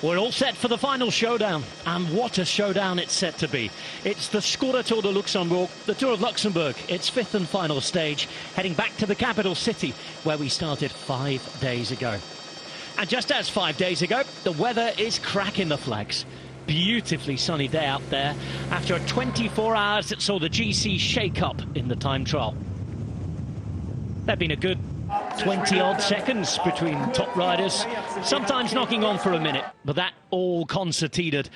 We're all set for the final showdown, and what a showdown it's set to be. It's the Scuderia Tour de Luxembourg, the Tour of Luxembourg, its fifth and final stage, heading back to the capital city, where we started 5 days ago. And just as 5 days ago, the weather is cracking the flags. Beautifully sunny day out there, after 24 hours that saw the GC shake up in the time trial. There'd been a good 20-odd seconds between top riders, sometimes knocking on for a minute, but that all concertinaed.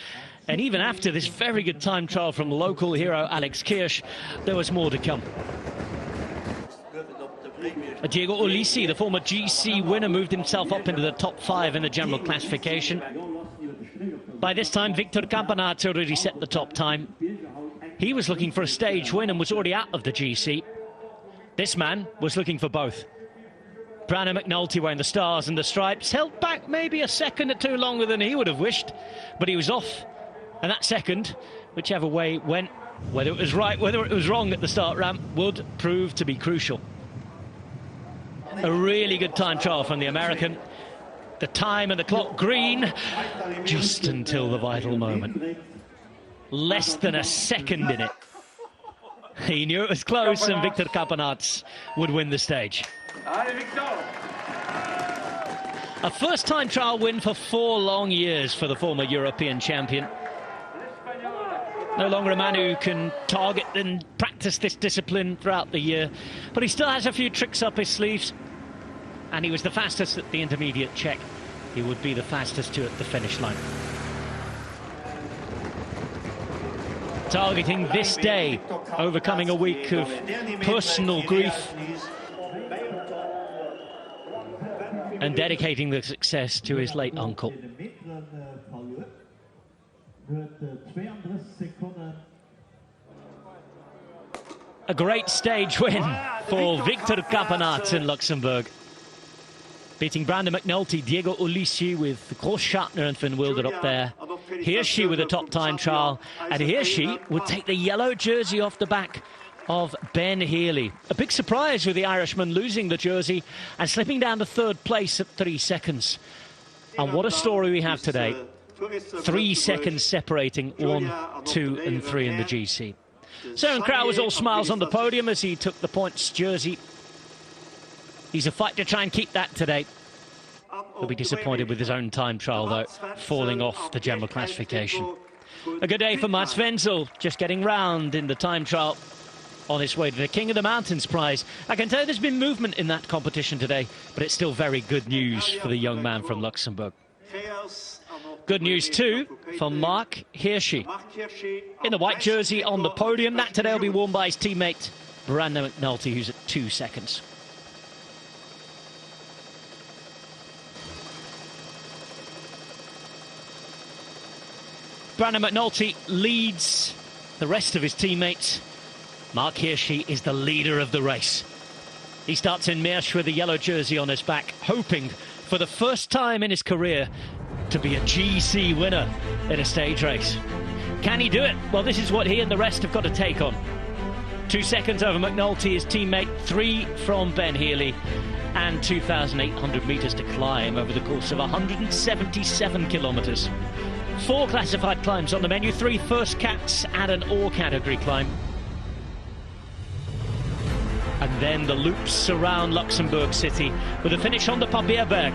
And even after this very good time trial from local hero Alex Kirsch, there was more to come. Diego Ulissi, the former GC winner, moved himself up into the top 5 in the general classification. By this time, Victor Campenaerts already set the top time. He was looking for a stage win and was already out of the GC. This man was looking for both. Brandon McNulty, wearing the stars and the stripes, held back maybe a second or two longer than he would have wished, but he was off. And that second, whichever way it went, whether it was right, whether it was wrong at the start ramp, would prove to be crucial. A really good time trial from the American. The time and the clock green, just until the vital moment. Less than a second in it. He knew it was close, and Victor Campenaerts would win the stage. A first-time trial win for 4 long years for the former European champion. No longer a man who can target and practice this discipline throughout the year, but he still has a few tricks up his sleeves. And he was the fastest at the intermediate check. He would be the fastest too at the finish line. Targeting this day, overcoming a week of personal grief, and dedicating the success to his late uncle. A great stage win for Victor Campenaerts in Luxembourg, beating Brandon McNulty, Diego Ulissi with Großschartner and Van Wilder up there. Hirschi with a top time trial, and Hirschi would take the yellow jersey off the back of Ben Healy. A big surprise with the Irishman losing the jersey and slipping down to 3rd place at 3 seconds. And what a story we have today. 3 seconds separating 1, 2 and 3 in the GC. Søren Kragh was all smiles on the podium as he took the points jersey. He's a fight to try and keep that today. He'll be disappointed with his own time trial, though, falling off the general classification. A good day for Mats Wenzel, just getting round in the time trial, on his way to the King of the Mountains prize. I can tell you there's been movement in that competition today, but it's still very good news for the young man from Luxembourg. Good news too for Mark Hirschi. In the white jersey on the podium, that today will be worn by his teammate Brandon McNulty, who's at 2 seconds. Brandon McNulty leads the rest of his teammates. Mark Hirschi is the leader of the race. He starts in Mersch with a yellow jersey on his back, hoping for the first time in his career to be a GC winner in a stage race. Can he do it? Well, this is what he and the rest have got to take on. 2 seconds over McNulty, his teammate, 3 from Ben Healy, and 2,800 metres to climb over the course of 177 kilometres. 4 classified climbs on the menu, 3 first cats and an all category climb. And then the loops around Luxembourg City with a finish on the Papierberg.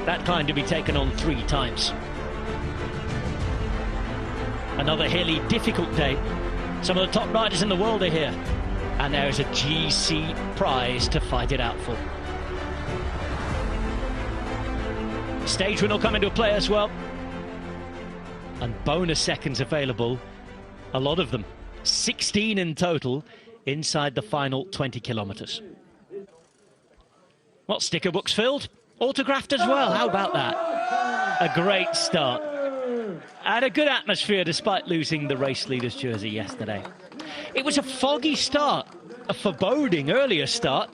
That climb to be taken on 3 times. Another hilly, difficult day. Some of the top riders in the world are here. And there is a GC prize to fight it out for. Stage win will come into play as well. And bonus seconds available. A lot of them. 16 in total inside the final 20 kilometres. Well, sticker books filled. Autographed as well. How about that? A great start. And a good atmosphere despite losing the race leader's jersey yesterday. It was a foggy start. A foreboding earlier start.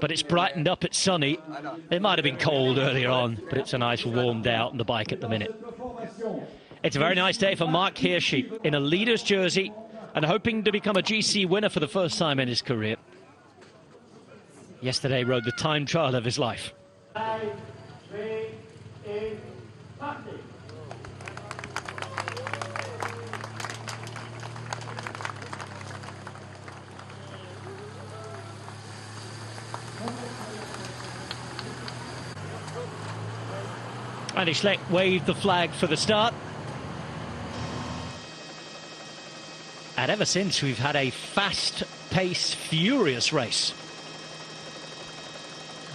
But it's brightened up, it's sunny. It might have been cold earlier on, but it's a nice warm day out on the bike at the minute. It's a very nice day for Mark Hirschi in a leader's jersey and hoping to become a GC winner for the first time in his career. Yesterday rode the time trial of his life. Andy Schleck waved the flag for the start. And ever since, we've had a fast-paced, furious race.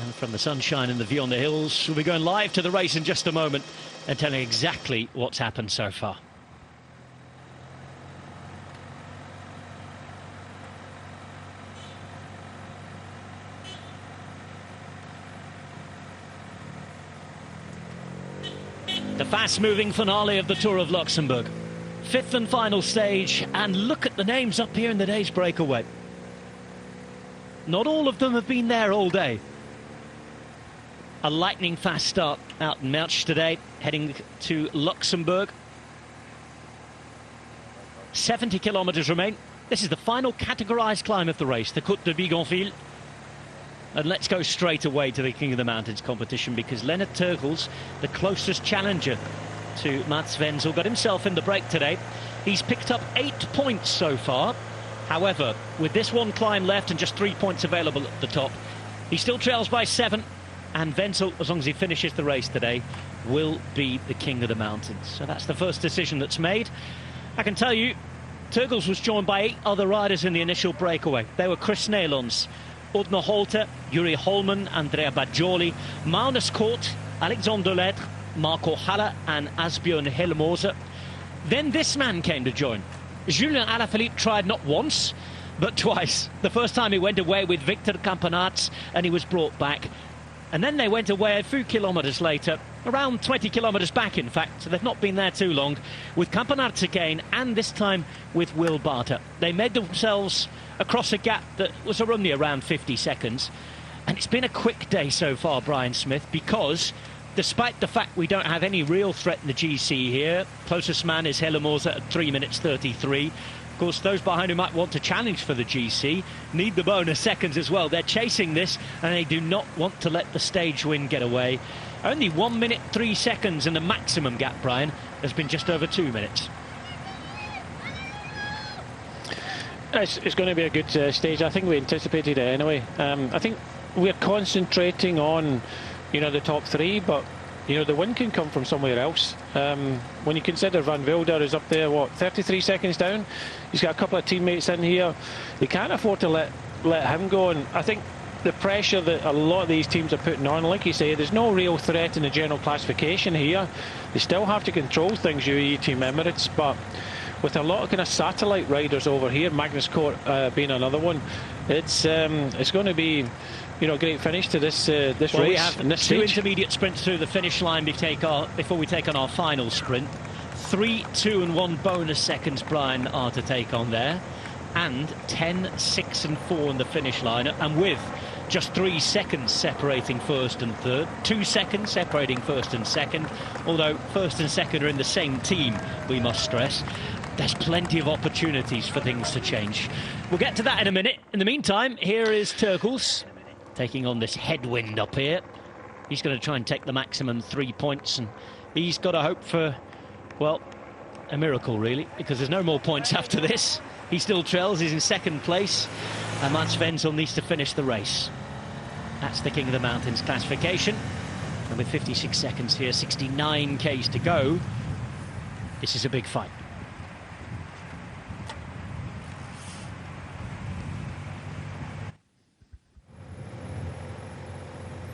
And from the sunshine and the view on the hills, we'll be going live to the race in just a moment and telling exactly what's happened so far. The fast-moving finale of the Tour of Luxembourg. Fifth and final stage, and look at the names up here in the day's breakaway. Not all of them have been there all day. A lightning fast start out in Melch today, heading to Luxembourg. 70 kilometres remain. This is the final categorised climb of the race, the Côte de Bigonfil. And let's go straight away to the King of the Mountains competition, because Lennart Tergels, the closest challenger to Mats Wenzel, got himself in the break today. He's picked up 8 points so far. However, with this one climb left and just 3 points available at the top, he still trails by 7. And Wenzel, as long as he finishes the race today, will be the King of the Mountains. So that's the first decision that's made. I can tell you, Tergels was joined by 8 other riders in the initial breakaway. They were Chris Nederlands, Odne Holte, Yuri Holman, Andrea Bajoli, Magnus Kort, Alexander Ledre, Marco Haller and Asbjørn Hellemose. Then this man came to join. Julien Alaphilippe tried not once, but twice. The first time he went away with Victor Campenaerts and he was brought back. And then they went away a few kilometres later, around 20 kilometres back in fact, so they've not been there too long, with Campenaerts again, and this time with Will Barter. They made themselves across a gap that was only around 50 seconds. And it's been a quick day so far, Brian Smith, because despite the fact we don't have any real threat in the GC here, closest man is Hellemose at 3 minutes 33. Of course, those behind who might want to challenge for the GC need the bonus seconds as well. They're chasing this, and they do not want to let the stage win get away. Only 1 minute 3 seconds, and the maximum gap, Brian, has been just over 2 minutes. It's going to be a good stage. I think we anticipated it anyway. I think we're concentrating on, the top 3, but the win can come from somewhere else. When you consider Van Wilder is up there, 33 seconds down. He's got a couple of teammates in here. They can't afford to let him go. And I think the pressure that a lot of these teams are putting on, like you say, there's no real threat in the general classification here. They still have to control things, UAE Team Emirates, but with a lot of kind of satellite riders over here, Magnus Kort being another one, it's going to be a great finish to this race. We have this 2 stage. intermediate sprints through the finish line before we take on our final sprint. 3, 2 and 1 bonus seconds, Brian, are to take on there, and 10, 6 and 4 in the finish line, and with just 3 seconds separating first and third, 2 seconds separating first and second, although first and second are in the same team, we must stress. There's plenty of opportunities for things to change. We'll get to that in a minute. In the meantime, here is Tergels taking on this headwind up here. He's going to try and take the maximum 3 points, and he's got to hope for, well, a miracle really, because there's no more points after this. He still trails, he's in second place, and Mats Wenzel needs to finish the race. That's the King of the Mountains classification, and with 56 seconds here, 69 Ks to go, this is a big fight.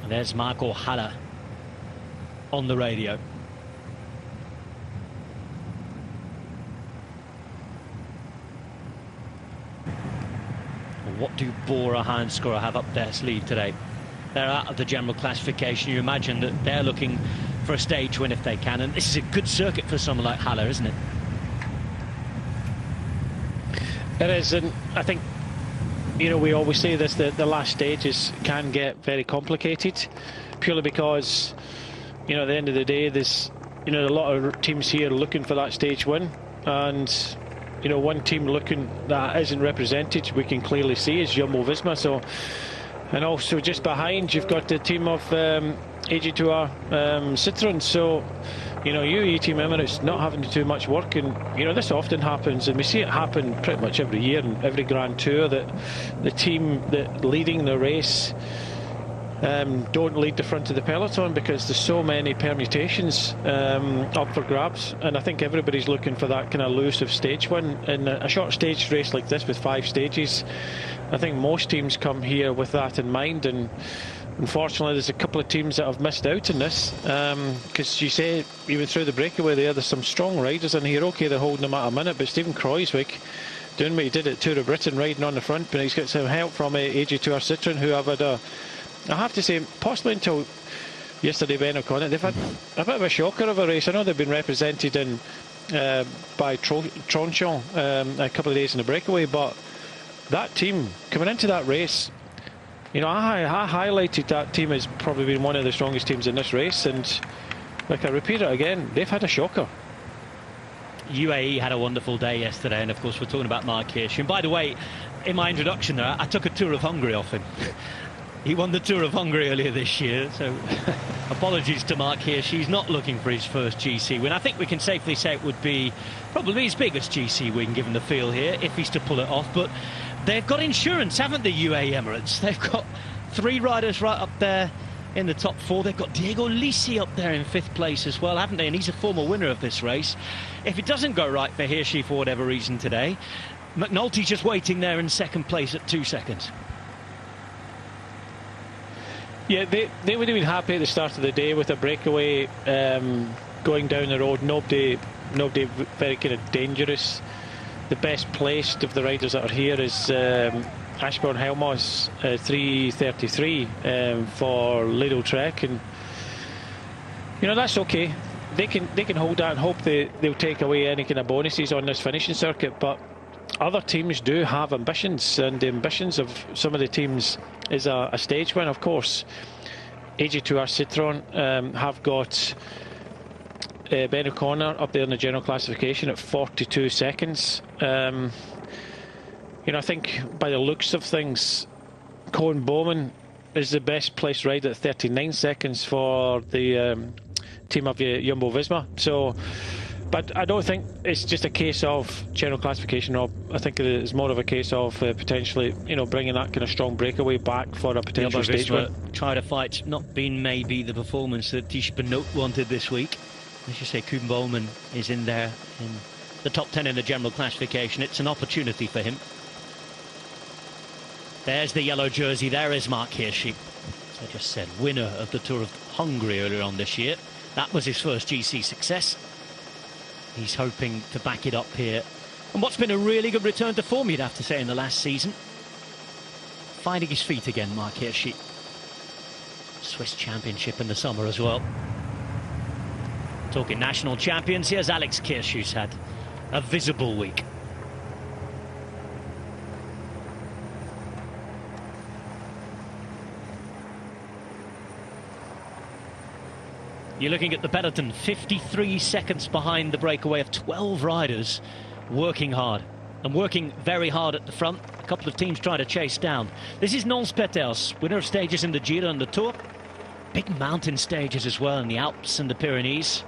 And there's Marco Haller on the radio. What do Bora Hansgrohe have up their sleeve today? They're out of the general classification. You imagine that they're looking for a stage win if they can, and this is a good circuit for someone like Haller, isn't it? It is, and I think we always say this, that the last stages can get very complicated, purely because at the end of the day there's a lot of teams here looking for that stage win, and one team looking that isn't represented, we can clearly see, is Jumbo-Visma. So, and also just behind you've got the team of AG2R Citroën. So UAE Team Emirates not having to do much work, and this often happens, and we see it happen pretty much every year in every Grand Tour, that the team that leading the race don't lead the front of the peloton, because there's so many permutations up for grabs, and I think everybody's looking for that kind of elusive stage win in a short stage race like this with 5 stages. I think most teams come here with that in mind, and unfortunately there's a couple of teams that have missed out in this, because you say even through the breakaway there's some strong riders in here. Okay, they're holding them at a minute, but Stephen Kruijswijk doing what he did at Tour of Britain, riding on the front, but he's got some help from AG2R Citroën, who have had I have to say, possibly until yesterday, Ben O'Connor, they've had a bit of a shocker of a race. I know they've been represented in by Tronchon a couple of days in the breakaway, but that team coming into that race, you know, I highlighted that team as probably being one of the strongest teams in this race, and like I repeat it again, they've had a shocker. UAE had a wonderful day yesterday, and of course we're talking about Mark Hirschi. And by the way, in my introduction there, I took a Tour of Hungary off him. He won the Tour of Hungary earlier this year, so apologies to Mark Hirschi. He's not looking for his first GC win. I think we can safely say it would be probably his biggest GC win, given the feel here, if he's to pull it off. But they've got insurance, haven't they, UAE Emirates? They've got 3 riders right up there in the top 4. They've got Diego Ulissi up there in 5th place as well, haven't they? And he's a former winner of this race. If it doesn't go right for Hirschi for whatever reason today, McNulty's just waiting there in 2nd place at 2 seconds. Yeah, they would have been happy at the start of the day with a breakaway going down the road. Nobody very kind of dangerous. The best placed of the riders that are here is Ashbourne Helmos 3:33 for Lidl Trek, and you know, that's okay. They can hold that and hope they'll take away any kind of bonuses on this finishing circuit. But other teams do have ambitions, and the ambitions of some of the teams is a stage win. Of course, AG2R Citroën have got Ben O'Connor up there in the general classification at 42 seconds. You know, I think by the looks of things, Cohen Bowman is the best placed rider at 39 seconds for the team of Jumbo Visma. So, but I don't think it's just a case of general classification, Rob. I think it's more of a case of potentially, you know, bringing that kind of strong breakaway back for a potential stage win. Try to fight, not been maybe the performance that Tish Benoot wanted this week. As you say, Koen Bowman is in there in the top 10 in the general classification. It's an opportunity for him. There's the yellow jersey. There is Mark Hirschi. As I just said, winner of the Tour of Hungary earlier on this year. That was his first GC success. He's hoping to back it up here. And what's been a really good return to form, you'd have to say, in the last season. Finding his feet again, Mark Hirschi. Swiss Championship in the summer as well. Talking national champions, here's Alex Kirsch, who's had a visible week. You're looking at the peloton, 53 seconds behind the breakaway of 12 riders, working hard, and working very hard at the front. A couple of teams trying to chase down. This is Nons Peters, winner of stages in the Giro and the Tour. Big mountain stages as well in the Alps and the Pyrenees.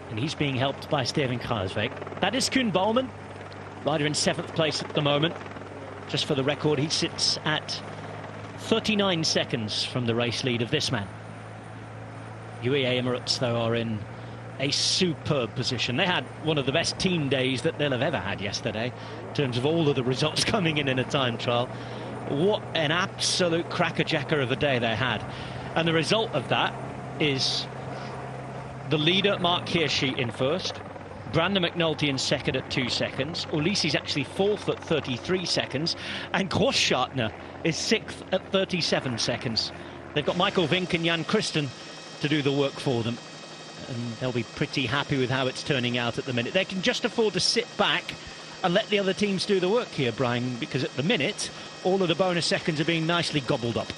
And he's being helped by Steven Kruijswijk. That is Koen Bowman, rider in 7th place at the moment. Just for the record, he sits at 39 seconds from the race lead of this man. UAE Emirates, though, are in a superb position. They had one of the best team days that they'll have ever had yesterday, in terms of all of the results coming in a time trial. What an absolute crackerjacker of a day they had. And the result of that is the leader, Mark Hirschi, in first. Brandon McNulty in 2nd at 2 seconds. Ulissi's actually 4th at 33 seconds. And Grossschartner is 6th at 37 seconds. They've got Michael Vink and Jan Christen to do the work for them. And they'll be pretty happy with how it's turning out at the minute. They can just afford to sit back and let the other teams do the work here, Brian, because at the minute, all of the bonus seconds are being nicely gobbled up.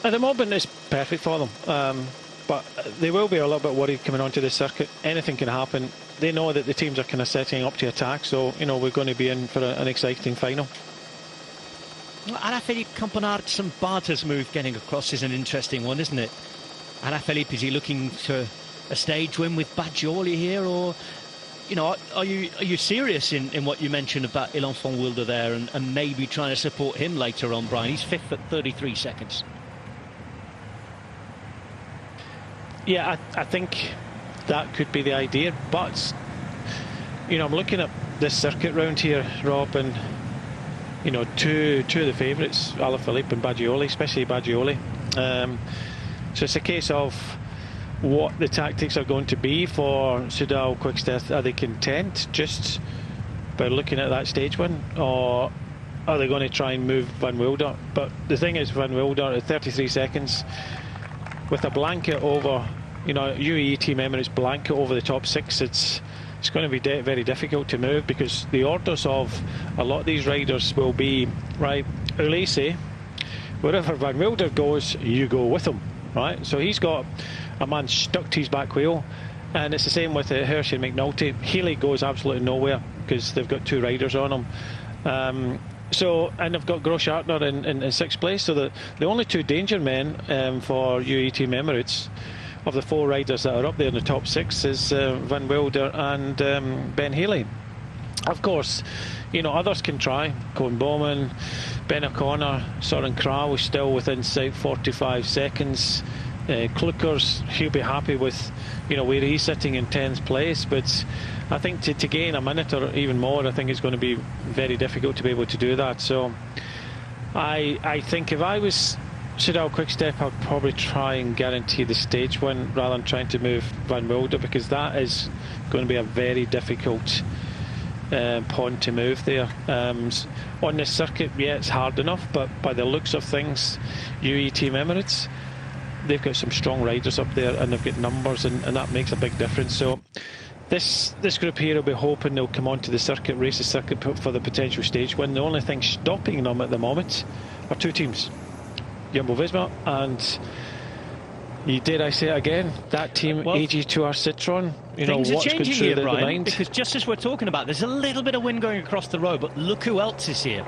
At the moment, it's perfect for them. But they will be a little bit worried coming onto the circuit. Anything can happen. They know that the teams are kind of setting up to attack, so, you know, we're going to be in for an exciting final. Alaphilippe Campenaerts and Barter's move getting across is an interesting one, isn't it? Alaphilippe, is he looking for a stage win with Badgioli here, or you know, are you serious in what you mentioned about L'Enfant Wilder there, and maybe trying to support him later on, Brian? He's 5th at 33 seconds. Yeah, I think that could be the idea, but you know, I'm looking at this circuit round here, Rob, and you know, two of the favourites, Alaphilippe and Baggioli, especially Baggioli. So it's a case of what the tactics are going to be for Soudal Quick-Step. Are they content just by looking at that stage win, or are they going to try and move Van Wilder? But the thing is, Van Wilder at 33 seconds with a blanket over, you know, UAE Team Emirates blanket over the top 6, it's going to be very difficult to move, because the orders of a lot of these riders will be, right, Ulysse, wherever Van Wilder goes, you go with him, right? So he's got a man stuck to his back wheel, and it's the same with Hershey and McNulty. Healy goes absolutely nowhere because they've got 2 riders on him. And they've got Groschartner in 6th place. So the only 2 danger men for UAE Team Emirates of the 4 riders that are up there in the top 6 is Van Wilder and Ben Healy. Of course, you know, others can try. Cohen Bowman, Ben O'Connor, Søren Kragh is still within sight, 45 seconds. Klukers, he'll be happy with, you know, where he's sitting in 10th place, but I think to gain a minute or even more, I think it's going to be very difficult to be able to do that. So I think if I was Soudal Quick-Step, I'd probably try and guarantee the stage win rather than trying to move Van Wilder, because that is going to be a very difficult pond to move there. On this circuit, yeah, it's hard enough, but by the looks of things, UAE Team Emirates, they've got some strong riders up there, and they've got numbers, and that makes a big difference. So this group here will be hoping they'll come onto the circuit, race the circuit for the potential stage win. The only thing stopping them at the moment are 2 teams, Jumbo-Visma and, dare I say it again, that team, well, AG2R Citroën. You know, what's going through the mind? Because just as we're talking about, there's a little bit of wind going across the road, but look who else is here.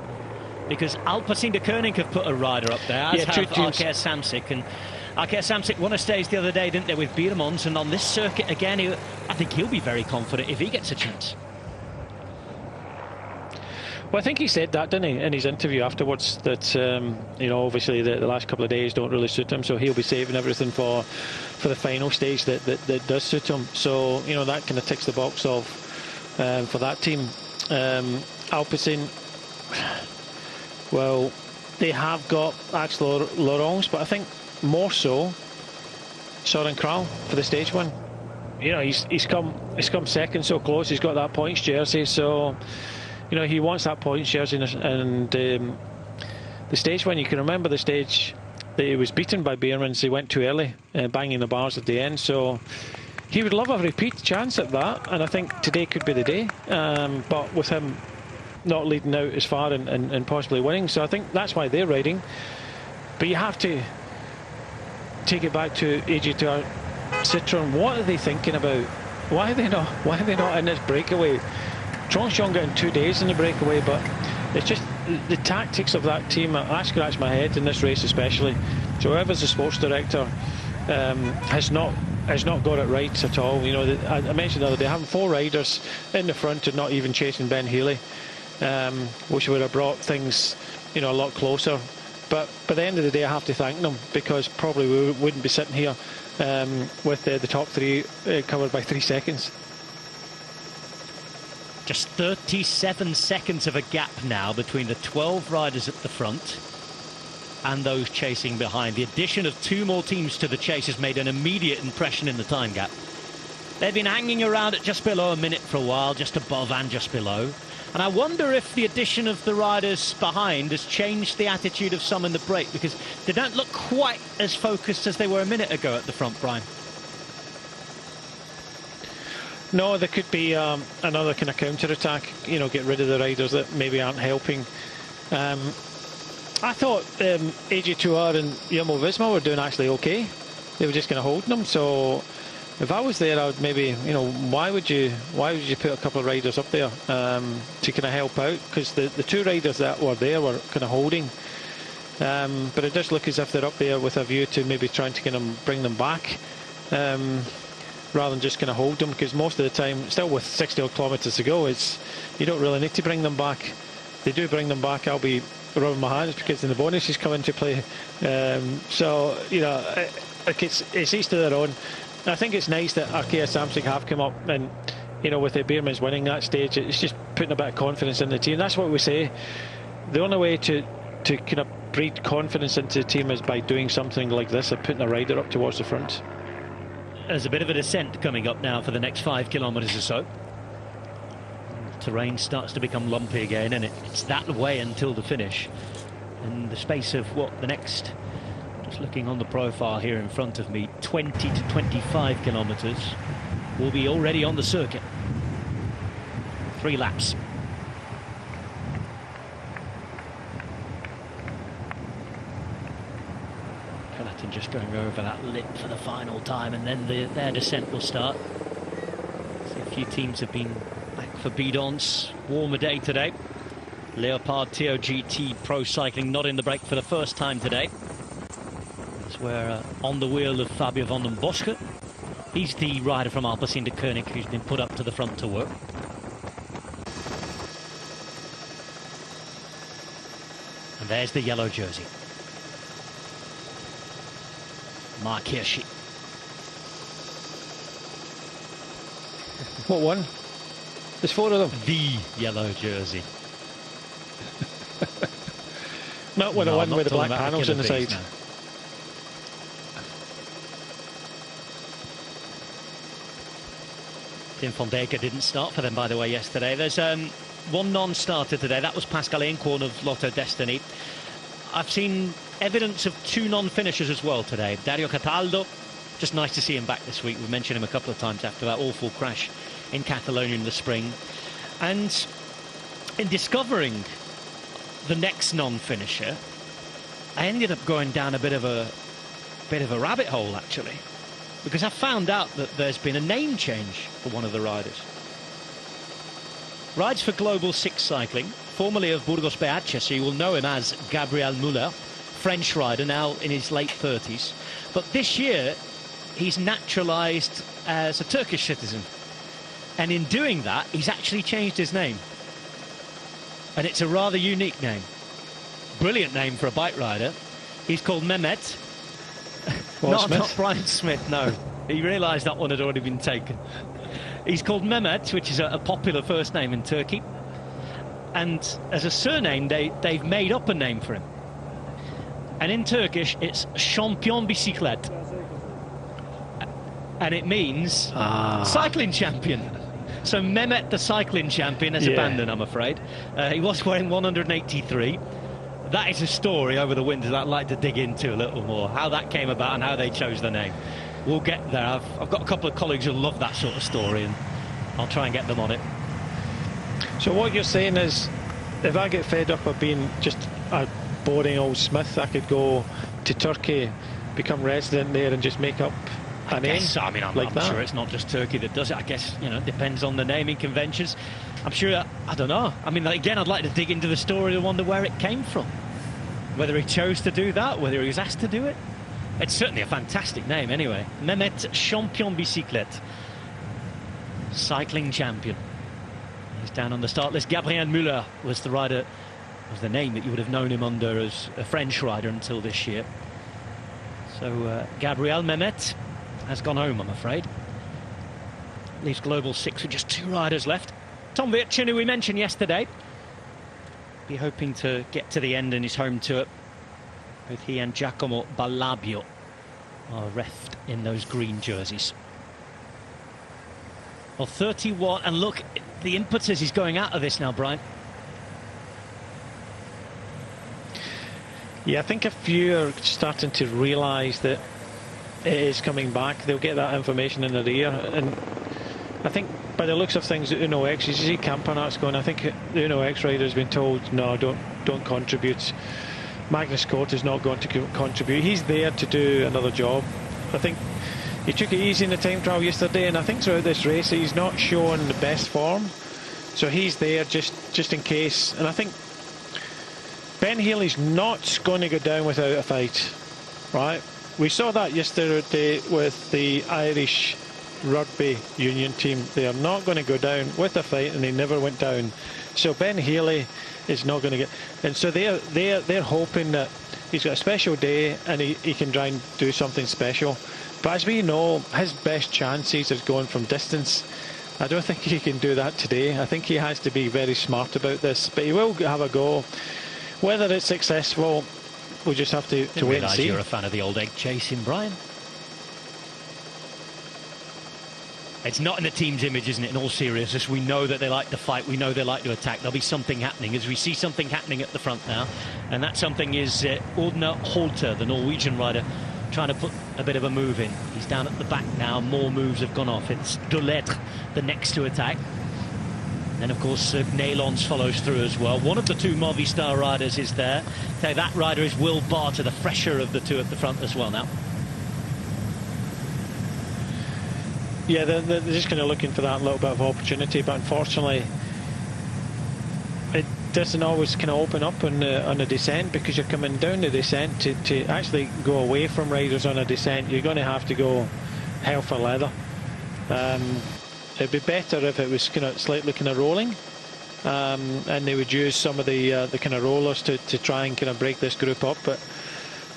Because Alpecin de Koning have put a rider up there, as have Arkea Samsic, and Arkea Samsic won a stage the other day, didn't they, with Biermans, and on this circuit again, I think he'll be very confident if he gets a chance. Well, I think he said that, didn't he, in his interview afterwards, that you know, obviously the last couple of days don't really suit him, so he'll be saving everything for the final stage that does suit him. So, you know, that kind of ticks the box of for that team. Alpecin, well, they have got Axel Laurence, but I think more so Søren Kragh for the stage win. You know, he's come second so close. He's got that points jersey, so you know he wants that points jersey. And the stage win, you can remember the stage that he was beaten by Biermans. He went too early, banging the bars at the end. So he would love a repeat chance at that, and I think today could be the day. But with him not leading out as far and possibly winning, so I think that's why they're riding. But you have to take it back to AG2R Citroën. What are they thinking about? Why are they not in this breakaway? Tronsjon got in 2 days in the breakaway, but it's just the tactics of that team. I scratch my head in this race especially. So whoever's the sports director has not got it right at all. You know, I mentioned the other day, having 4 riders in the front and not even chasing Ben Healy, which would have brought things, you know, a lot closer. But by the end of the day, I have to thank them, because probably we wouldn't be sitting here with the top 3 covered by 3 seconds. Just 37 seconds of a gap now between the 12 riders at the front and those chasing behind. The addition of 2 more teams to the chase has made an immediate impression in the time gap. They've been hanging around at just below a minute for a while, just above and just below. And I wonder if the addition of the riders behind has changed the attitude of some in the break, because they don't look quite as focused as they were a minute ago at the front, Brian. No, there could be another kind of counter-attack, you know, get rid of the riders that maybe aren't helping. I thought AG2R and Jumbo-Visma were doing actually okay. They were just kind of holding them, so if I was there, I would maybe, you know, why would you put a couple of riders up there to kind of help out? Because the 2 riders that were there were kind of holding, but it does look as if they're up there with a view to maybe trying to kind of bring them back. rather than just kind of hold them, because most of the time, still with 60 odd kilometres to go, you don't really need to bring them back. They do bring them back, I'll be rubbing my hands because then the bonus is coming to play. So, you know, it's each to their own. And I think it's nice that Arkea Samsic have come up, and, you know, with the Beermans winning that stage, it's just putting a bit of confidence in the team. That's what we say. The only way to kind of breed confidence into the team is by doing something like this, of putting a rider up towards the front. There's a bit of a descent coming up now for the next 5 kilometres or so. Terrain starts to become lumpy again, and it's that way until the finish. In the space of the next, just looking on the profile here in front of me, 20 to 25 kilometres, will be already on the circuit. 3 laps. Peloton just going over that lip for the final time, and then their descent will start. See, a few teams have been back for bidons. Warmer day today. Leopard TOGT Pro Cycling not in the break for the first time today. As we're on the wheel of Fabio van den Bosche. He's the rider from Alpecin de Koning who's been put up to the front to work. And there's the yellow jersey. Mark Hirschi. What one? There's 4 of them. The yellow jersey. Not with the one with the black panels on the side. No. Tim van Dijk didn't start for them, by the way, yesterday. There's one non-starter today. That was Pascal Eenkhoorn of Lotto Destiny. I've seen evidence of 2 non-finishers as well today. Dario Cataldo, just nice to see him back this week. We mentioned him a couple of times after that awful crash in Catalonia in the spring. And in discovering the next non-finisher, I ended up going down a bit of a rabbit hole, actually, because I found out that there's been a name change for one of the riders. Rides for Global 6 Cycling, formerly of Burgos BH, so you will know him as Gabriel Muller, French rider, now in his late 30s. But this year, he's naturalised as a Turkish citizen. And in doing that, he's actually changed his name. And it's a rather unique name. Brilliant name for a bike rider. He's called Mehmet. Not Brian Smith, no. He realised that one had already been taken. He's called Mehmet, which is a popular first name in Turkey. And as a surname, they've made up a name for him. And in Turkish, it's Champion Bisiklet. And it means cycling champion. So Mehmet, the cycling champion, has abandoned, I'm afraid. He was wearing 183. That is a story over the winter that I'd like to dig into a little more. How that came about and how they chose the name. We'll get there. I've got a couple of colleagues who love that sort of story, and I'll try and get them on it. So what you're saying is, if I get fed up of being just a boring old Smith, I could go to Turkey, become resident there, and just make up a name? So. I mean, I'm sure it's not just Turkey that does it. I guess, you know, it depends on the naming conventions. I'm sure, I don't know. I mean, again, I'd like to dig into the story and wonder where it came from. Whether he chose to do that, whether he was asked to do it. It's certainly a fantastic name anyway. Mehmet Champion Bisiklet. Cycling champion. He's down on the start list. Gabriel Muller was the rider, was the name that you would have known him under as a French rider until this year. So Gabriel Mehmet has gone home, I'm afraid. Leaves Global 6 with just 2 riders left. Tom Virchin, who we mentioned yesterday, be hoping to get to the end in his home tour. Both he and Giacomo Ballabio are refed in those green jerseys. Well, 31, and look, the impetus is going out of this now, Brian. Yeah, I think if you're starting to realise that it is coming back, they'll get that information in their ear. And I think by the looks of things at Uno X, you see Campanart's going, I think the Uno X rider has been told, no, don't contribute. Magnus Cort is not going to contribute. He's there to do another job. I think he took it easy in the time trial yesterday, and I think throughout this race he's not showing the best form. So he's there just in case. And I think Ben Healy's not going to go down without a fight, right? We saw that yesterday with the Irish rugby union team. They are not going to go down with a fight, and they never went down. So Ben Healy is not going to get, and so they're hoping that he's got a special day and he can try and do something special. But as we know, his best chances is going from distance. I don't think he can do that today. I think he has to be very smart about this, but he will have a go. Whether it's successful, we'll just have to wait and see. You're a fan of the old egg chasing, Brian. It's not in the team's image, isn't it? In all seriousness, we know that they like to fight. We know they like to attack. There'll be something happening, as we see something happening at the front now. And that something is Ordner Holter, the Norwegian rider, trying to put a bit of a move in. He's down at the back now. More moves have gone off. It's De Lettre, the next to attack. And of course, Nederlands follows through as well. One of the two Movistar riders is there. So that rider is Will Barter, the fresher of the two at the front as well now. Yeah, they're just kind of looking for that little bit of opportunity, but unfortunately it doesn't always kind of open up on a descent, because you're coming down the descent to actually go away from riders on a descent. You're going to have to go hell for leather. It'd be better if it was kind of slightly kind of rolling, and they would use some of the kind of rollers to try and kind of break this group up. But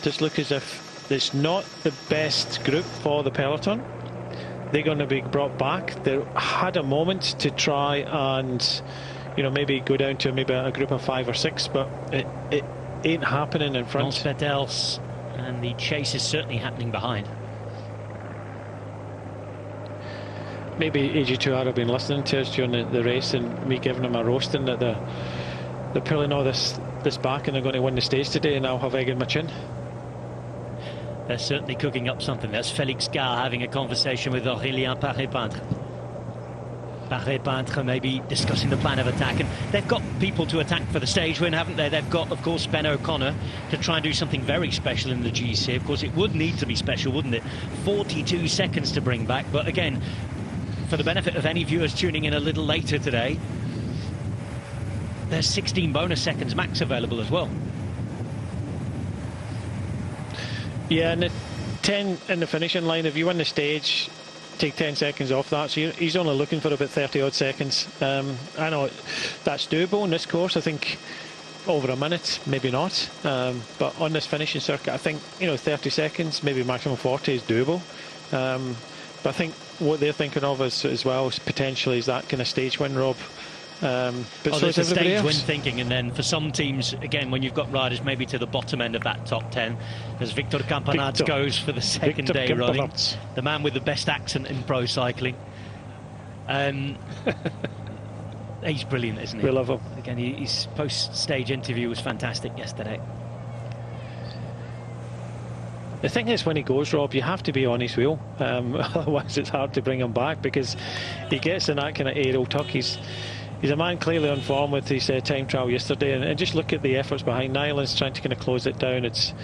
just look as if it's not the best group for the peloton. They're going to be brought back. They had a moment to try and, you know, maybe go down to maybe a group of 5 or 6, but it ain't happening in front. Pedals, and the chase is certainly happening behind. Maybe AG2R have been listening to us during the race, and me giving them a roasting that they're pulling all this back and they're going to win the stage today, and I'll have egg in my chin. They're certainly cooking up something. That's Félix Gall having a conversation with Aurélien Paré-Peintre. Paré-Peintre maybe discussing the plan of attack, and they've got people to attack for the stage win, haven't they? They've got, of course, Ben O'Connor to try and do something very special in the GC. Of course, it would need to be special, wouldn't it? 42 seconds to bring back, but again, for the benefit of any viewers tuning in a little later today, there's 16 bonus seconds max available as well. Yeah, and the 10 in the finishing line, if you win the stage, take 10 seconds off that, so he's only looking for about 30 odd seconds. I know that's doable in this course. I think over a minute, maybe not, but on this finishing circuit, I think, you know, 30 seconds, maybe maximum 40 is doable. But I think what they're thinking of as well is potentially is that kind of stage win, Rob. But so there's a stage else. win thinking, and then for some teams, again, when you've got riders maybe to the bottom end of that top 10, as Victor Campenaerts goes for the second day running, the man with the best accent in pro cycling. He's brilliant, isn't he? We love him. Again, his post-stage interview was fantastic yesterday. The thing is, when he goes, Rob, you have to be on his wheel. Otherwise, it's hard to bring him back, because he gets in that kind of aerial tuck. He's a man clearly on form with his time trial yesterday, and just look at the efforts behind. Nyland's trying to kind of close it down. It's,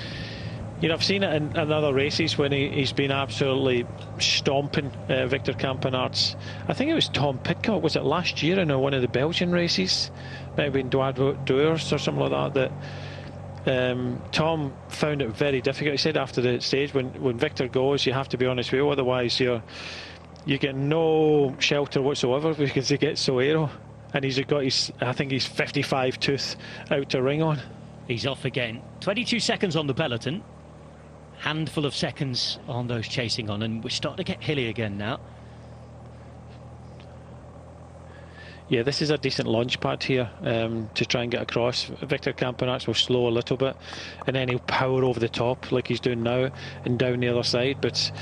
you know, I've seen it in other races when he's been absolutely stomping Victor Campenaerts. I think it was Tom Pidcock, was it last year in one of the Belgian races? Maybe in Douars or something like that. Tom found it very difficult. He said after the stage, when Victor goes, you have to be on his wheel, otherwise you get no shelter whatsoever, because he gets so aero. And he's got I think he's 55 tooth out to ring on. He's off again. 22 seconds on the peloton. Handful of seconds on those chasing on, and we're starting to get hilly again now. Yeah, this is a decent launch pad here to try and get across. Victor Campenaerts will slow a little bit, and then he'll power over the top like he's doing now and down the other side. But it's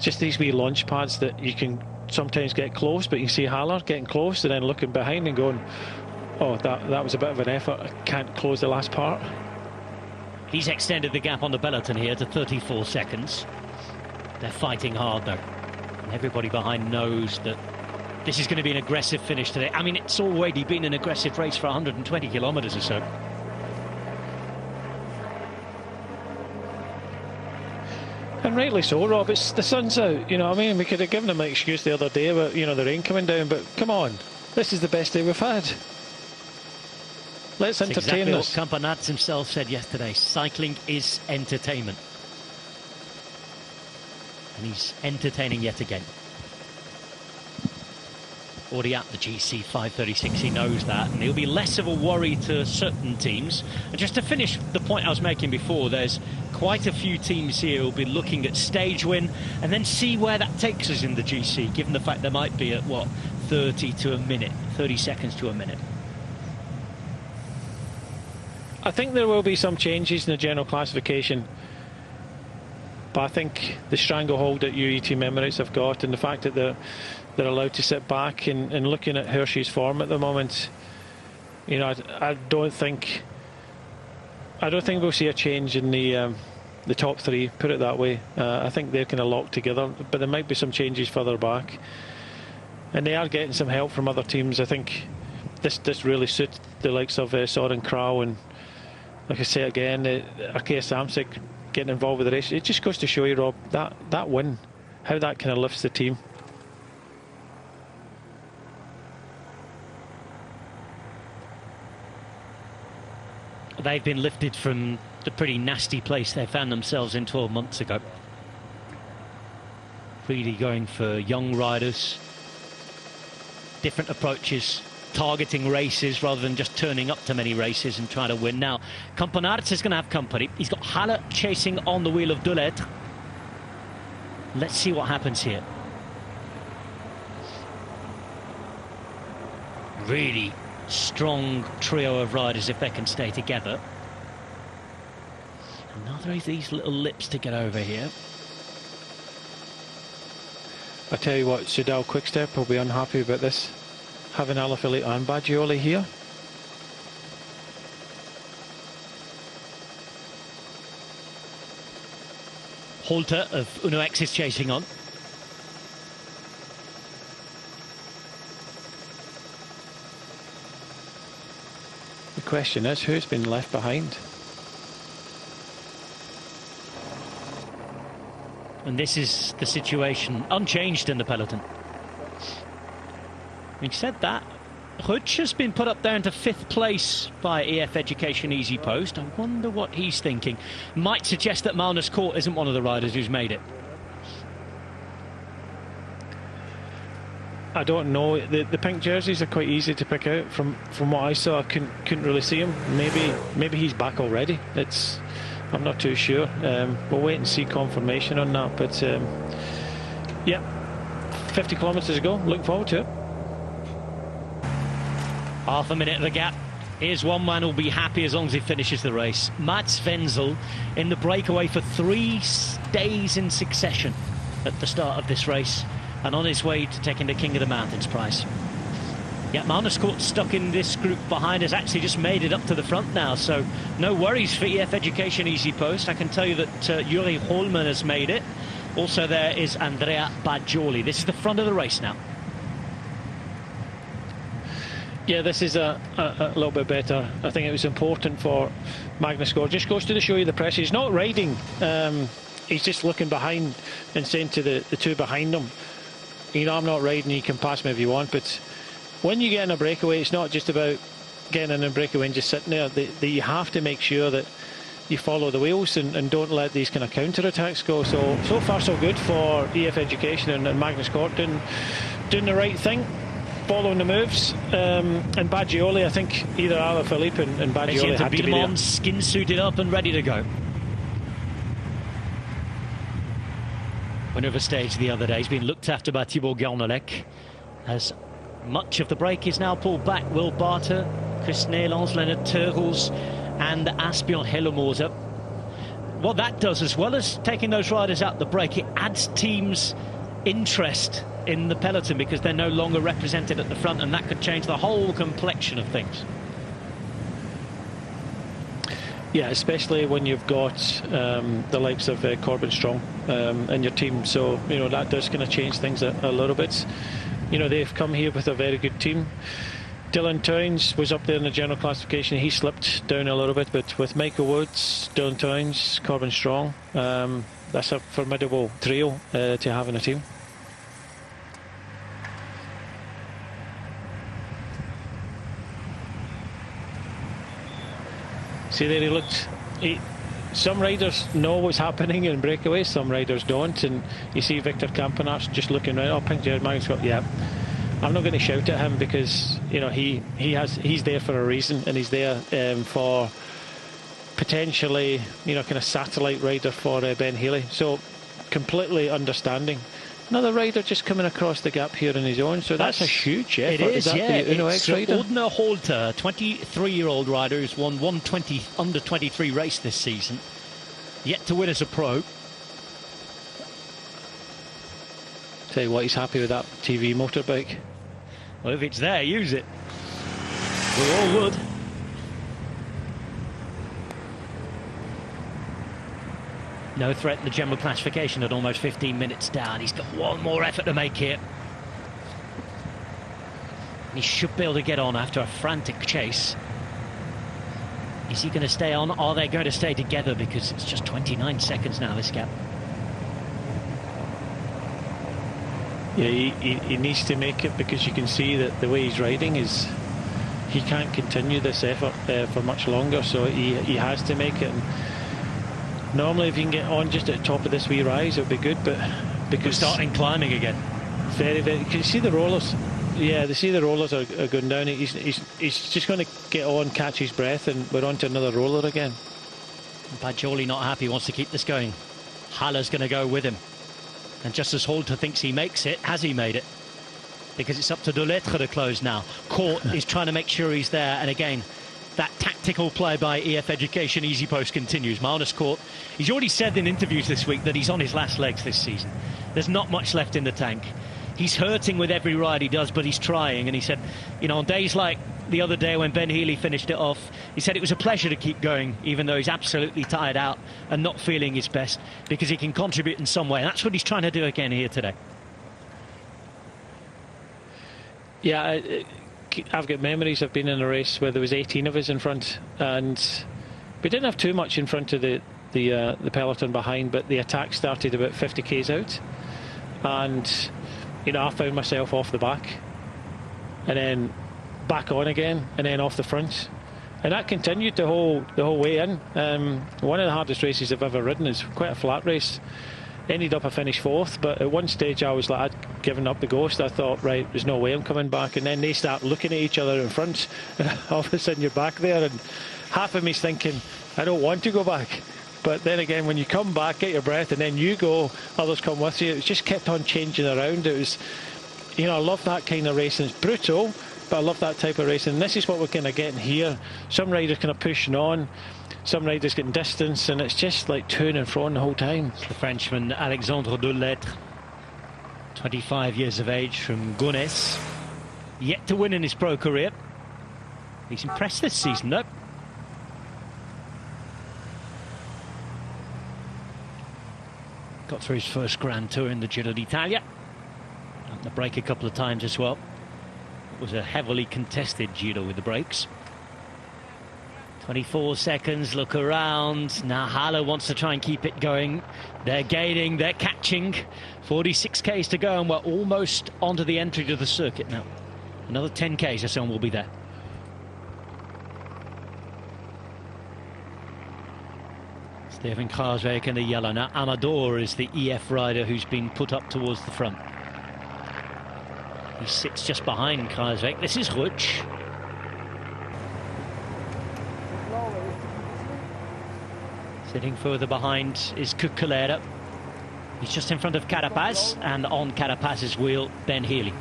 just these wee launch pads that you can sometimes get close, but you see Haller getting close and then looking behind and going, oh, that was a bit of an effort. I can't close the last part. He's extended the gap on the peloton here to 34 seconds. They're fighting hard though, and everybody behind knows that this is going to be an aggressive finish today. I mean, it's already been an aggressive race for 120 kilometres or so. And rightly so, Rob. It's the sun's out, you know what I mean? We could have given them an excuse the other day about, you know, the rain coming down, but come on, this is the best day we've had. Let's entertain exactly us. What Campenaerts himself said yesterday. Cycling is entertainment. And he's entertaining yet again. already at the GC 536, he knows that, and he'll be less of a worry to certain teams. And just to finish the point I was making before, there's quite a few teams here who'll be looking at stage win and then see where that takes us in the GC, given the fact they might be at, what, 30 to a minute, 30 seconds to a minute. I think there will be some changes in the general classification, but I think the stranglehold that UAE Team Emirates have got, and the fact that they're allowed to sit back and looking at Hershey's form at the moment, you know, I don't think we'll see a change in the top three, put it that way. I think they're kind of locked together, but there might be some changes further back, and they are getting some help from other teams. I think this really suits the likes of Soren Krau, and like I say again, Arkea Samsic getting involved with the race. It just goes to show you, Rob, that win, how that kind of lifts the team. They've been lifted from the pretty nasty place they found themselves in 12 months ago. Really going for young riders, different approaches, targeting races rather than just turning up to many races and trying to win. Now, Campenaerts is going to have company. He's got Haller chasing on the wheel of Dulet. Let's see what happens here. Really strong trio of riders if they can stay together. Another of these little lips to get over here. I tell you what, Soudal Quickstep will be unhappy about this, having Alaphilippe and Baggioli here. Halter of Uno X is chasing on. The question is, who's been left behind? And this is the situation, unchanged in the peloton. Having said that, Rutsch has been put up there into 5th place by EF Education Easy Post. I wonder what he's thinking. Might suggest that Magnus Cort isn't one of the riders who's made it. I don't know. The pink jerseys are quite easy to pick out. From what I saw, I couldn't really see him. Maybe he's back already. I'm not too sure. We'll wait and see confirmation on that. But yeah, 50 kilometres to go. Looking forward to it. Half a minute of the gap. Here's one man who'll be happy as long as he finishes the race. Mats Wenzel in the breakaway for 3 days in succession at the start of this race, and on his way to taking the King of the Mountains prize. Yeah, Magnus Cort stuck in this group behind has actually just made it up to the front now, so no worries for EF Education Easy Post. I can tell you that Yuri Holman has made it. Also there is Andrea Baggioli. This is the front of the race now. Yeah, this is a little bit better. I think it was important for Magnus Cort. Just goes to show you the pressure. He's not riding. He's just looking behind and saying to the two behind him, you know, I'm not riding, you can pass me if you want. But when you get in a breakaway, it's not just about getting in a breakaway and just sitting there. You have to make sure that you follow the wheels and don't let these kind of counter-attacks go. So far so good for EF Education and Magnus Cort doing the right thing, following the moves. And Baggioli, I think either Alaphilippe and Baggioli had to be there. Skin suited up and ready to go. Winner of a stage the other day. He's been looked after by Thibaut Garnolec, as much of the break is now pulled back. Will Barter, Chris Nederlands, Leonard Turgels and Asbjørn Hellemose. What that does, as well as taking those riders out the break, it adds teams' interest in the peloton because they're no longer represented at the front, and that could change the whole complexion of things. Yeah, especially when you've got the likes of Corbin Strong in your team. So, you know, that does kind of change things a little bit. You know, they've come here with a very good team. Dylan Towns was up there in the general classification. He slipped down a little bit, but with Michael Woods, Dylan Towns, Corbin Strong, that's a formidable trio to have in a team. See there, he looked. Some riders know what's happening in breakaways, some riders don't, and you see Victor Campenaerts just looking right. Oh, pink jersey, Magnus Cort, yeah. I'm not going to shout at him, because you know he's there for a reason, and he's there for potentially, you know, kind of satellite rider for Ben Healy. So completely understanding. Another rider just coming across the gap here on his own, so that's a huge effort. It is, that yeah. the Uno X rider? Ordner Holter, 23-year-old rider who's won one under 23 race this season. Yet to win as a pro. Tell you what, he's happy with that TV motorbike. Well, if it's there, use it. We all would. No threat in the general classification at almost 15 minutes down. He's got one more effort to make here. He should be able to get on after a frantic chase. Is he going to stay on? Are they going to stay together? Because it's just 29 seconds now, this gap. Yeah, he needs to make it, because you can see that the way he's riding is he can't continue this effort for much longer, so he has to make it. And normally if you can get on just at the top of this wee rise, it would be good, but because we're starting climbing again. Very, very. Can you see the rollers? Yeah, they see the rollers are going down. He's just going to get on, catch his breath, and we're on to another roller again. Bajoli not happy, wants to keep this going. Haller's going to go with him. And just as Holter thinks he makes it, has he made it? Because it's up to De Lettre to close now. Court is trying to make sure he's there. And again, that tactical play by EF Education Easy Post continues. Magnus Court, he's already said in interviews this week that he's on his last legs this season. There's not much left in the tank. He's hurting with every ride he does, but he's trying. And he said, you know, on days like the other day when Ben Healy finished it off, he said it was a pleasure to keep going, even though he's absolutely tired out and not feeling his best, because he can contribute in some way. And that's what he's trying to do again here today. Yeah, I've got memories of being in a race where there was 18 of us in front, and we didn't have too much in front of the peloton behind, but the attack started about 50 k's out, and you know, I found myself off the back and then back on again and then off the front, and that continued the whole way in. One of the hardest races I've ever ridden. Is quite a flat race. Ended up I finished fourth, but at one stage I was like, I'd given up the ghost. I thought, right, there's no way I'm coming back. And then they start looking at each other in front, and all of a sudden you're back there, and half of me's thinking, I don't want to go back. But then again, when you come back, get your breath, and then you go, others come with you. It just kept on changing around. It was, you know, I love that kind of racing. It's brutal, but I love that type of racing. And this is what we're kind of getting here. Some riders kind of pushing on, some riders getting distance, and it's just like to and fro the whole time. It's the Frenchman Alexandre De Lettre, 25 years of age, from Gonesse, yet to win in his pro career. He's impressed this season, though. Got through his first Grand Tour in the Giro d'Italia. Had the break a couple of times as well. It was a heavily contested Giro with the breaks. 24 seconds, look around. Now Haller wants to try and keep it going. They're gaining, they're catching. 46 k's to go, and we're almost onto the entry to the circuit now. Another 10 k's or so, and we'll be there. Steven Kruijswijk in the yellow. Now Amador is the EF rider who's been put up towards the front. He sits just behind Kruijswijk. This is Rutsch. Sitting further behind is Cuccolera. He's just in front of Carapaz, and on Carapaz's wheel, Ben Healy.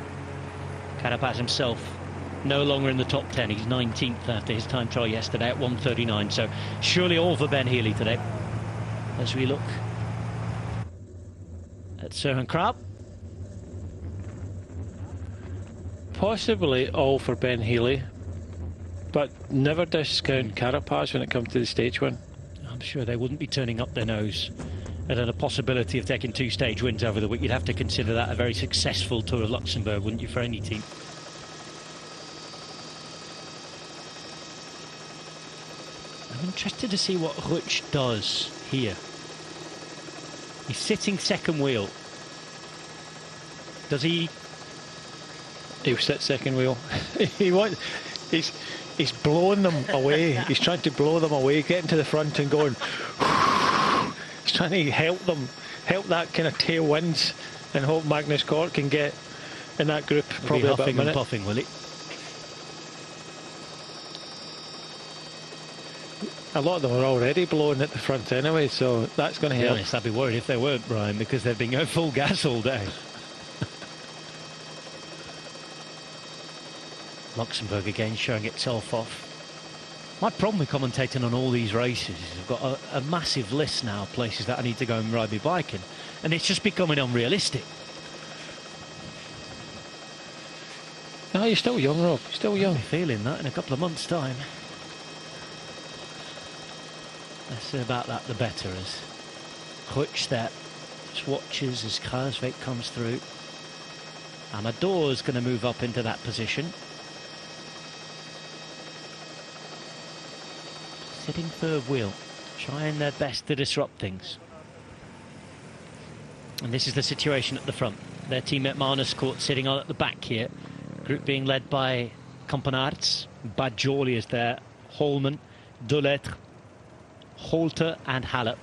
Carapaz himself no longer in the top 10. He's 19th after his time trial yesterday at 1:39. So surely all for Ben Healy today. As we look at Søren Krab. Possibly all for Ben Healy, but never discount Carapaz when it comes to the stage win. I'm sure they wouldn't be turning up their nose at a possibility of taking 2 stage wins over the week. You'd have to consider that a very successful Tour of Luxembourg, wouldn't you, for any team? I'm interested to see what Rutsch does here. He's sitting second wheel. Does he? He'll sit second wheel. He's blowing them away. He's trying to blow them away, getting to the front and going. He's trying to help them, help that kind of tailwinds, and hope Magnus Cort can get in that group, He'll probably be about a huffing and minute. puffing, will he? A lot of them are already blowing at the front anyway, so that's going to To be help. honest, I'd be worried if they weren't, Brian, because they've been going full gas all day. Luxembourg again showing itself off. My problem with commentating on all these races is I've got a massive list now of places that I need to go and ride my bike in, and it's just becoming unrealistic. No, you're still young, Rob. You're still young. I'll be feeling that in a couple of months' time. Let's say about that the better, as Rückstedt watches as Kruijswijk comes through. Amador's going to move up into that position. Sitting third wheel, trying their best to disrupt things. And this is the situation at the front. Their teammate Magnus Kort sitting on at the back here. Group being led by Kampenaerts. Bajoli is there. Holman, Delettre, Holter and Haller.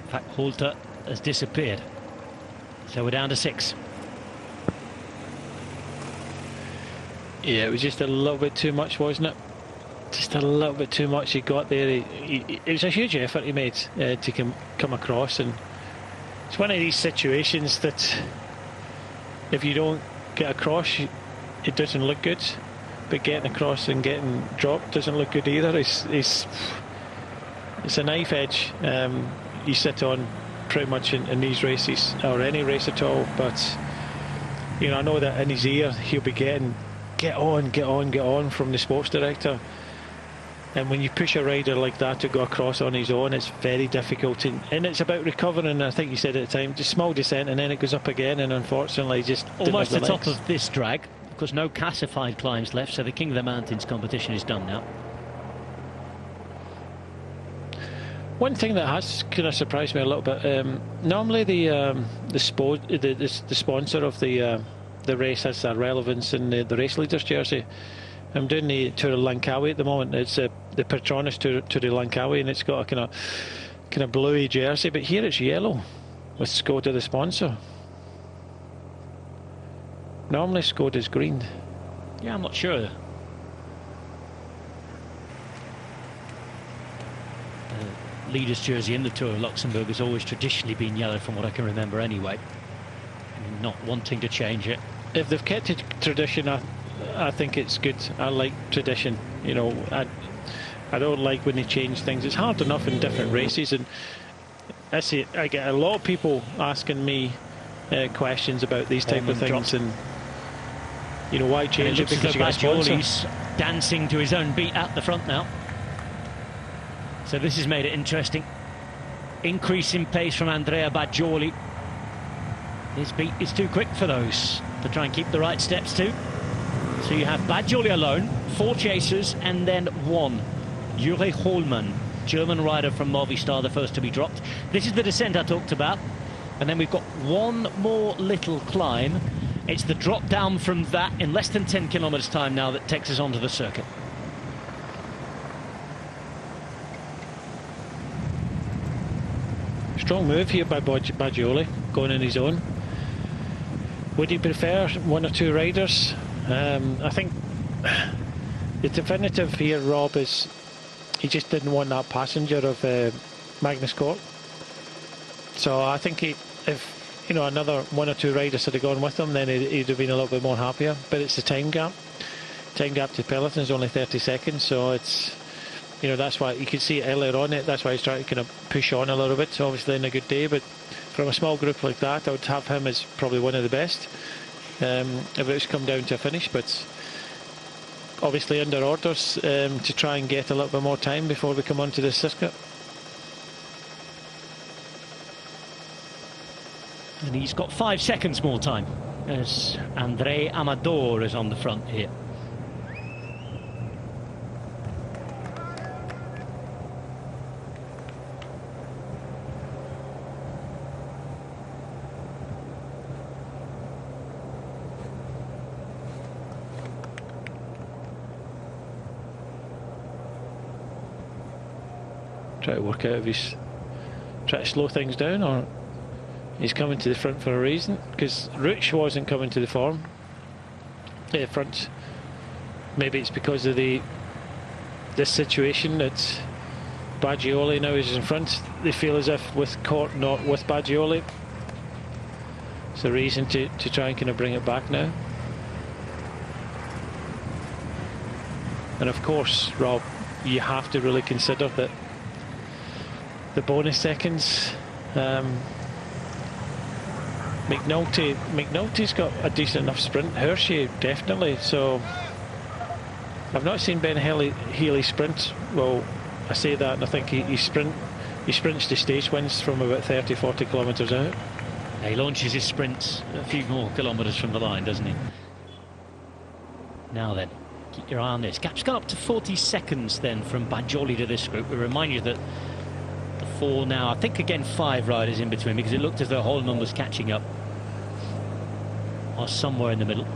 In fact, Holter has disappeared. So we're down to 6. Yeah, it was just a little bit too much, wasn't it? Just a little bit too much he got there. It was a huge effort he made to come across, and it's one of these situations that if you don't get across, it doesn't look good. But getting across and getting dropped doesn't look good either. It's a knife edge you sit on pretty much in these races, or any race at all. But you know, I know that in his ear he'll be getting get on from the sports director. And when you push a rider like that to go across on his own, it's very difficult. And it's about recovering. I think you said at the time, just small descent, and then it goes up again. And unfortunately, just almost the top legs. of this drag. Of course, no classified climbs left, so the King of the Mountains competition is done now. One thing that has kind of surprised me a little bit. Normally, the sponsor of the race has a relevance in the race leader's jersey. I'm doing the Tour of Langkawi at the moment. It's the Petronas Tour of Langkawi, and it's got a kind of bluey jersey. But here it's yellow with Skoda the sponsor. Normally Skoda's green. Yeah, I'm not sure. The leader's jersey in the Tour of Luxembourg has always traditionally been yellow, from what I can remember anyway. And not wanting to change it. If they've kept it tradition, I think it's good. I like tradition. You know, I don't like when they change things. It's hard enough in different races, and I see I get a lot of people asking me questions about these type of things, dropped. and you know, why change it because you get a sponsor? He's dancing to his own beat at the front now. So this has made it interesting. Increase in pace from Andrea Bajoli. His beat is too quick for those to try and keep the right steps too. So you have Bajoli alone, 4 chasers, and then 1. Jure Holman, German rider from Movistar, the first to be dropped. This is the descent I talked about. And then we've got one more little climb. It's the drop down from that in less than 10 kilometers time now that takes us onto the circuit. Strong move here by Bajoli, going on his own. Would he prefer 1 or 2 riders? I think the definitive here, Rob, is he just didn't want that passenger of Magnus Kort. So I think if you know, another 1 or 2 riders had gone with him, then he'd have been a little bit more happier. But it's the time gap. Time gap to peloton is only 30 seconds, so it's, you know, that's why you could see it earlier on. That's why he's trying to kind of push on a little bit. So obviously in a good day, but from a small group like that, I would have him as probably one of the best. If it was come down to a finish, but obviously under orders to try and get a little bit more time before we come onto this circuit. And he's got 5 seconds more time as Andre Amador is on the front here. Try to work out if he's try to slow things down, or He's coming to the front for a reason, because Ruch wasn't coming to the front. Maybe it's because of this situation that Baggioli now is in front. They feel as if with Court not with Baggioli, it's a reason to try and kind of bring it back now. And of course, Rob, you have to really consider that the bonus seconds. McNulty's got a decent enough sprint. Hershey definitely. So I've not seen Ben Healy sprint. Well, I say that, and I think he sprints to stage wins from about 30-40 kilometres out. He launches his sprints a few more kilometres from the line, doesn't he? Now then, keep your eye on this. Gap's gone up to 40 seconds then from Baggioli to this group. We remind you that the 4 now, I think again 5 riders in between, because it looked as though Holman was catching up, or somewhere in the middle.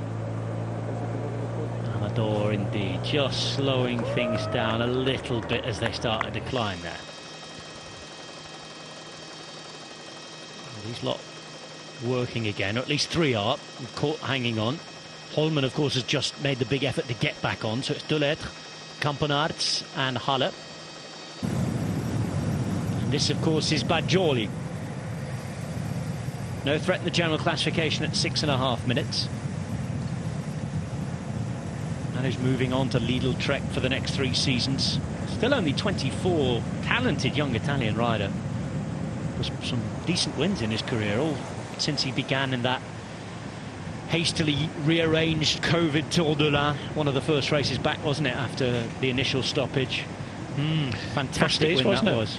Amador indeed, just slowing things down a little bit as they start to decline there. These lot working again, or at least 3 are, caught hanging on. Holman, of course, has just made the big effort to get back on, so it's Delettre, Campenaerts and Halle. And this, of course, is Baggioli. No threat in the general classification at 6.5 minutes. And is moving on to Lidl Trek for the next 3 seasons. Still only 24, talented young Italian rider. With some decent wins in his career, all since he began in that hastily rearranged COVID Tour de l'Ain. One of the first races back, wasn't it, after the initial stoppage? Fantastic win that was.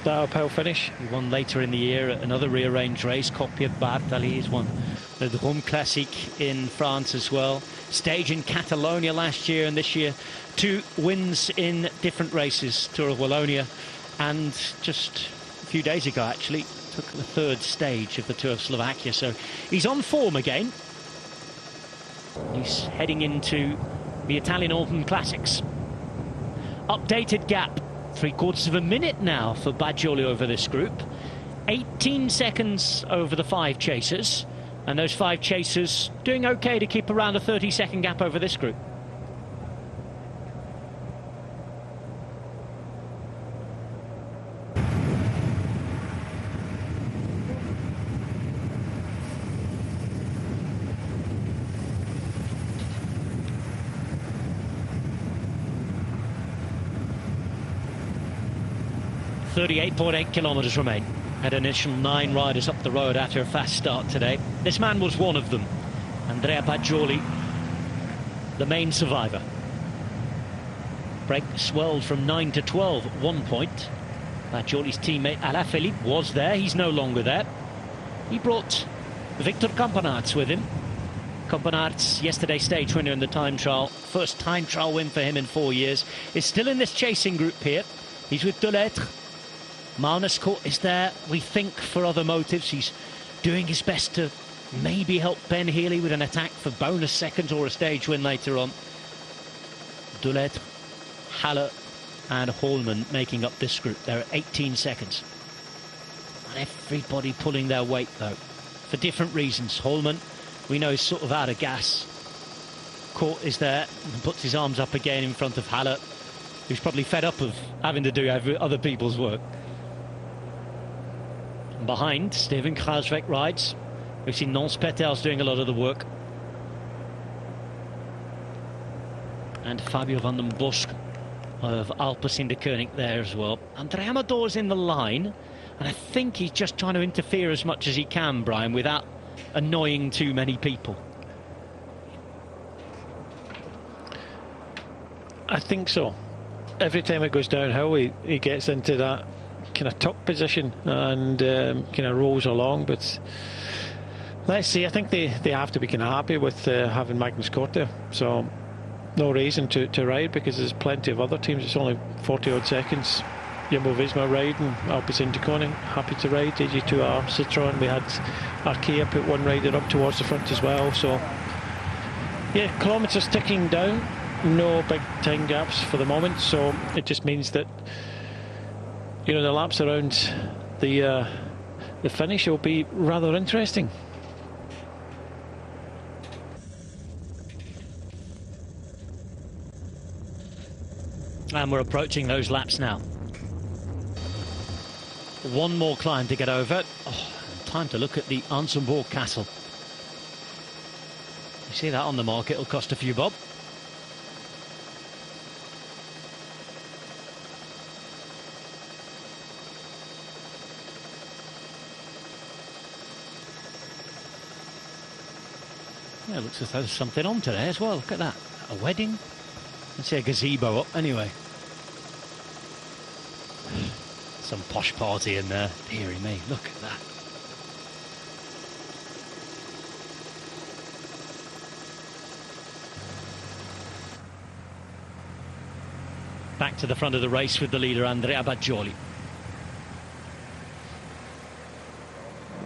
That uphill finish. He won later in the year at another rearranged race. Copia Bartali. He's won the Drôme Classique in France as well. Stage in Catalonia last year, and this year 2 wins in different races. Tour of Wallonia, and just a few days ago actually took the 3rd stage of the Tour of Slovakia. So he's on form again. He's heading into the Italian Autumn Classics. Updated gap, 3/4 of a minute now for Baggioli over this group. 18 seconds over the 5 chasers, and those 5 chasers doing okay to keep around a 30-second gap over this group. .8 kilometres remain. Had an initial 9 riders up the road after a fast start today. This man was one of them. Andrea Baggioli, the main survivor. Break swelled from 9 to 12 at one point. Baggioli's teammate Alaphilippe was there. He's no longer there. He brought Victor Campenaerts with him. Campenaerts, yesterday stage winner in the time trial. First time trial win for him in 4 years. Is still in this chasing group here. He's with Delettre. Magnus Cort is there, we think, for other motives. He's doing his best to maybe help Ben Healy with an attack for bonus seconds or a stage win later on. Delettre, Halle and Holman making up this group. They're at 18 seconds. And everybody pulling their weight, though, for different reasons. Holman, we know, is sort of out of gas. Cort is there and puts his arms up again in front of Halle, who's probably fed up of having to do other people's work. Behind, Steven Kruijswijk rides. We've seen Nons Peters doing a lot of the work. And Fabio van den Bosch of Alpes in de Koning there as well. Andrea Amador's in the line, and I think he's just trying to interfere as much as he can, Brian, without annoying too many people. I think so. Every time it goes downhill, he gets into that kind of tuck position and kind of rolls along. But let's see, I think they have to be kind of happy with having Magnus Cort there. So no reason to ride, because there's plenty of other teams. It's only 40 odd seconds. Jumbo-Visma riding, Alpes in de Koning happy to ride, AG2R, Citroën. We had Arkea put one rider up towards the front as well. So yeah, kilometres ticking down. No big time gaps for the moment, so it just means that, you know, the laps around the the finish will be rather interesting. And we're approaching those laps now. One more climb to get over. Oh, time to look at the Luxembourg Castle. You see that on the market, it'll cost a few bob. Yeah, it looks as though there's something on today as well. Look at that. A wedding? Let's see a gazebo up anyway. Some posh party in there. Dearie me, look at that. Back to the front of the race with the leader, Andrea Baggioli.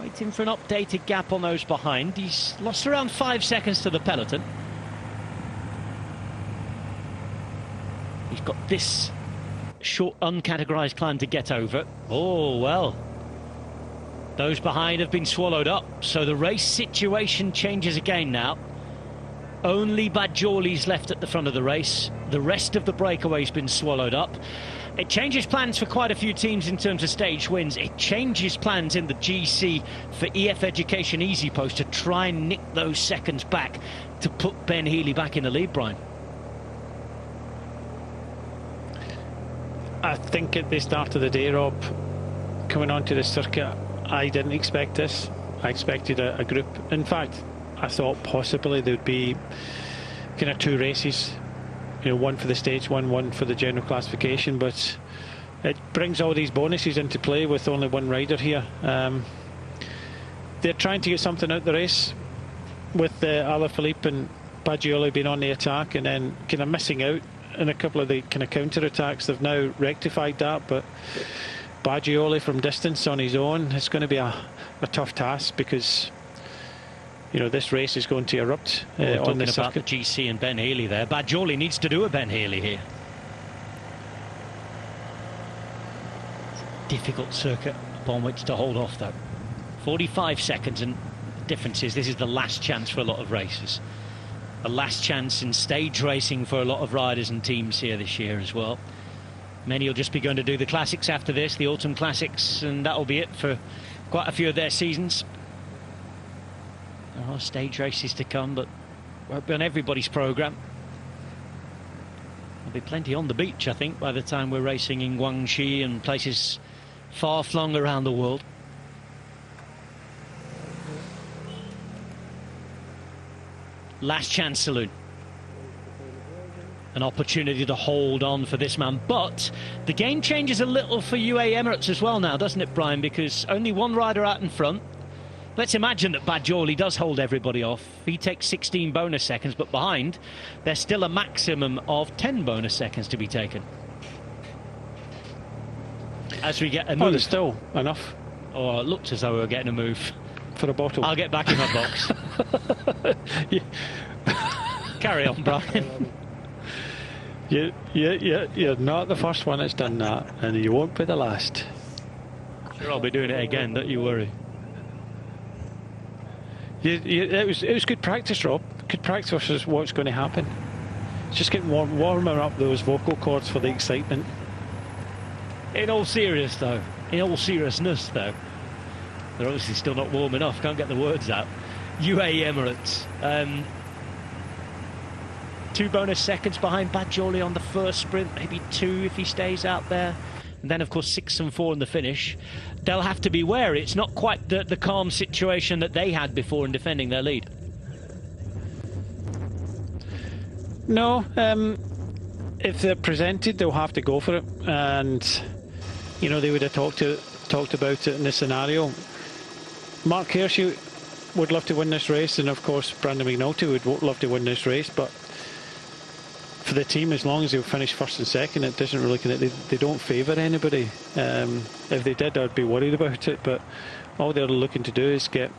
Waiting for an updated gap on those behind. He's lost around 5 seconds to the peloton. He's got this short uncategorized climb to get over. Oh, well. Those behind have been swallowed up, so the race situation changes again now. Only Baggioli's left at the front of the race. The rest of the breakaway's been swallowed up. It changes plans for quite a few teams in terms of stage wins. It changes plans in the GC for EF Education Easy Post to try and nick those seconds back to put Ben Healy back in the lead, Brian. I think at the start of the day, Rob, coming onto the circuit, I didn't expect this. I expected a group. In fact, I thought possibly there would be kind of two races, you know, one for the stage one for the general classification, but it brings all these bonuses into play with only one rider here. They're trying to get something out of the race with Alaphilippe and Baggioli being on the attack and then kind of missing out in a couple of the kind of counter attacks. They've now rectified that, but Baggioli from distance on his own, it's going to be a tough task because, you know, this race is going to erupt on the circuit. About the GC and Ben Healy there. Baggioli needs to do a Ben Healy here. It's a difficult circuit upon which to hold off, though. 45 seconds, and the difference is this is the last chance for a lot of races. The last chance in stage racing for a lot of riders and teams here this year as well. Many will just be going to do the classics after this, the autumn classics, and that'll be it for quite a few of their seasons. There are stage races to come, but won't be on everybody's programme. There'll be plenty on the beach, I think, by the time we're racing in Guangxi and places far-flung around the world. Last chance saloon. An opportunity to hold on for this man, but the game changes a little for UAE Emirates as well now, doesn't it, Brian? Because only one rider out in front. Let's imagine that Baggioli does hold everybody off. He takes 16 bonus seconds, but behind, there's still a maximum of 10 bonus seconds to be taken. As we get a move. Oh, there's still enough. Oh, it looked as though we were getting a move. For a bottle. I'll get back in my box. Carry on, Brian. You're not the first one that's done that, and you won't be the last. Sure, I'll be doing it again, don't you worry. It was good practice, Rob. Good practice versus what's going to happen. It's just getting warmer up those vocal cords for the excitement. In all seriousness, though, they're obviously still not warm enough. Can't get the words out. UAE Emirates. 2 bonus seconds behind Baggioli on the first sprint, maybe 2 if he stays out there. And then, of course, 6 and 4 in the finish. They'll have to be wary. It's not quite the calm situation that they had before in defending their lead. No, if they're presented, they'll have to go for it. And, you know, they would have talked about it in this scenario. Mark Hirschi would love to win this race, and of course Brandon McNulty would love to win this race, but for the team, as long as they finish first and second, it doesn't really they don't favour anybody. If they did, I'd be worried about it, but all they're looking to do is get,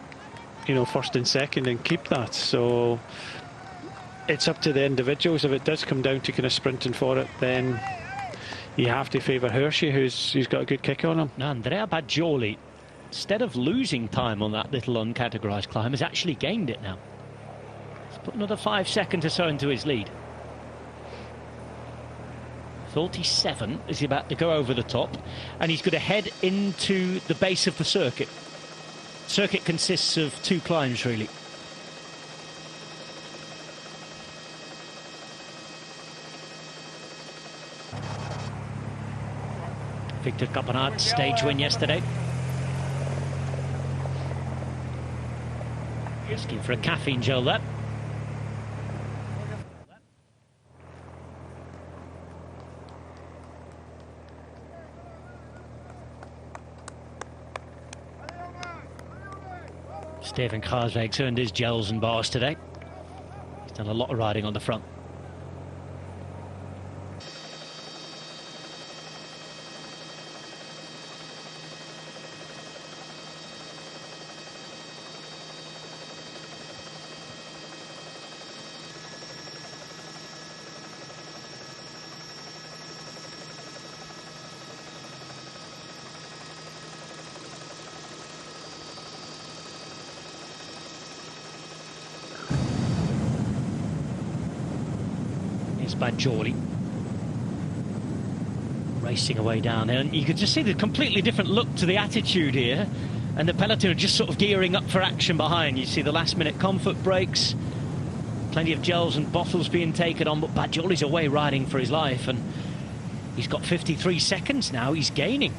you know, first and second and keep that. So it's up to the individuals. If it does come down to kind of sprinting for it, then you have to favour Hirschi, who's got a good kick on him. Andrea Baggioli instead of losing time on that little uncategorised climb, has actually gained it now. He's put another 5 seconds or so into his lead. 47 is he about to go over the top, and he's going to head into the base of the circuit. Circuit consists of 2 climbs, really. Victor Capanat, stage win yesterday. Asking for a caffeine gel there. Steven Kruijswijk's earned his gels and bars today. He's done a lot of riding on the front. Bajoli racing away down there, and you could just see the completely different look to the attitude here, and the peloton are just sort of gearing up for action behind. You see the last minute comfort breaks, plenty of gels and bottles being taken on, but Bajoli's away riding for his life, and he's got 53 seconds now. He's gaining.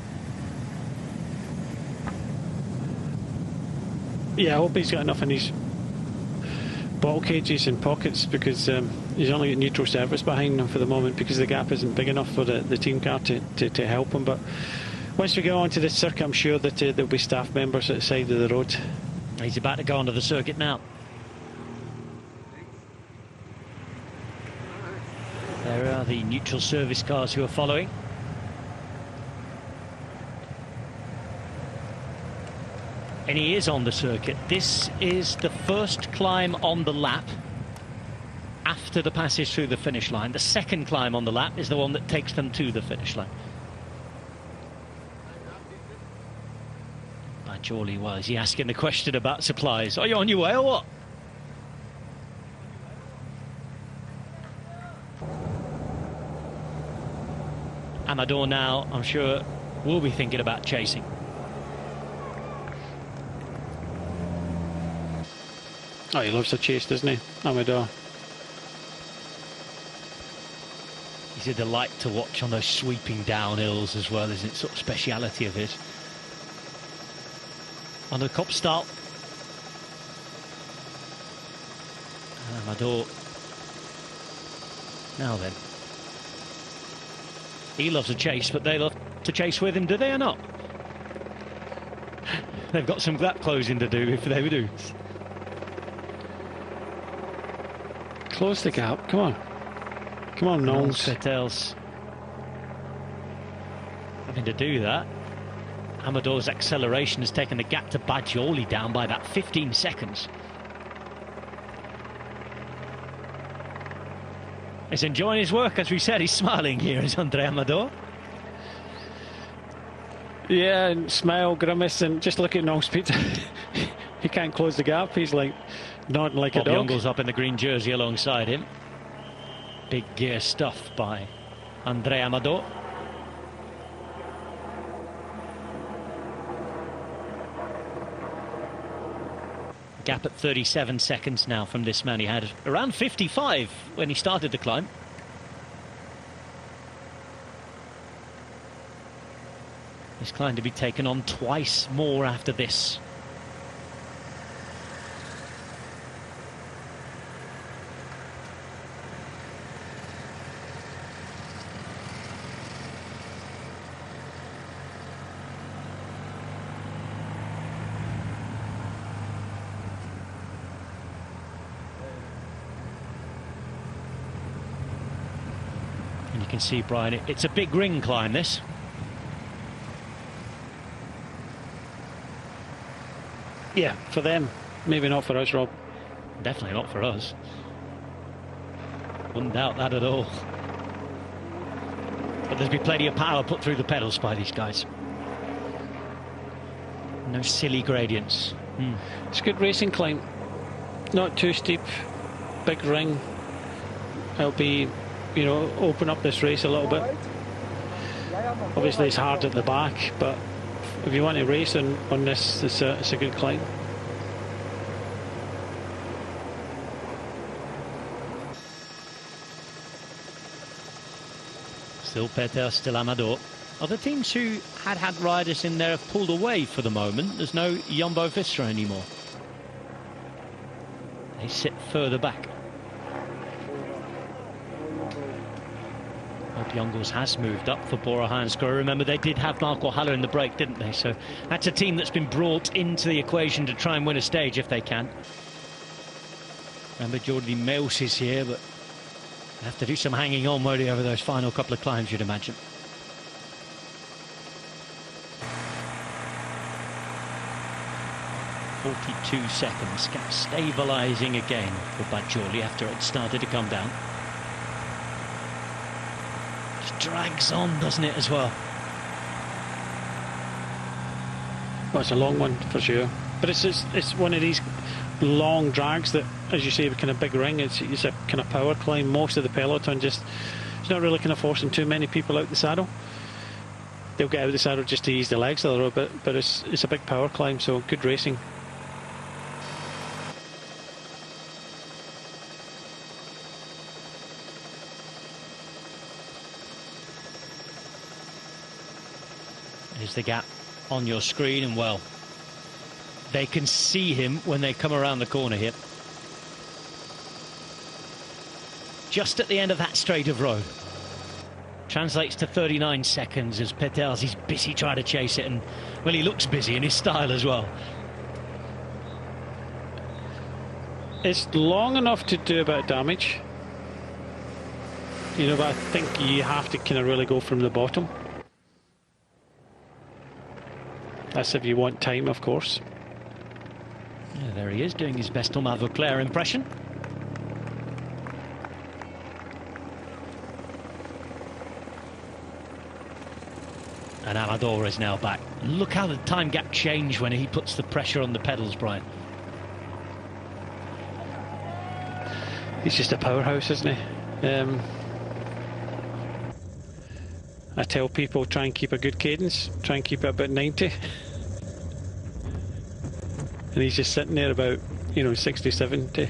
Yeah, I hope he's got enough in his bottle cages and pockets, because he's only got neutral service behind him for the moment, because the gap isn't big enough for the team car to help him. But once we go onto the circuit, I'm sure that there'll be staff members at the side of the road. He's about to go onto the circuit now. There are the neutral service cars who are following. And he is on the circuit. This is the first climb on the lap after the passage through the finish line. The second climb on the lap is the one that takes them to the finish line. Bajoli, well, is he asking the question about supplies? Are you on your way or what? Amador now, I'm sure, will be thinking about chasing. Oh, he loves a chase, doesn't he, Amador? He's a delight to watch on those sweeping downhills as well, isn't it? Sort of speciality of his. On the Cop start. Amador. Now then. He loves a chase, but they love to chase with him, do they or not? They've got some gap closing to do if they do. Close the gap, come on. Come on, Knowles. Settels having to do that. Amador's acceleration has taken the gap to Bajoli down by about 15 seconds. He's enjoying his work, as we said. He's smiling here, is Andre Amador. Yeah, and smile, grimace, and just look at Knowles, Peter. He can't close the gap. He's like nodding like Bob a dog. Youngle's up in the green jersey alongside him. Big gear stuff by Andre Amador. Gap at 37 seconds now from this man. He had around 55 when he started the climb. He's climb to be taken on twice more after this. You can see, Brian, it's a big ring climb, this. Yeah, for them. Maybe not for us, Rob. Definitely not for us. Wouldn't doubt that at all. But there's been plenty of power put through the pedals by these guys. No silly gradients. It's a good racing climb. Not too steep. Big ring. It'll be, you know, open up this race a little bit. Obviously it's hard at the back, but if you want to race on this, it's a good climb. Still Peter, still Amador. Other teams who had riders in there have pulled away for the moment. There's no Jumbo Visma anymore. They sit further back. Youngles has moved up for Bora Hansgrohe. Remember, they did have Marco Haller in the break, didn't they? So that's a team that's been brought into the equation to try and win a stage if they can. Remember, Jordi Meus is here, but they have to do some hanging on, won't he, over those final couple of climbs, you'd imagine. .42 seconds, gap stabilising again for Bajoli after it started to come down. Drags on, doesn't it, as well? Well, it's a long one for sure, but it's one of these long drags that, as you say, with kind of big ring, it's a kind of power climb. Most of the peloton it's not really kind of forcing too many people out the saddle. They'll get out of the saddle just to ease the legs a little bit, but it's a big power climb, so good racing. Here's the gap on your screen, and well, they can see him when they come around the corner here. Just at the end of that straight of road. Translates to 39 seconds as Peters is busy trying to chase it, and well, he looks busy in his style as well. It's long enough to do a bit of damage, you know, but I think you have to kind of really go from the bottom. That's if you want time, of course. Yeah, there he is, doing his best Thomas Vauclair impression. And Amador is now back. Look how the time gap changed when he puts the pressure on the pedals, Brian. He's just a powerhouse, isn't he? I tell people, try and keep a good cadence, try and keep it about 90. And he's just sitting there about, you know, 60, 70,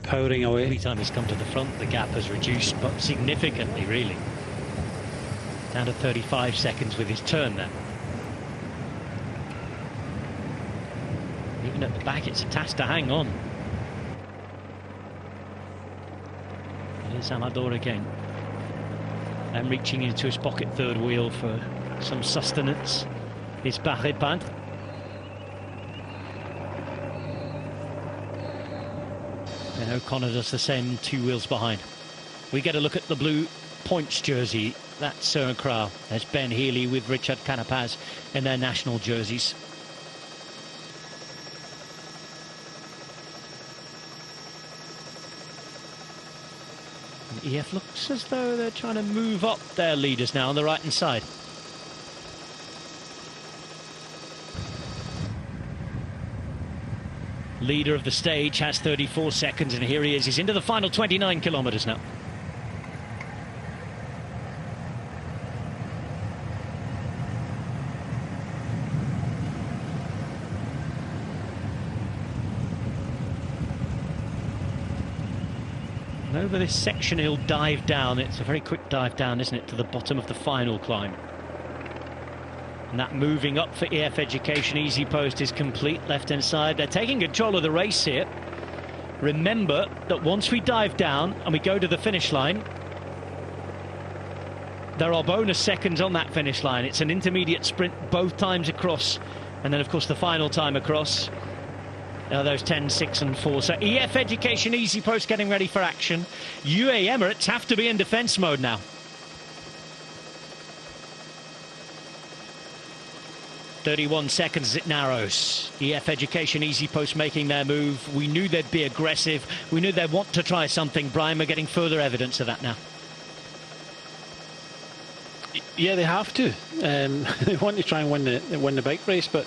powering away. Every time he's come to the front, the gap has reduced, but significantly, really. Down to 35 seconds with his turn there. Even at the back, it's a task to hang on. Here's Amador again. And reaching into his pocket third wheel for some sustenance is Barré-Pin. And O'Connor does the same, 2 wheels behind. We get a look at the blue points jersey. That's Søren Kragh. There's Ben Healy with Richard Carapaz in their national jerseys. EF looks as though they're trying to move up their leaders now on the right-hand side. Leader of the stage has 34 seconds, and here he is. He's into the final 29 kilometres now. Over this section he'll dive down. It's a very quick dive down, isn't it, to the bottom of the final climb. And that moving up for EF Education Easy Post is complete. Left hand side, they're taking control of the race here. Remember that once we dive down and we go to the finish line, there are bonus seconds on that finish line. It's an intermediate sprint both times across, and then of course the final time across. Those 10, 6 and 4. So EF Education Easy Post getting ready for action. UAE Emirates have to be in defence mode now. .31 seconds as it narrows. EF Education Easy Post making their move. We knew they'd be aggressive. We knew they'd want to try something. Brian, we're getting further evidence of that now. Yeah, they have to. They want to try and win the bike race, but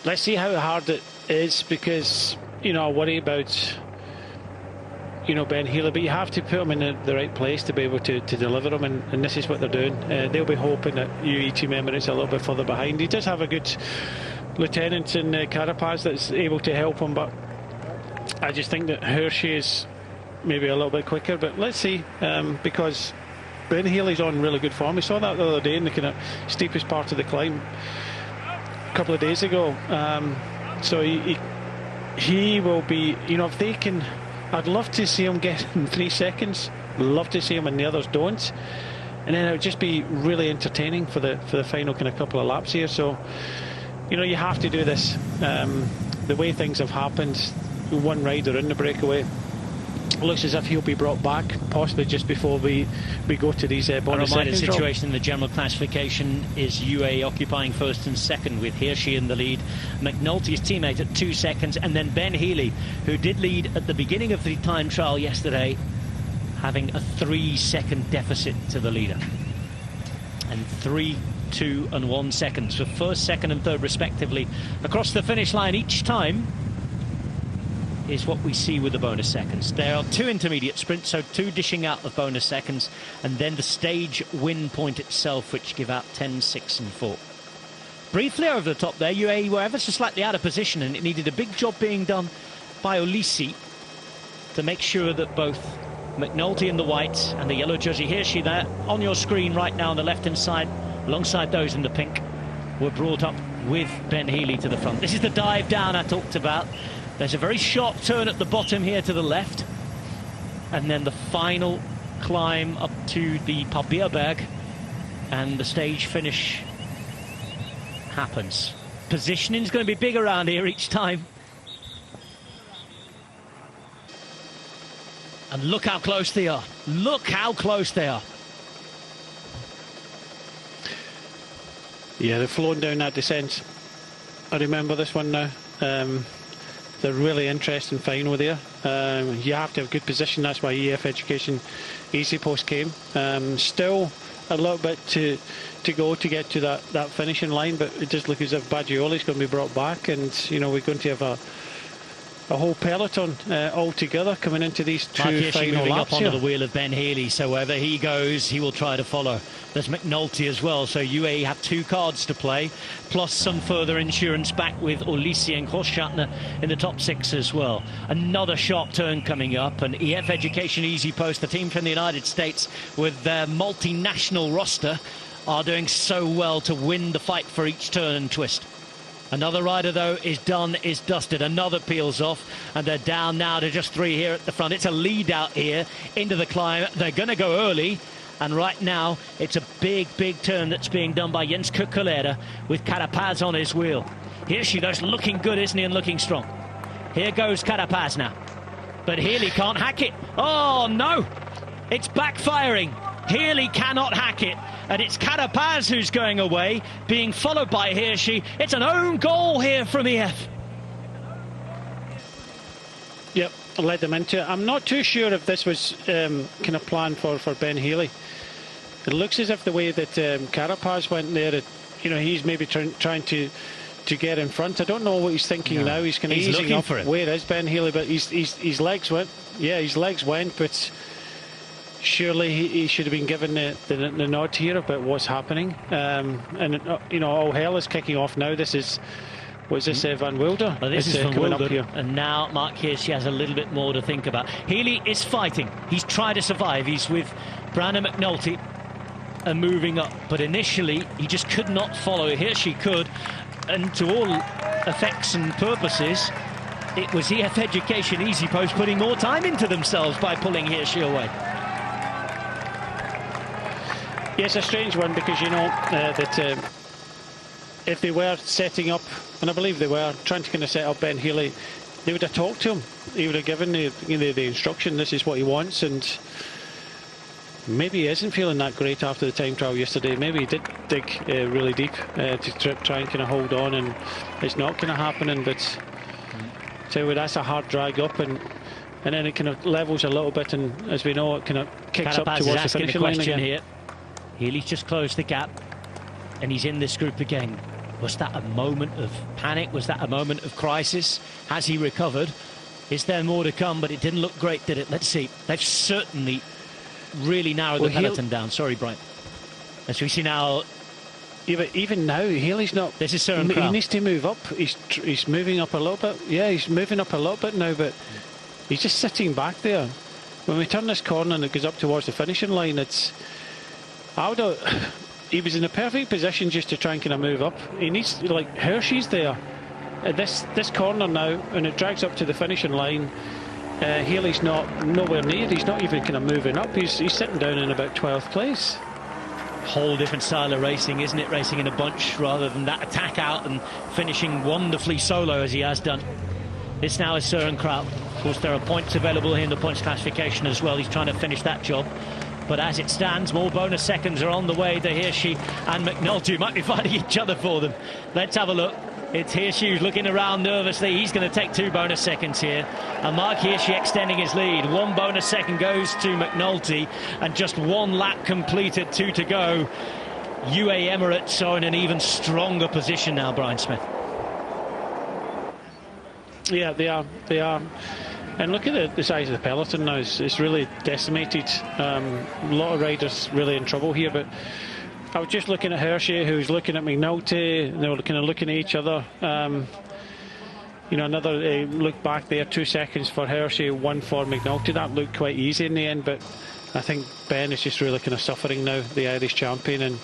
let's see how hard it is, because, you know, I worry about, you know, Ben Healy, but you have to put him in the right place to be able to deliver him, and this is what they're doing. They'll be hoping that UAE team Emirates are a little bit further behind. He does have a good lieutenant in Carapaz that's able to help him, but I just think that Hershey is maybe a little bit quicker. But let's see, because Ben Healy's on really good form. We saw that the other day in the kind of steepest part of the climb a couple of days ago. So he will be, you know, if they can, I'd love to see him get in 3 seconds. Love to see him, and the others don't. And then it would just be really entertaining for the final kind of couple of laps here. So, you know, you have to do this. The way things have happened, one rider in the breakaway, looks as if he'll be brought back possibly just before we go to these bonus seconds. The situation in the general classification is UAE occupying first and second, with Hershey in the lead, McNulty's teammate at 2 seconds, and then Ben Healy, who did lead at the beginning of the time trial yesterday, having a 3-second deficit to the leader. And 3, 2 and 1 seconds for first, second and third respectively across the finish line each time is what we see with the bonus seconds. There are 2 intermediate sprints, so 2 dishing out of bonus seconds, and then the stage win point itself, which give out 10, 6 and 4. Briefly over the top there, UAE were ever so slightly out of position, and it needed a big job being done by Ulissi to make sure that both McNulty in the white and the yellow jersey Hershey there on your screen right now on the left hand side, alongside those in the pink, were brought up with Ben Healy to the front. This is the dive down I talked about. There's a very sharp turn at the bottom here to the left, and then the final climb up to the Pabierberg, and the stage finish happens. Positioning is going to be big around here each time. And look how close they are. Look how close they are. Yeah, they've flown down that descent. I remember this one now. They're really interesting final there. You have to have good position. That's why EF Education Easy Post came. Still a little bit to go to get to that finishing line, but it does look as if Baggioli's going to be brought back, and you know, we're going to have a whole peloton all together coming into these 2 final laps up onto the wheel of Ben Healy, so wherever he goes he will try to follow. There's McNulty as well, so UAE have 2 cards to play, plus some further insurance back with Ulissi and Grossschartner in the top 6 as well. Another sharp turn coming up, and EF Education Easy Post, the team from the United States with their multinational roster, are doing so well to win the fight for each turn and twist. Another rider, though, is done, is dusted. Another peels off, and they're down now to just 3 here at the front. It's a lead out here into the climb. They're going to go early, and right now it's a big, big turn that's being done by Jens Kukulera with Carapaz on his wheel. Here she goes, looking good, isn't he, and looking strong. Here goes Carapaz now. But Healy can't hack it. Oh, no! It's backfiring. Healy cannot hack it, and it's Carapaz who's going away, being followed by Hershey. It's an own goal here from EF. Yep, led them into it. I'm not too sure if this was kind of planned for Ben Healy. It looks as if the way that Carapaz went there, you know, he's maybe trying to get in front. I don't know what he's thinking now. He's kind of easing up. Where is Ben Healy? But his legs went. Yeah, his legs went, but surely he should have been given the nod here about what's happening. And you know, all hell is kicking off now. This is, was this Van Wilder? Well, this is Van Wilder, and now Mark Hirschi has a little bit more to think about. Healy is fighting. He's trying to survive. He's with Brandon McNulty and moving up, but initially he just could not follow. Hirschi could, and to all effects and purposes, it was EF Education Easy Post putting more time into themselves by pulling Hirschi away. Yeah, it's a strange one, because you know that if they were setting up, and I believe they were trying to kind of set up Ben Healy, they would have talked to him. He would have given the instruction, this is what he wants, and maybe he isn't feeling that great after the time trial yesterday. Maybe he did dig really deep to try and kind of hold on, and it's not kind of happening. But so that's a hard drag up, and then it kind of levels a little bit, and as we know, it kind of kicks up towards the finishing line again. Here. Healy's just closed the gap, and he's in this group again. Was that a moment of panic? Was that a moment of crisis? Has he recovered? Is there more to come? But it didn't look great, did it? Let's see. They've certainly really narrowed the peloton down. Sorry, Brian. As we see now... Yeah, but even now, Haley's not... This is Søren Kragh. He needs to move up. He's moving up a little bit. Yeah, he's moving up a little bit now, but he's just sitting back there. When we turn this corner and it goes up towards the finishing line, it's... He was in a perfect position just to try and kind of move up. He needs, like, Hershey's there. At this corner now, and it drags up to the finishing line. Haley's nowhere near. He's not even kind of moving up. He's sitting down in about 12th place. Whole different style of racing, isn't it? Racing in a bunch rather than that attack out and finishing wonderfully solo as he has done. This now is Søren Kragh. Of course, there are points available here in the points classification as well. He's trying to finish that job. But as it stands, more bonus seconds are on the way. The Hirschi and McNulty might be fighting each other for them. Let's have a look. It's Hirschi who's looking around nervously. He's going to take 2 bonus seconds here. And Mark Hirschi extending his lead. 1 bonus second goes to McNulty. And just 1 lap completed, 2 to go. UAE Emirates are in an even stronger position now, Brian Smith. Yeah, they are. And look at the size of the peloton now. It's really decimated. A lot of riders really in trouble here. But I was just looking at Hirschi, who's looking at McNulty. They were kind of looking at each other. You know, another look back there, 2 seconds for Hirschi, 1 for McNulty. That looked quite easy in the end, but I think Ben is just really kind of suffering now, the Irish champion, and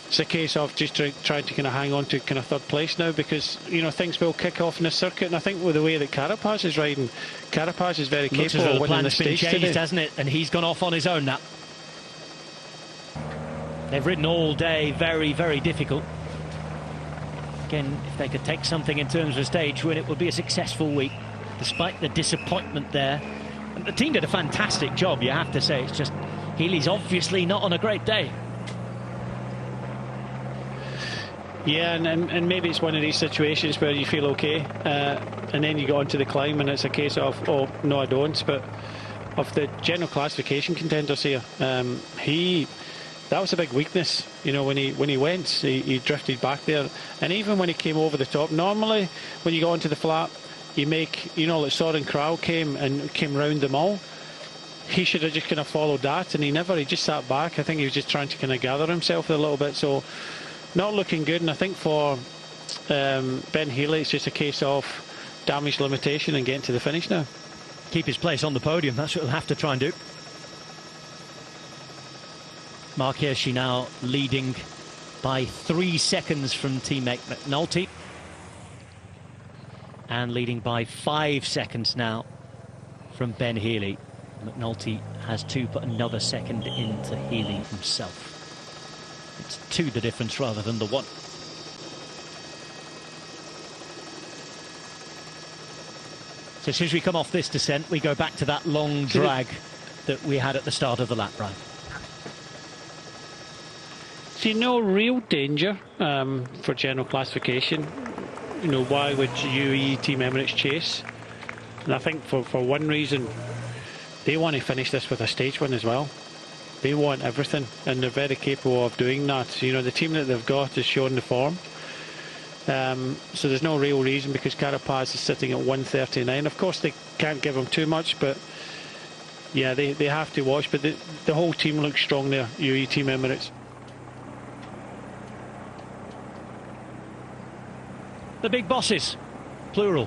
it's a case of just trying to kind of hang on to kind of 3rd place now, because, you know, things will kick off in the circuit. And I think with the way that Carapaz is riding, Carapaz is very capable of winning the stage today, hasn't it? And he's gone off on his own now. They've ridden all day, very, very difficult. Again, if they could take something in terms of a stage win, it would be a successful week, despite the disappointment there. And the team did a fantastic job, you have to say. It's just Healy's obviously not on a great day. Yeah, and maybe it's one of these situations where you feel okay, and then you go onto the climb and it's a case of, oh, no, I don't. But of the general classification contenders here, that was a big weakness. You know, when he went, he drifted back there. And even when he came over the top, normally when you go onto the flat, you make, you know, like Søren Kragh came round them all. He should have just kind of followed that, and he just sat back. I think he was just trying to kind of gather himself a little bit. So not looking good, and I think for Ben Healy it's just a case of damage limitation and getting to the finish now. Keep his place on the podium, that's what he'll have to try and do. Mark Hirschi now leading by 3 seconds from teammate McNulty, and leading by 5 seconds now from Ben Healy. McNulty has 2, put another second into Healy himself. It's 2 the difference rather than the 1. So as soon as we come off this descent, we go back to that long drag that we had at the start of the lap, Brian. See, no real danger for general classification. You know, why would UAE Team Emirates chase? And I think for one reason, they want to finish this with a stage win as well. They want everything, and they're very capable of doing that. You know, the team that they've got is showing the form. So there's no real reason, because Carapaz is sitting at 139. Of course, they can't give him too much, but yeah, they have to watch. But the whole team looks strong there, UAE Team Emirates. The big bosses, plural.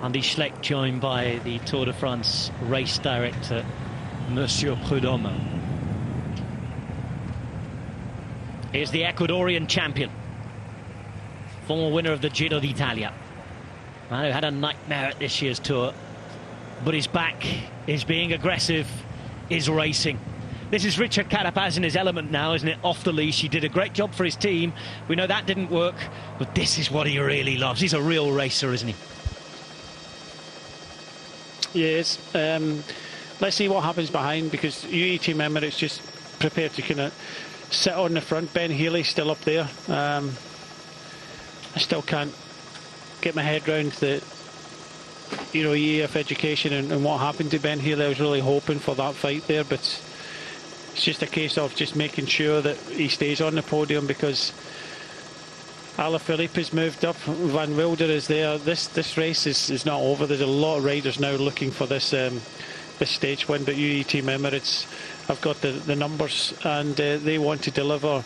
Andy Schleck joined by the Tour de France race director, Monsieur Prudhomme. Here's the Ecuadorian champion, former winner of the Giro d'Italia, man who had a nightmare at this year's Tour, but is back, is being aggressive, is racing. This is Richard Carapaz in his element now, isn't it? Off the leash. He did a great job for his team. We know that didn't work, but this is what he really loves. He's a real racer, isn't he? Yes. Let's see what happens behind, because UAE Team Emirates just prepared to kind of sit on the front. Ben Healy still up there. I still can't get my head round the, you know, EAF education and what happened to Ben Healy. I was really hoping for that fight there, but it's just a case of just making sure that he stays on the podium, because Alaphilippe has moved up. Van Wilder is there. This race is not over. There's a lot of riders now looking for this this stage win, but UAE Team Emirates have got the numbers, and they want to deliver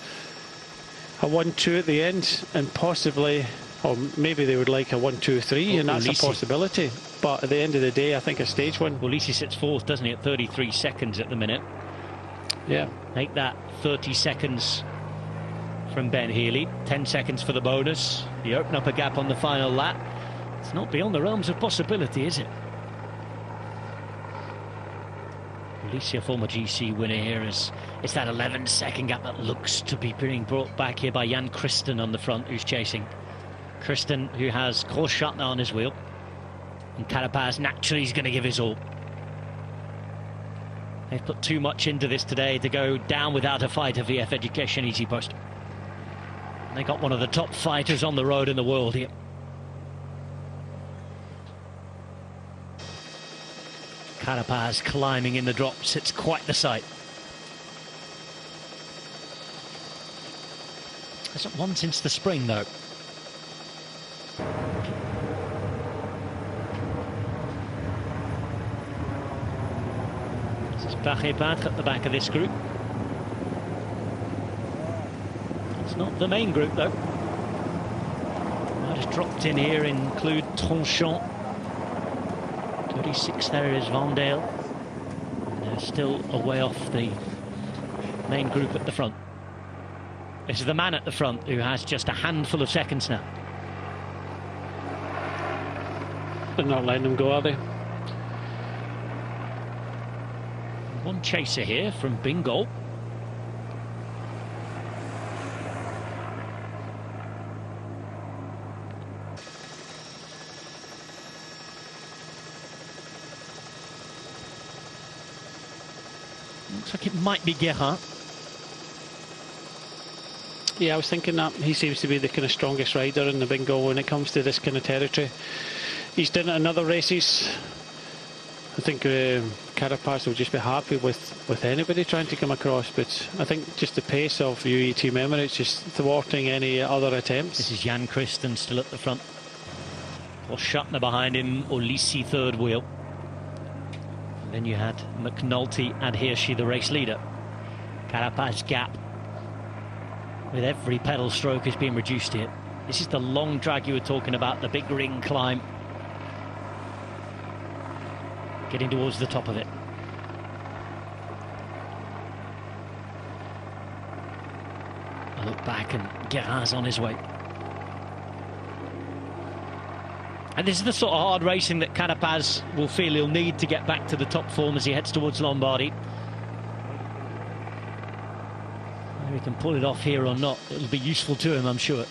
a 1-2 at the end, and possibly, or maybe they would like a 1-2-3, and that's a possibility. But at the end of the day, I think a stage win. Ulissi sits fourth, doesn't he, at 33 seconds at the minute? Yeah. Make that 30 seconds from Ben Healy, 10 seconds for the bonus. You open up a gap on the final lap. It's not beyond the realms of possibility, is it? Ulissi, a former GC winner here, is it's that 11-second gap that looks to be being brought back here by Jan Christen on the front, who's chasing. Christen, who has Großschartner on his wheel, and Carapaz naturally is going to give his all. They've put too much into this today to go down without a fight of VF Education Easy Post. They got one of the top fighters on the road in the world here. Carapaz climbing in the drops, it's quite the sight. Hasn't won since the spring though. This is Barret at the back of this group. It's not the main group though. Might have dropped in here, include Tranchant. 36 there is Vandale. And they're still a way off the main group at the front. This is the man at the front who has just a handful of seconds now. They're not letting them go, are they? One chaser here from Bingo. Looks like it might be Guérin. Yeah, I was thinking that. He seems to be the kind of strongest rider in the Bingo when it comes to this kind of territory. He's done it in other races. I think Carapaz will just be happy with anybody trying to come across, but I think just the pace of UAE Team Emirates just thwarting any other attempts. This is Jan Christen still at the front. Großschartner behind him, Ulissi third wheel. And then you had McNulty and Hirschi, the race leader. Carapaz gap with every pedal stroke is being reduced here. This is the long drag you were talking about, the big ring climb. Getting towards the top of it. I look back and Guérin's on his way. And this is the sort of hard racing that Carapaz will feel he'll need to get back to the top form as he heads towards Lombardy. Whether he can pull it off here or not, it'll be useful to him, I'm sure.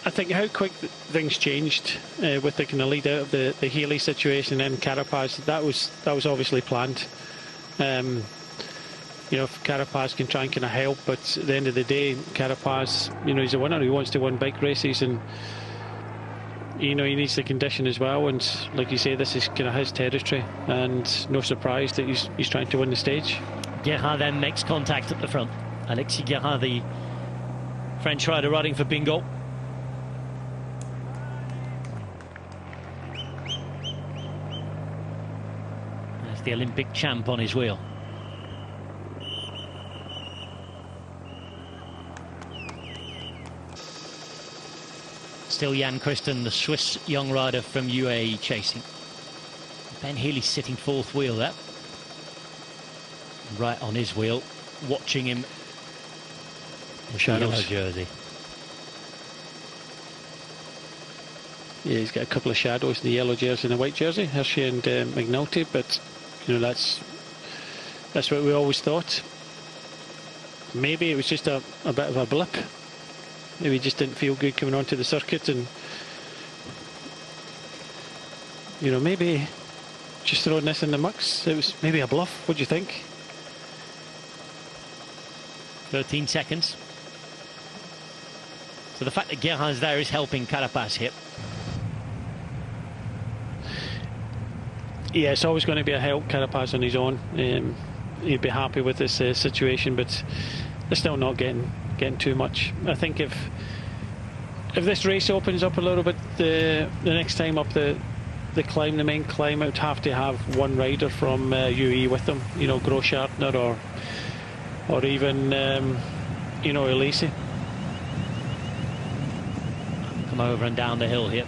I think how quick things changed with the kind of lead out of the Healy situation and Carapaz, that was obviously planned. You know, if Carapaz can try and kind of help, but at the end of the day, Carapaz, you know, he's a winner. He wants to win bike races, and you know, he needs the condition as well. And like you say, this is kind of his territory, and no surprise that he's trying to win the stage. Guérin then makes contact at the front. Alexis Guérin, the French rider riding for Bingo. There's the Olympic champ on his wheel. Still Jan Christen, the Swiss young rider from UAE, chasing. Ben Healy sitting fourth wheel there. Right on his wheel, watching him. Shadows. Yellow jersey. Yeah, he's got a couple of shadows in the yellow jersey and the white jersey, Hirschi and McNulty, but you know, that's what we always thought. Maybe it was just a bit of a blip. Maybe he just didn't feel good coming onto the circuit, and you know, maybe just throwing this in the mix, it was maybe a bluff. What do you think? 13 seconds. So the fact that Guérin's there is helping Carapaz here. Yeah, it's always going to be a help, Carapaz on his own. He'd be happy with this situation, but they're still not getting getting too much. I think if this race opens up a little bit, the next time up the climb, the main climb, I would have to have one rider from UE with them, you know, Groschartner or even you know, Elise. Come over and down the hill here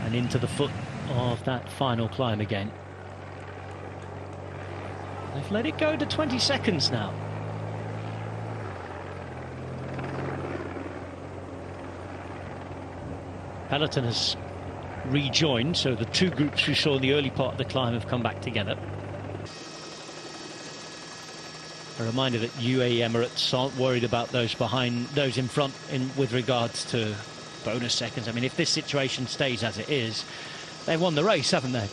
and into the foot of that final climb again. They've let it go to 20 seconds now. Peloton has rejoined, so the two groups we saw in the early part of the climb have come back together. A reminder that UAE Emirates aren't worried about those behind, those in front with regards to bonus seconds. I mean, if this situation stays as it is, they've won the race, haven't they?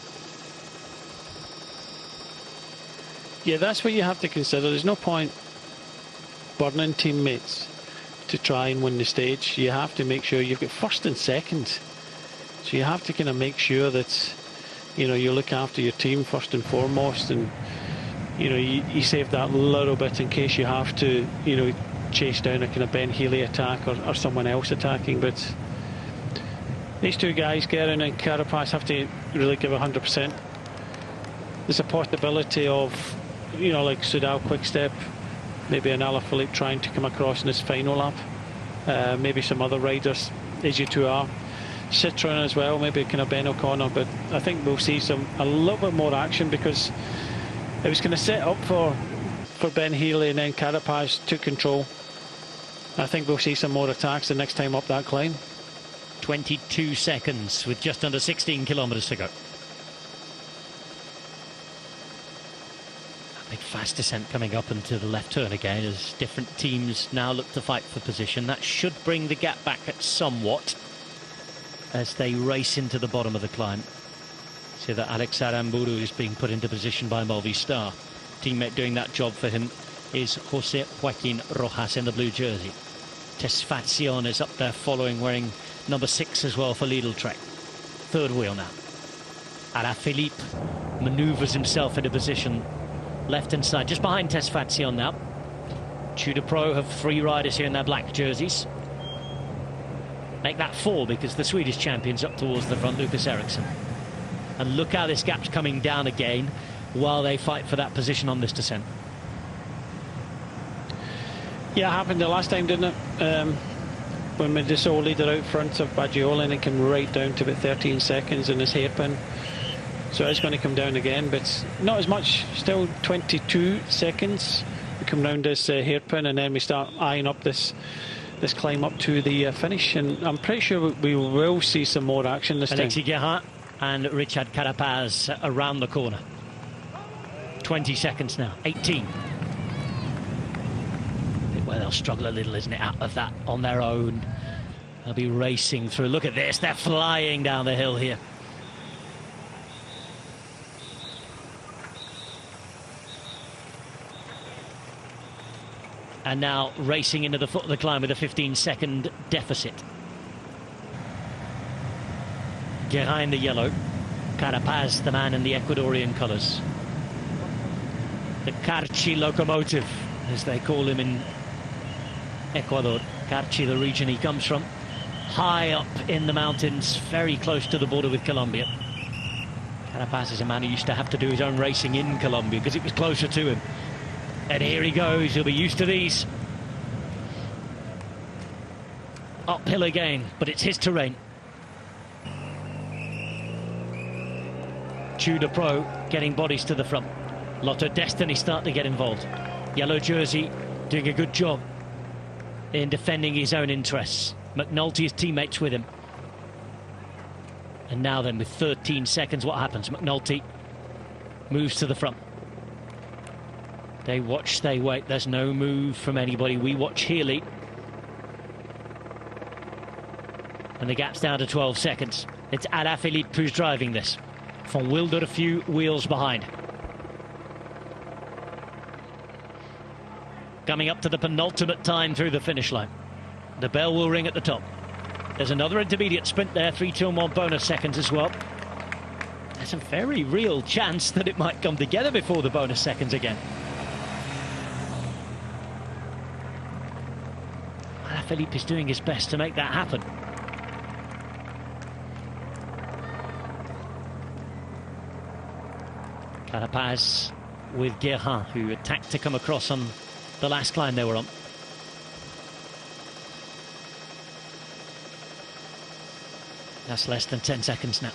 Yeah, that's what you have to consider. There's no point burning teammates to try and win the stage. You have to make sure you've got first and second. So you have to kind of make sure that, you know, you look after your team first and foremost, and you know, you save that little bit in case you have to, you know, chase down a kind of Ben Healy attack or someone else attacking. But these two guys, Guerin and Carapaz, have to really give 100%. There's a possibility of, you know, like Soudal Quickstep, maybe an Alaphilippe trying to come across in his final lap. Maybe some other riders, AG2R, Citroën as well, maybe kind of Ben O'Connor. But I think we'll see a little bit more action, because it was going to set up for Ben Healy, and then Carapaz took control. I think we'll see some more attacks the next time up that climb. 22 seconds with just under 16 kilometres to go. A big fast descent coming up into the left turn again as different teams now look to fight for position. That should bring the gap back at somewhat as they race into the bottom of the climb. See that Alex Aramburu is being put into position by Movistar. Teammate doing that job for him is Jose Joaquin Rojas in the blue jersey. Tesfazion is up there following, wearing number 6 as well for Lidl Trek. Third wheel now. Alaphilippe manoeuvres himself into position left hand side, just behind Tesfazion now. Tudor Pro have 3 riders here in their black jerseys. Make that 4 because the Swedish champion's up towards the front, Lucas Ericsson. And look how this gap's coming down again while they fight for that position on this descent. Yeah, it happened the last time, didn't it? When Medisol leader out front of Baggiola, and it came right down to about 13 seconds in his hairpin. So it's going to come down again, but not as much. Still 22 seconds. We come round this hairpin, and then we start eyeing up this climb up to the finish. And I'm pretty sure we will see some more action this Alexis time. Guérin and Richard Carapaz around the corner. 20 seconds now, 18. Well, they'll struggle a little, isn't it, out of that on their own. They'll be racing through. Look at this, they're flying down the hill here. And now racing into the foot of the climb with a 15-second deficit. Guérin in the yellow, Carapaz the man in the Ecuadorian colours. The Carchi locomotive, as they call him in Ecuador. Carchi, the region he comes from, high up in the mountains, very close to the border with Colombia. Carapaz is a man who used to have to do his own racing in Colombia because it was closer to him. And here he goes, he'll be used to these. Uphill again, but it's his terrain. Tudor Pro getting bodies to the front. Lotto Destiny start to get involved. Yellow jersey doing a good job in defending his own interests. McNulty is teammates with him. And now then, with 13 seconds, what happens? McNulty moves to the front. They watch, they wait. There's no move from anybody. We watch Healy. And the gap's down to 12 seconds. It's Alaphilippe who's driving this. Van Wilder a few wheels behind. Coming up to the penultimate time through the finish line. The bell will ring at the top. There's another intermediate sprint there, 3 2 more bonus seconds as well. There's a very real chance that it might come together before the bonus seconds again. Alaphilippe is doing his best to make that happen. Carapaz with Guérin, who attacked to come across on the last climb they were on. That's less than 10 seconds now.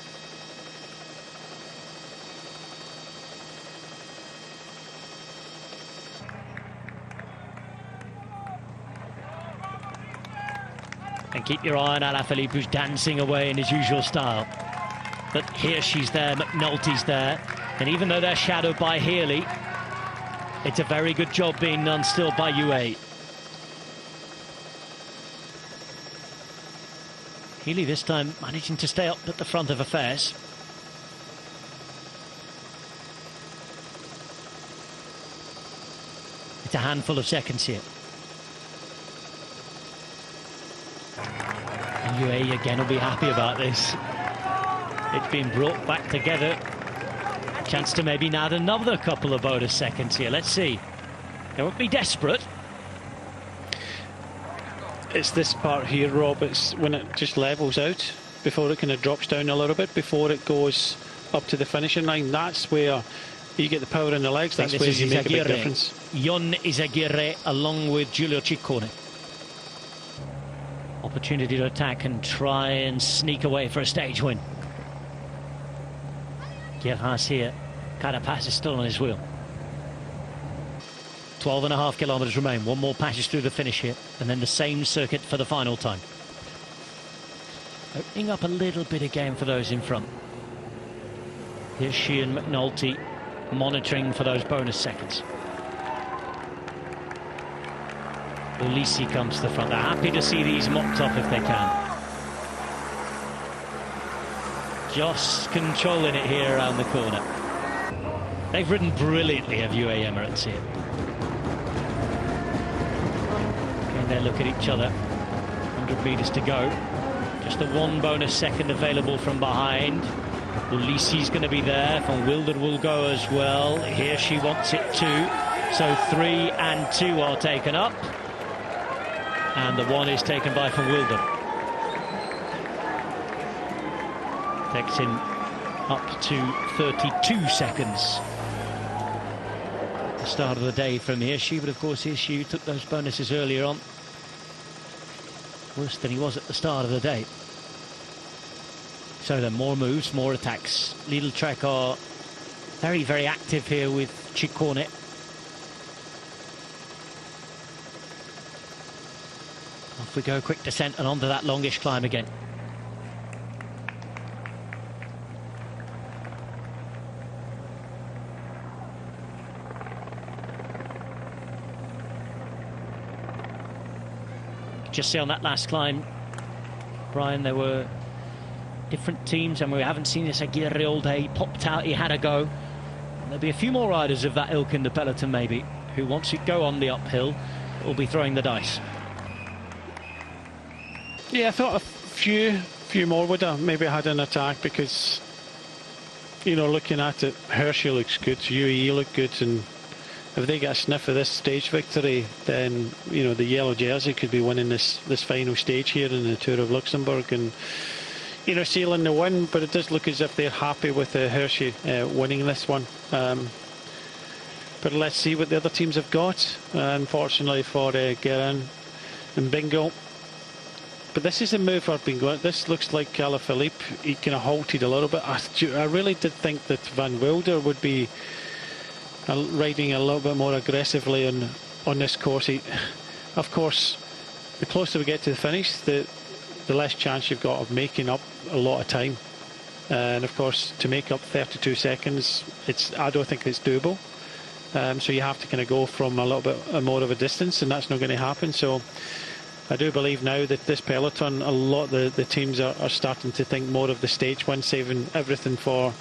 And keep your eye on Alaphilippe, who's dancing away in his usual style. But here she's there, McNulty's there. And even though they're shadowed by Healy, it's a very good job being done still by UAE. Healy this time managing to stay up at the front of affairs. It's a handful of seconds here. And UAE again will be happy about this. It's been brought back together. Chance to maybe add another couple of bonus seconds here. Let's see. They won't be desperate. It's this part here, Rob. It's when it just levels out before it kind of drops down a little bit before it goes up to the finishing line. That's where you get the power in the legs. That's where you make a big difference. Jon Izagirre along with Giulio Ciccone. Opportunity to attack and try and sneak away for a stage win. Guérin's here. Carapaz is still on his wheel. 12.5 kilometres remain. One more passage through the finish here, and then the same circuit for the final time. Opening up a little bit again for those in front. Here's she and McNulty monitoring for those bonus seconds. Ulissi comes to the front. They're happy to see these mocked up if they can. Just controlling it here around the corner. They've ridden brilliantly of UAE Emirates here. And they look at each other. 100 metres to go. Just the one bonus second available from behind. Ulissi's going to be there. Van Wilder will go as well. Here she wants it too. So 3 and 2 are taken up. And the 1 is taken by Van Wilder. Takes him up to 32 seconds. The start of the day from Hirschi, but of course Hirschi took those bonuses earlier on. Worse than he was at the start of the day. So then more moves, more attacks. Lidl Trek are very, very active here with Ciccone. Off we go, quick descent and onto that longish climb again. Just see on that last climb, Brian, there were different teams, and we haven't seen this Aguirre all day. He popped out, he had a go. There'll be a few more riders of that ilk in the peloton maybe, who once you go on the uphill will be throwing the dice. Yeah, I thought a few more would have maybe had an attack, because, you know, looking at it, Hirschi looks good, UAE look good, and if they get a sniff of this stage victory, then, you know, the yellow jersey could be winning this final stage here in the Tour of Luxembourg and, you know, sealing the win. But it does look as if they're happy with Hirschi winning this one. But let's see what the other teams have got. Unfortunately for Guérin and Bingo. But this is a move for Bingo. This looks like Alaphilippe. He kind of halted a little bit. I really did think that Van Wilder would be riding a little bit more aggressively on this course. Of course, the closer we get to the finish, the less chance you've got of making up a lot of time. And of course, to make up 32 seconds, I don't think it's doable. So you have to kind of go from a little bit more of a distance, and that's not going to happen. So I do believe now that this peloton, a lot of the teams are starting to think more of the stage win, saving everything for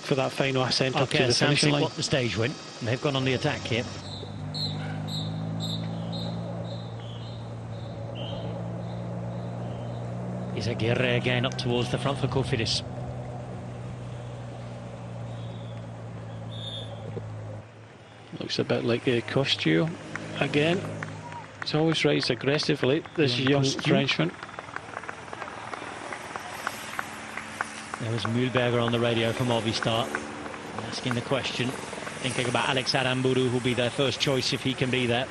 that final ascent up to the finishing line. Want the stage win, and they've gone on the attack here. Izagirre again up towards the front for Cofidis. Looks a bit like a Costio again. It's always raised aggressively, this young Frenchman. There was Mühlberger on the radio from Movistar, asking the question, thinking about Alex Aramburu, who'll be their first choice if he can be there.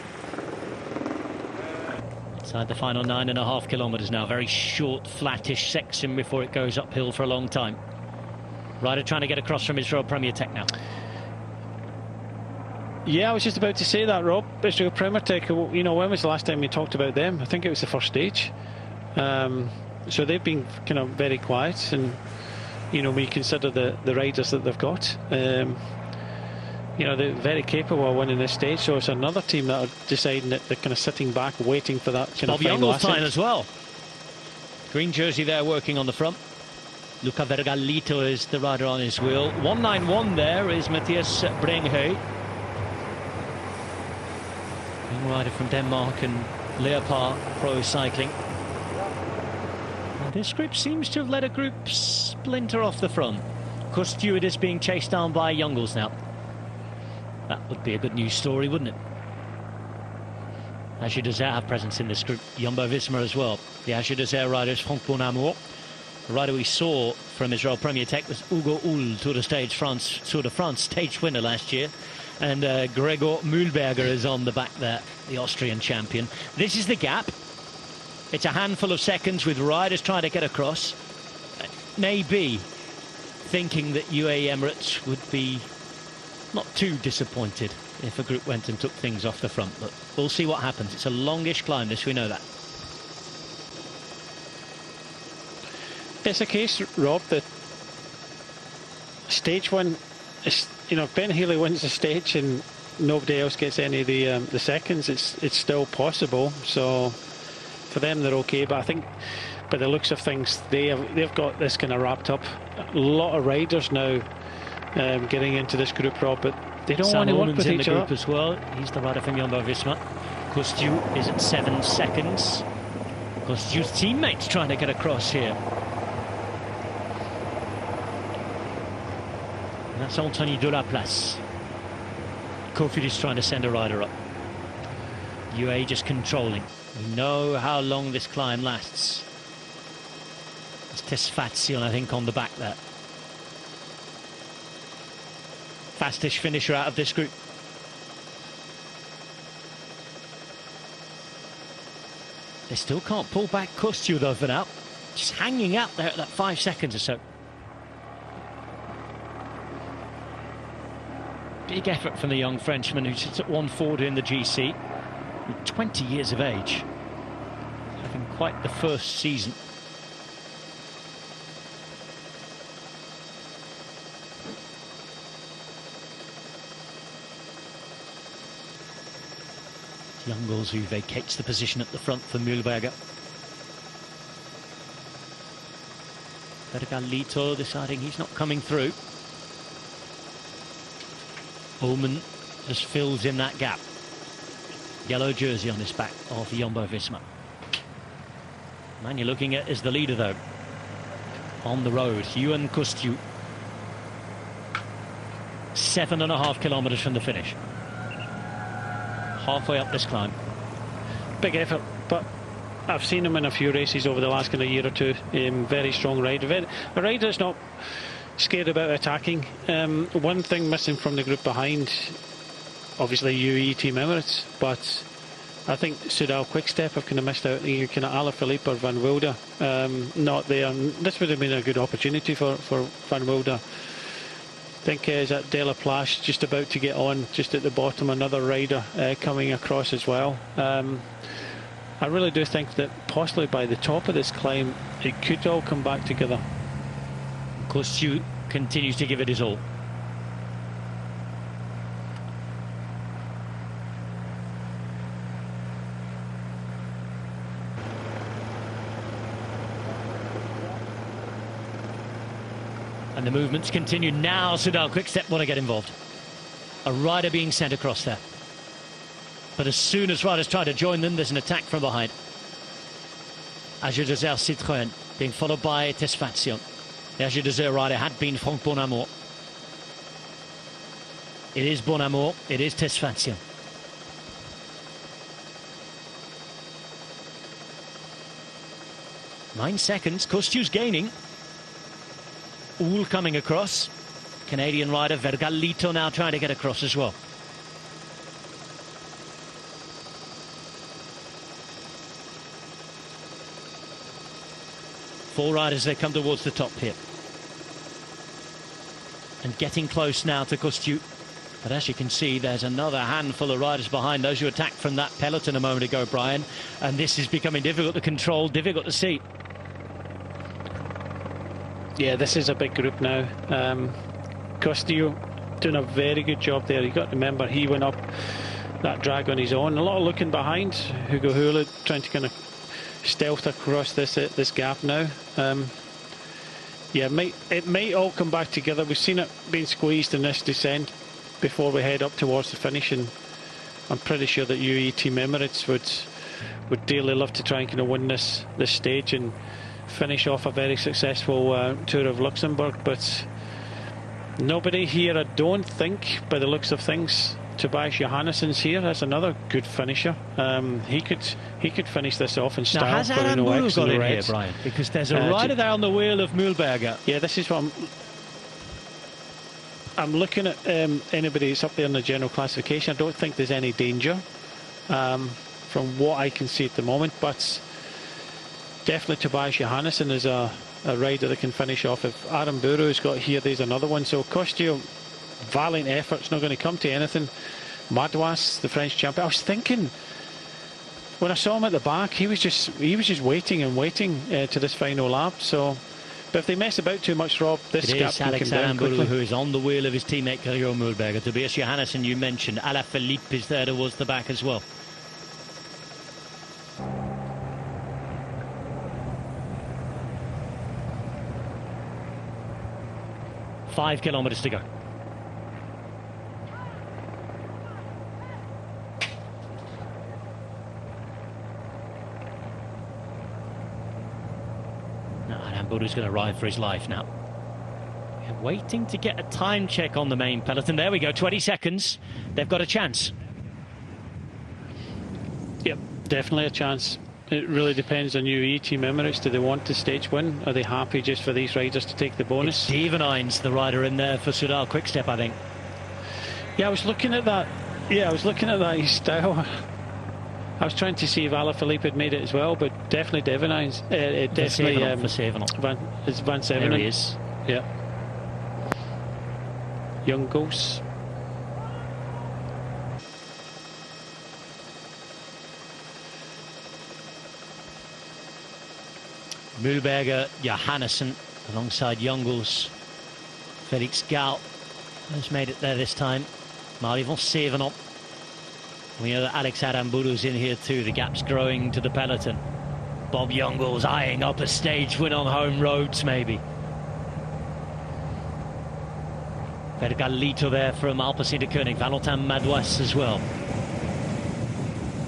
Inside the final 9.5 kilometres now, very short, flattish section before it goes uphill for a long time. Rider trying to get across from Israel Premier Tech now. Yeah, I was just about to say that, Rob. Israel Premier Tech, you know, when was the last time we talked about them? I think it was the first stage. So they've been kind of very quiet, and you know, when you consider the riders that they've got, you know, they're very capable of winning this stage. So it's another team that are deciding that they're kind of sitting back, waiting for that kind of final ascent. time as well. Green jersey there working on the front. Luca Vergallito is the rider on his wheel. 191 there is Matthias Brenghøy, young rider from Denmark and Leopard Pro Cycling. And this group seems to have let a group splinter off the front. Because Stewart is being chased down by Youngles now. That would be a good news story, wouldn't it? Agi Dessert have presence in this group. Jumbo-Visma as well. The Agi Dessert riders, Franck Bonamour. The rider we saw from Israel Premier Tech was Hugo Hull, Tour de France stage winner last year. And Gregor Mühlberger is on the back there, the Austrian champion. This is the gap. It's a handful of seconds with riders trying to get across. Maybe thinking that UAE Emirates would be not too disappointed if a group went and took things off the front, but we'll see what happens. It's a longish climb, this, we know that. It's a case, Rob, that stage one is, you know, if Ben Healy wins the stage and nobody else gets any of the seconds, it's still possible. So for them, they're okay. But I think, by the looks of things, they've got this kind of wrapped up. A lot of riders now getting into this group, Rob, but they don't want to work with each other. As well. He's the rider from Jumbo-Visma. Kostju is at 7 seconds. Kostju's teammates trying to get across here. And that's Anthony Delaplace. Kofid is trying to send a rider up. UAE just controlling. We know how long this climb lasts. It's Tesfazion, I think, on the back there. Fastest finisher out of this group. They still can't pull back Kostju though for now. Just hanging out there at that 5 seconds or so. Big effort from the young Frenchman who sits at 140 in the GC. 20 years of age. Having quite the first season. Youngles who vacates the position at the front for Mühlberger. Vergallito deciding he's not coming through. Ullmann just fills in that gap. Yellow jersey on his back of Jumbo-Visma. Man you're looking at is the leader though. On the road, Yuan Kostju. 7.5 kilometres from the finish. Halfway up this climb. Big effort, but I've seen him in a few races over the last kind of year or two. Very strong rider. A rider that's not scared about attacking. One thing missing from the group behind, obviously UAE Team Emirates, but I think Soudal Quickstep have kind of missed out. You kind of Alaphilippe or Van Wilder not there. This would have been a good opportunity for Van Wilder. I think is that Delaplace just about to get on, just at the bottom, another rider coming across as well. I really do think that possibly by the top of this climb it could all come back together. Kostju continues to give it his all. And the movements continue now. Soudal Quickstep want to get involved. A rider being sent across there. But as soon as riders try to join them, there's an attack from behind. Agi Dessert Citroën being followed by Tesfazion. The Agi Dessert rider had been Franck Bonamour. It is Bonamour, it is Tesfazion. 9 seconds. Kostiu's gaining. All coming across. Canadian rider Vergallito now trying to get across as well. Four riders, they come towards the top here. And getting close now to Kostiu. But as you can see, there's another handful of riders behind those who attacked from that peloton a moment ago, Brian. And this is becoming difficult to control, difficult to see. Yeah, this is a big group now. Kostiu doing a very good job there. You got to remember, he went up that drag on his own. A lot of looking behind. Hugo Hula trying to kind of stealth across this gap now. Yeah, it might all come back together. We've seen it being squeezed in this descent before we head up towards the finish, and I'm pretty sure that UAE Team Emirates would dearly love to try and kind of win this stage and finish off a very successful tour of Luxembourg. But nobody here, I don't think, by the looks of things. Tobias Johannessen's here. That's another good finisher. He could finish this off in style. Now, has Adam Buru got in here, Brian? Because there's a rider there on the wheel of Mühlberger. Yeah, this is what I'm looking at. Anybody that's up there in the general classification, I don't think there's any danger from what I can see at the moment. But definitely Tobias Johannessen is a rider that can finish off. If Adam Buru's got here, there's another one. So Kostiu, valiant effort's not going to come to anything. Madouas, the French champion. I was thinking when I saw him at the back, he was just waiting and waiting to this final lap. So, but if they mess about too much, Rob, this gap can come down quickly. Who is on the wheel of his teammate Guillaume Mühlberger. Tobias Johannessen, you mentioned. Alaphilippe is there towards the back as well. Five kilometers to go. Buru's going to ride for his life now. We're waiting to get a time check on the main peloton. There we go, 20 seconds. They've got a chance. Yep, definitely a chance. It really depends on UAE Team Emirates. Do they want the stage win? Are they happy just for these riders to take the bonus? It's Stevenines, the rider in there for Soudal Quickstep, I think. Yeah, I was looking at that. Yeah, I was looking at that style. I was trying to see if Alaphilippe had made it as well, but definitely Stevenines. Definitely for Savenel. It's Van Sevenen. There he is. Yeah. Young Ghosts. Mühlberger, Johannessen alongside Youngles. Felix Gall has made it there this time. Marivon Savenel. We know that Alex Aramburu's in here too. The gap's growing to the peloton. Bob Youngles eyeing up a stage win on home roads, maybe. Vergallito there from Alpecin de Koning. Valentin Madouas as well.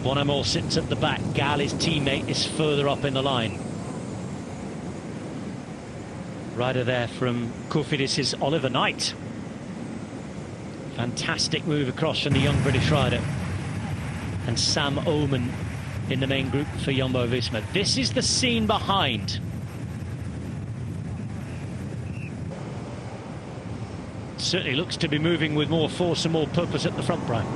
Bonamore sits at the back. Gall, his teammate, is further up in the line. Rider there from Cofidis is Oliver Knight. Fantastic move across from the young British rider. And Sam Oman in the main group for Jumbo-Visma. This is the scene behind. Certainly looks to be moving with more force and more purpose at the front, Brian.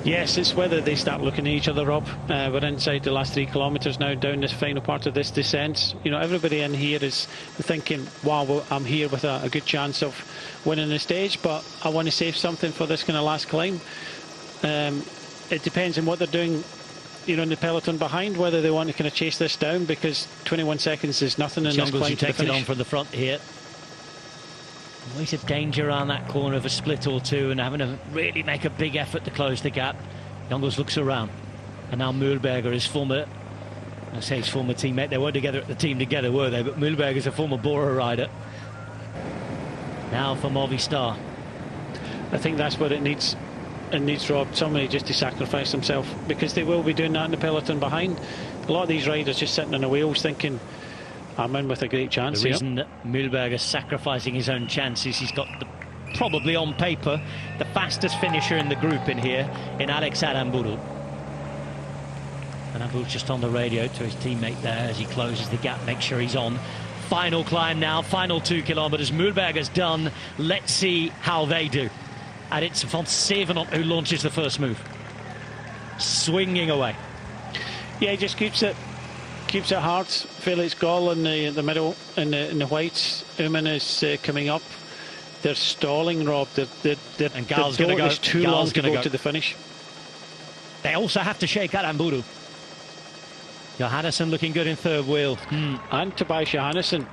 Yes, it's whether they start looking at each other, Rob. We're inside the last 3 kilometres now, down this final part of this descent. You know, everybody in here is thinking, wow, well, I'm here with a good chance of winning the stage, but I want to save something for this kind of last climb. It depends on what they're doing, you know, in the peloton behind, whether they want to kind of chase this down, because 21 seconds is nothing in this climb to the finish. Takes it on from the front here. Always a danger around that corner of a split or two and having to really make a big effort to close the gap. Youngles looks around. And now Mühlberger, his former, I say his former teammate, they weren't together at the team together, were they? But Mühlberger's a former Bora rider. Now for Movistar. I think that's what it needs. It needs, Rob, somebody just to sacrifice himself, because they will be doing that in the peloton behind. A lot of these riders just sitting on the wheels thinking, I'm in with a great chance. The reason that Mühlberger sacrificing his own chances, he's got probably on paper the fastest finisher in the group in here, in Alex Aramburu. And Abu's just on the radio to his teammate there as he closes the gap, make sure he's on. Final climb now, final 2 kilometres. Mühlberger's done. Let's see how they do. And it's Van Sevenot who launches the first move. Swinging away. Yeah, he just keeps it hard. Felix Gall in the middle, in the whites. Uman is coming up. They're stalling, Rob. And Gall's going to go. It's too long to go to the finish. They also have to shake Aramburu. Johannesson looking good in third wheel. And Tobias Johannesson.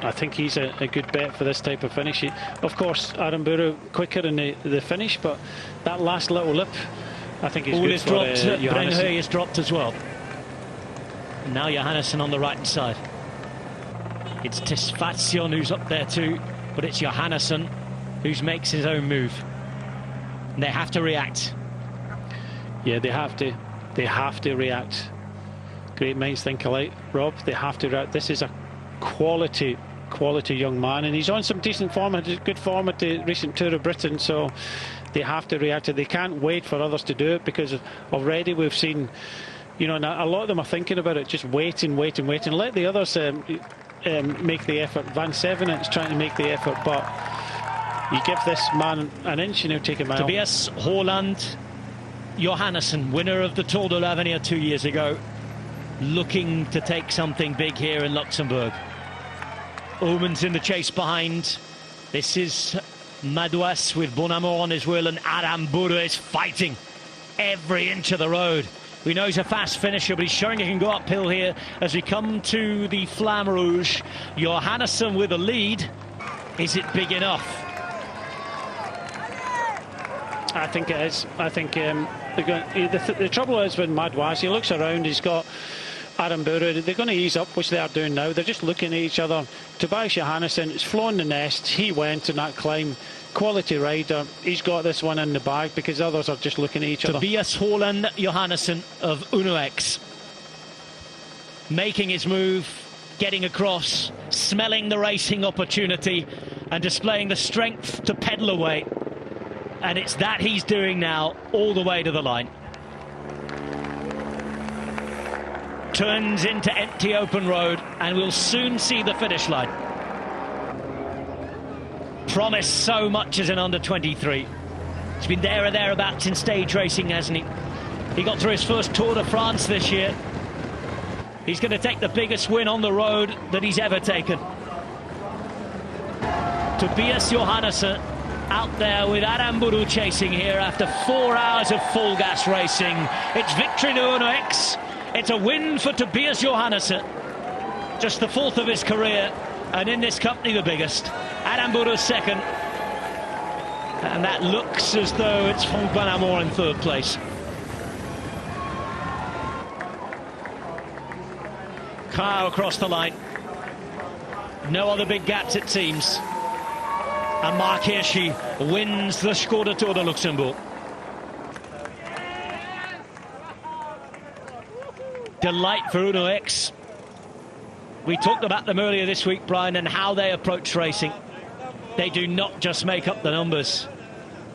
I think he's a good bet for this type of finish. Of course, Aramburu quicker in the finish, but that last little lip, I think is good for Johannesson. Brenhøy is dropped as well. And now Johannesson on the right-hand side. It's Tisfatsion who's up there too, but it's Johannesson who makes his own move. And they have to react. Yeah, they have to. They have to react. Great minds think alike, Rob. They have to react. This is a quality young man, and he's on some decent form, had good form at the recent Tour of Britain, so they have to react. They can't wait for others to do it, because already we've seen, you know, a lot of them are thinking about it, just wait and let the others make the effort. Van Sevenot is trying to make the effort, but you give this man an inch and he'll take a mile. Tobias Håland Johannesson, winner of the Tour de l'Avenir 2 years ago, looking to take something big here in Luxembourg. Uman's in the chase behind. This is Madouas with Bonamour on his wheel, and Aramburu is fighting every inch of the road. We know he's a fast finisher, but he's showing he can go uphill here as we come to the Flamme Rouge. Johannesson with the lead. Is it big enough? I think it is. I think the trouble is with Madouas, he looks around, he's got Aramburu, they're going to ease up, which they are doing now. They're just looking at each other. Tobias Johannesson, it's flown the nest. He went in that climb. Quality rider. He's got this one in the bag, because others are just looking at each other. Tobias Håland Johannesson of UNOX making his move, getting across, smelling the racing opportunity and displaying the strength to pedal away. And it's that he's doing now, all the way to the line. Turns into empty open road, and we'll soon see the finish line. Promised so much as an under-23. He's been there or thereabouts in stage racing, hasn't he? He got through his first Tour de France this year. He's going to take the biggest win on the road that he's ever taken. Tobias Johannesson out there with Aramburu chasing here after 4 hours of full gas racing. It's victory to UNOX. It's a win for Tobias Johannesson. Just the 4th of his career, and in this company the biggest. Aramburu second. And that looks as though it's Franck Bonamour in third place. Car across the line. No other big gaps, it seems. And Mark Hirschi wins the Skoda Tour de Luxembourg. Delight for UNOX. We talked about them earlier this week, Brian, and how they approach racing. They do not just make up the numbers.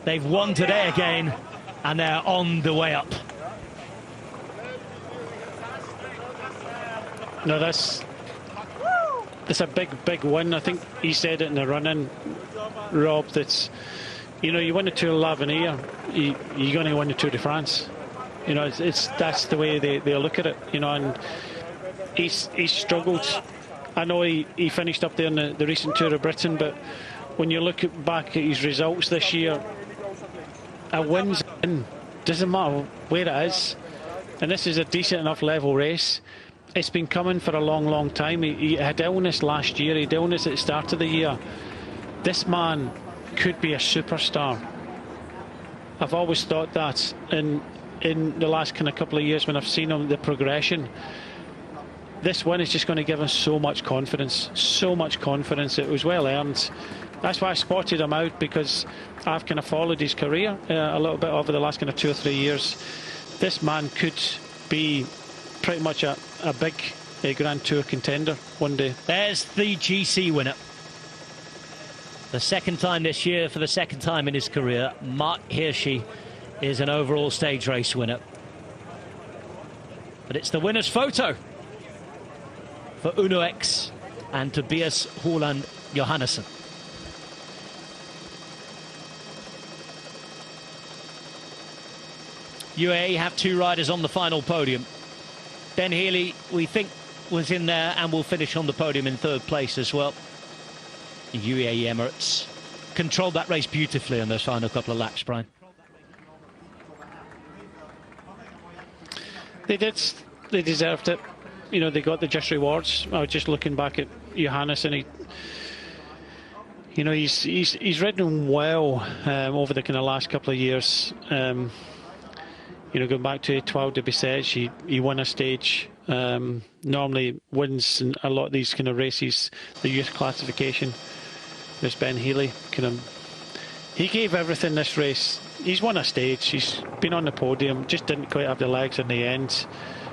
They've won today again, and they're on the way up. No, that's a big win. I think he said it in the run-in, Rob, that's, you know, you win the Tour de l'Avenir, you're going to win the Tour de France. You know, that's the way they look at it, you know, and he's struggled. I know he finished up there in the recent Tour of Britain, but when you look back at his results this year, a win's in. Doesn't matter where it is. And this is a decent enough level race. It's been coming for a long time. He had illness last year. He had illness at the start of the year. This man could be a superstar. I've always thought that in the last kind of couple of years when I've seen him, the progression. This win is just going to give him so much confidence. So much confidence. It was well earned. That's why I spotted him out, because I've kind of followed his career a little bit over the last kind of 2 or 3 years. This man could be pretty much a big Grand Tour contender one day. There's the GC winner. The second time this year, for the second time in his career, Mark Hirschi is an overall stage race winner. But it's the winner's photo for Uno X and Tobias Haaland Johannesson. UAE have 2 riders on the final podium. Ben Healy, we think, was in there and will finish on the podium in 3rd place as well. UAE Emirates controlled that race beautifully in those final couple of laps, Brian. They did. They deserved it. You know, they got the just rewards. I was just looking back at Johannesson. He's ridden well over the kind of last couple of years. You know, going back to Étoile de Bessèges, he won a stage. Normally wins in a lot of these kind of races, the youth classification. There's Ben Healy. He gave everything this race. He's won a stage. He's been on the podium. Just didn't quite have the legs in the end.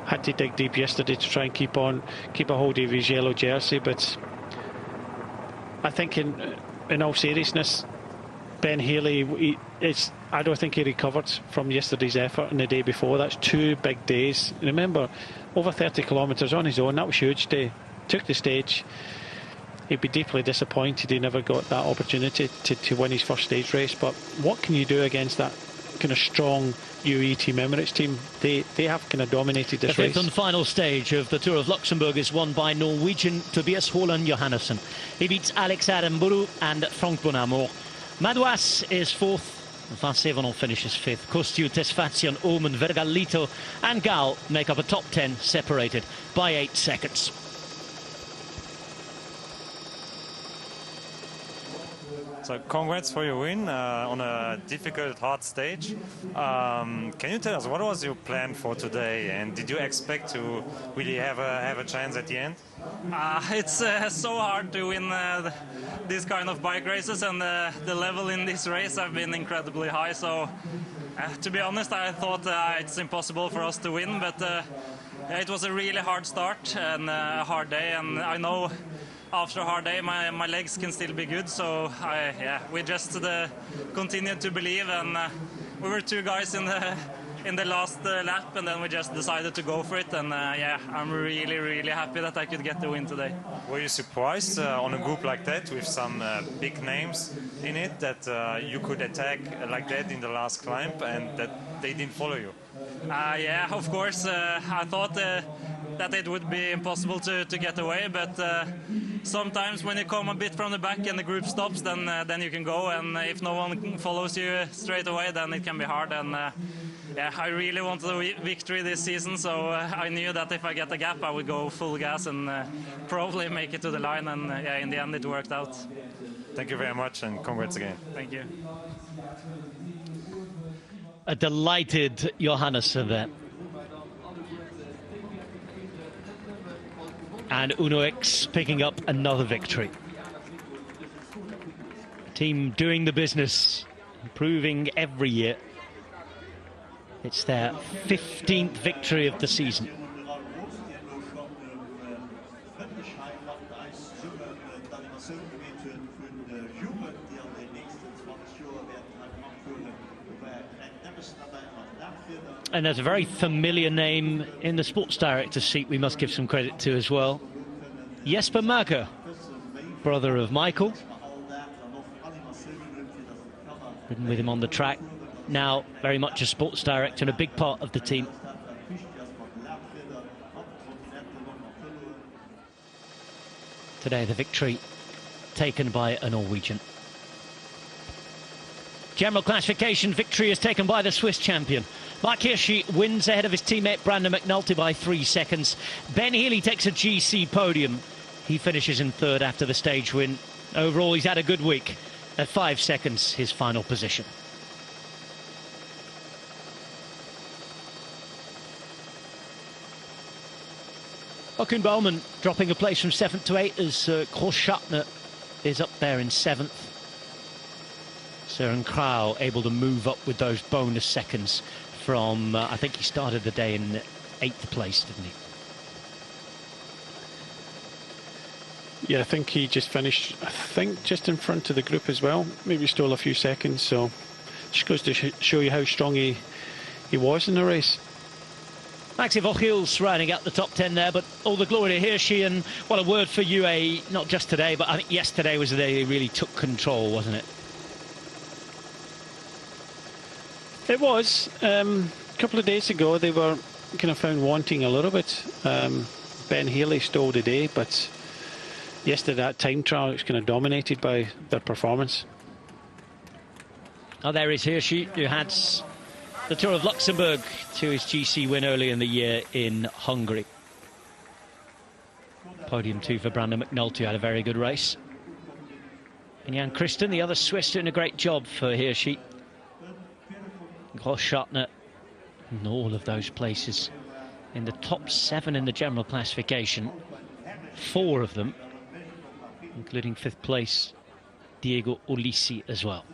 Had to dig deep yesterday to try and keep a hold of his yellow jersey. But I think in all seriousness, Ben Healy, I don't think he recovered from yesterday's effort and the day before. That's 2 big days. Remember, over 30 kilometres on his own. That was a huge day. Took the stage. He'd be deeply disappointed he never got that opportunity to win his first stage race. But what can you do against that kind of strong UAE Team Emirates team? They have kind of dominated this race. The 5th and final stage of the Tour of Luxembourg is won by Norwegian Tobias Haaland Johannesson. He beats Alex Aramburu and Frank Bonamour. Madouas is 4th. Vincevenon finishes 5th. Kostju, Tesfazion, Omen, Vergalito and Gal make up a top 10, separated by 8 seconds. So congrats for your win on a difficult, hard stage. Can you tell us what was your plan for today, and did you expect to really have a chance at the end? It's so hard to win these kind of bike races, and the level in this race have been incredibly high. So to be honest, I thought it's impossible for us to win, but it was a really hard start and a hard day, and I know after a hard day my legs can still be good, so we just continued to believe, and we were 2 guys in the last lap, and then we just decided to go for it, and I'm really happy that I could get the win today. Were you surprised on a group like that with some big names in it that you could attack like that in the last climb and that they didn't follow you? Yeah, of course. I thought that it would be impossible to get away, but sometimes when you come a bit from the back and the group stops, then you can go, and if no one follows you straight away, then it can be hard. And I really wanted a victory this season, so I knew that if I get a gap I would go full gas and probably make it to the line, and in the end it worked out. Thank you very much, and congrats again. Thank you. A delighted Johannesson there. And Uno X picking up another victory. Team doing the business, improving every year. It's their 15th victory of the season. And there's a very familiar name in the sports director seat we must give some credit to as well. Jesper Mager, brother of Michael. Ridden with him on the track. Now very much a sports director and a big part of the team. Today the victory taken by a Norwegian. General classification victory is taken by the Swiss champion. Mark Hirschi wins ahead of his teammate Brandon McNulty by 3 seconds. Ben Healy takes a GC podium. He finishes in 3rd after the stage win. Overall, he's had a good week. At 5 seconds, his final position. Håkon Bouwman dropping a place from 7th to 8th as Grossschartner is up there in 7th. Søren Kragh able to move up with those bonus seconds from, I think he started the day in 8th place, didn't he? Yeah, I think he just finished, just in front of the group as well. Maybe stole a few seconds, so just goes to show you how strong he was in the race. Maxi Vochils rounding up the top 10 there, but all the glory to Hirschi. And what a word for UAE, not just today, but I think yesterday was the day they really took control, wasn't it? It was. A couple of days ago, they were kind of found wanting a little bit. Ben Healy stole the day, but yesterday that time trial was kind of dominated by their performance. Oh, there is Hirschi, who had the Tour of Luxembourg to his GC win early in the year in Hungary. Podium 2 for Brandon McNulty, had a very good race. And Jan Christen, the other Swiss, doing a great job for Hirschi. Grossschartner in all of those places in the top 7 in the general classification. 4 of them, including 5th place Diego Ulissi as well.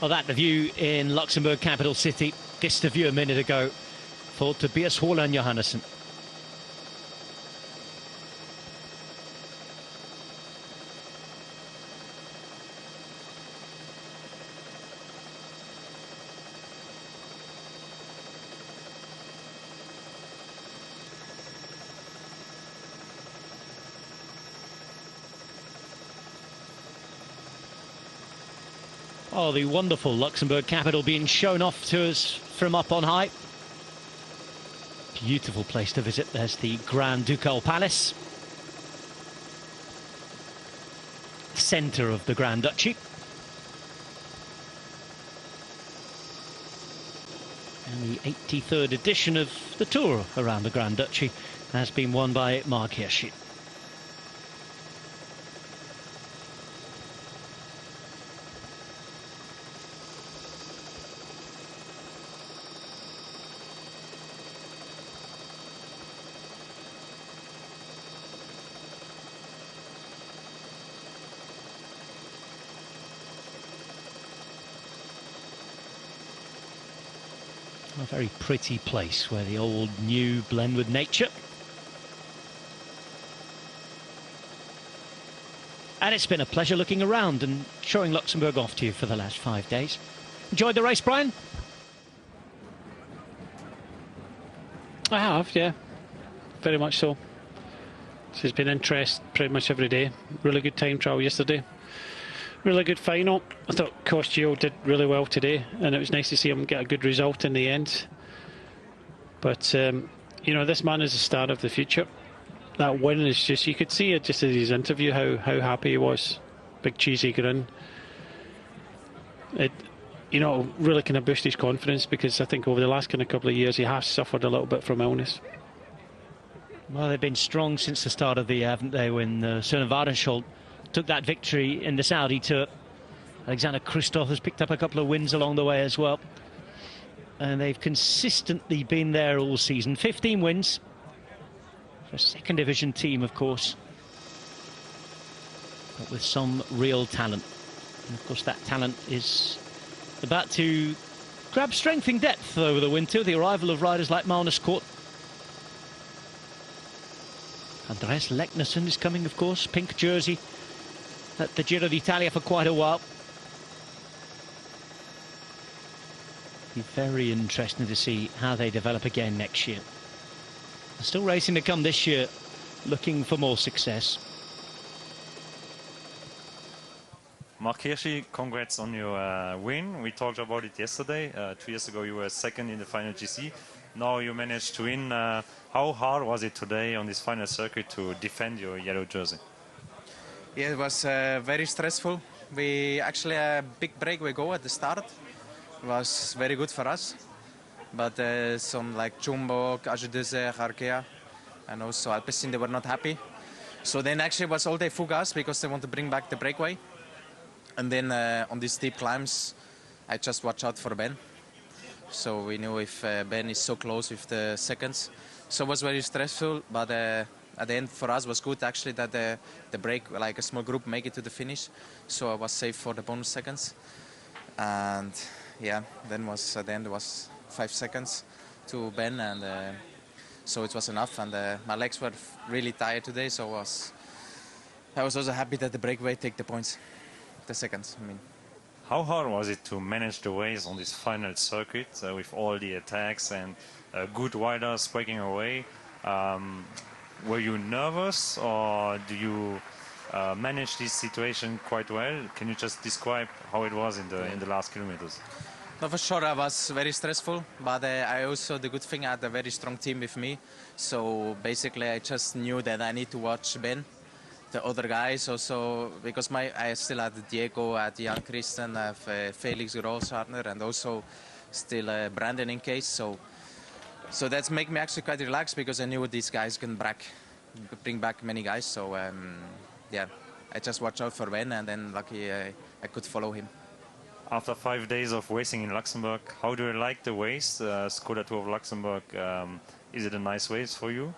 Well, that the view in Luxembourg capital city. This the view a minute ago for Tobias Håland Johannesson. Oh, the wonderful Luxembourg capital being shown off to us from up on high. Beautiful place to visit. There's the Grand Ducal Palace, centre of the Grand Duchy. And the 83rd edition of the Tour around the Grand Duchy has been won by Mark Hirschi. A very pretty place where the old new blend with nature. And it's been a pleasure looking around and showing Luxembourg off to you for the last 5 days. Enjoyed the race, Brian? I have, yeah. Very much so. There's been interest pretty much every day. Really good time trial yesterday. Really good final. I thought Costio did really well today, and it was nice to see him get a good result in the end. But, you know, this man is the star of the future. That win is just, you could see it just in his interview, how happy he was. Big cheesy grin. It, you know, really kind of boost his confidence, because I think over the last kind of couple of years he has suffered a little bit from illness. Well, they've been strong since the start of the year, haven't they, when Søren Vardenschuld took that victory in the Saudi Tour. Alexander Kristoff has picked up a couple of wins along the way as well. And they've consistently been there all season. 15 wins for a second division team, of course, but with some real talent. And of course, that talent is about to grab strength in depth over the winter. The arrival of riders like Magnus Kort. Andreas Leknesson is coming, of course, pink jersey at the Giro d'Italia for quite a while. Be very interesting to see how they develop again next year. They're still racing to come this year, looking for more success. Mark Hirschi, congrats on your win. We talked about it yesterday. 2 years ago you were second in the final GC. Now you managed to win. How hard was it today on this final circuit to defend your yellow jersey? Yeah, it was very stressful. We actually a big break we go at the start. It was very good for us. But some like Jumbo, AG2R, Arkea, and also Alpecin, they were not happy. So then actually it was all day full gas because they want to bring back the breakaway. And then on these steep climbs, I just watch out for Ben. So we knew if Ben is so close with the seconds. So it was very stressful, but at the end for us was good actually that the break, like a small group, make it to the finish, so I was safe for the bonus seconds. And yeah, then was at the end was 5 seconds to Ben, and so it was enough. And my legs were really tired today, so I was also happy that the breakaway take the points, the seconds. I mean. How hard was it to manage the ways on this final circuit with all the attacks and good riders breaking away? Were you nervous, or do you manage this situation quite well? Can you just describe how it was in the last kilometers? No, for sure, I was very stressful, but I also, the good thing, I had a very strong team with me. So basically, I just knew that I need to watch Ben, the other guys also, because I still had Diego, I had Jan Christen, I have Felix Grosshartner, and also still Brandon in case. So that's make me actually quite relaxed, because I knew these guys can bring back many guys. So yeah, I just watched out for Ben, and then lucky I could follow him. After 5 days of racing in Luxembourg, how do you like the race, Skoda Tour of Luxembourg? Is it a nice race for you?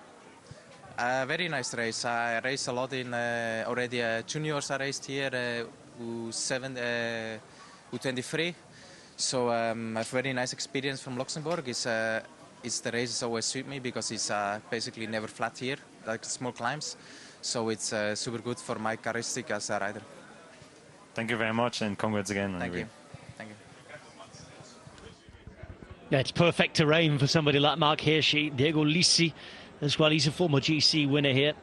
Very nice race. I raced a lot in already juniors. I raced here, U7, U23. So I have very nice experience from Luxembourg. It's the races always suit me, because it's basically never flat here, like small climbs. So it's super good for my characteristic as a rider. Thank you very much, and congrats again. Thank you. Thank you. Yeah, it's perfect terrain for somebody like Mark Hirschi. Diego Ulissi as well, he's a former GC winner here.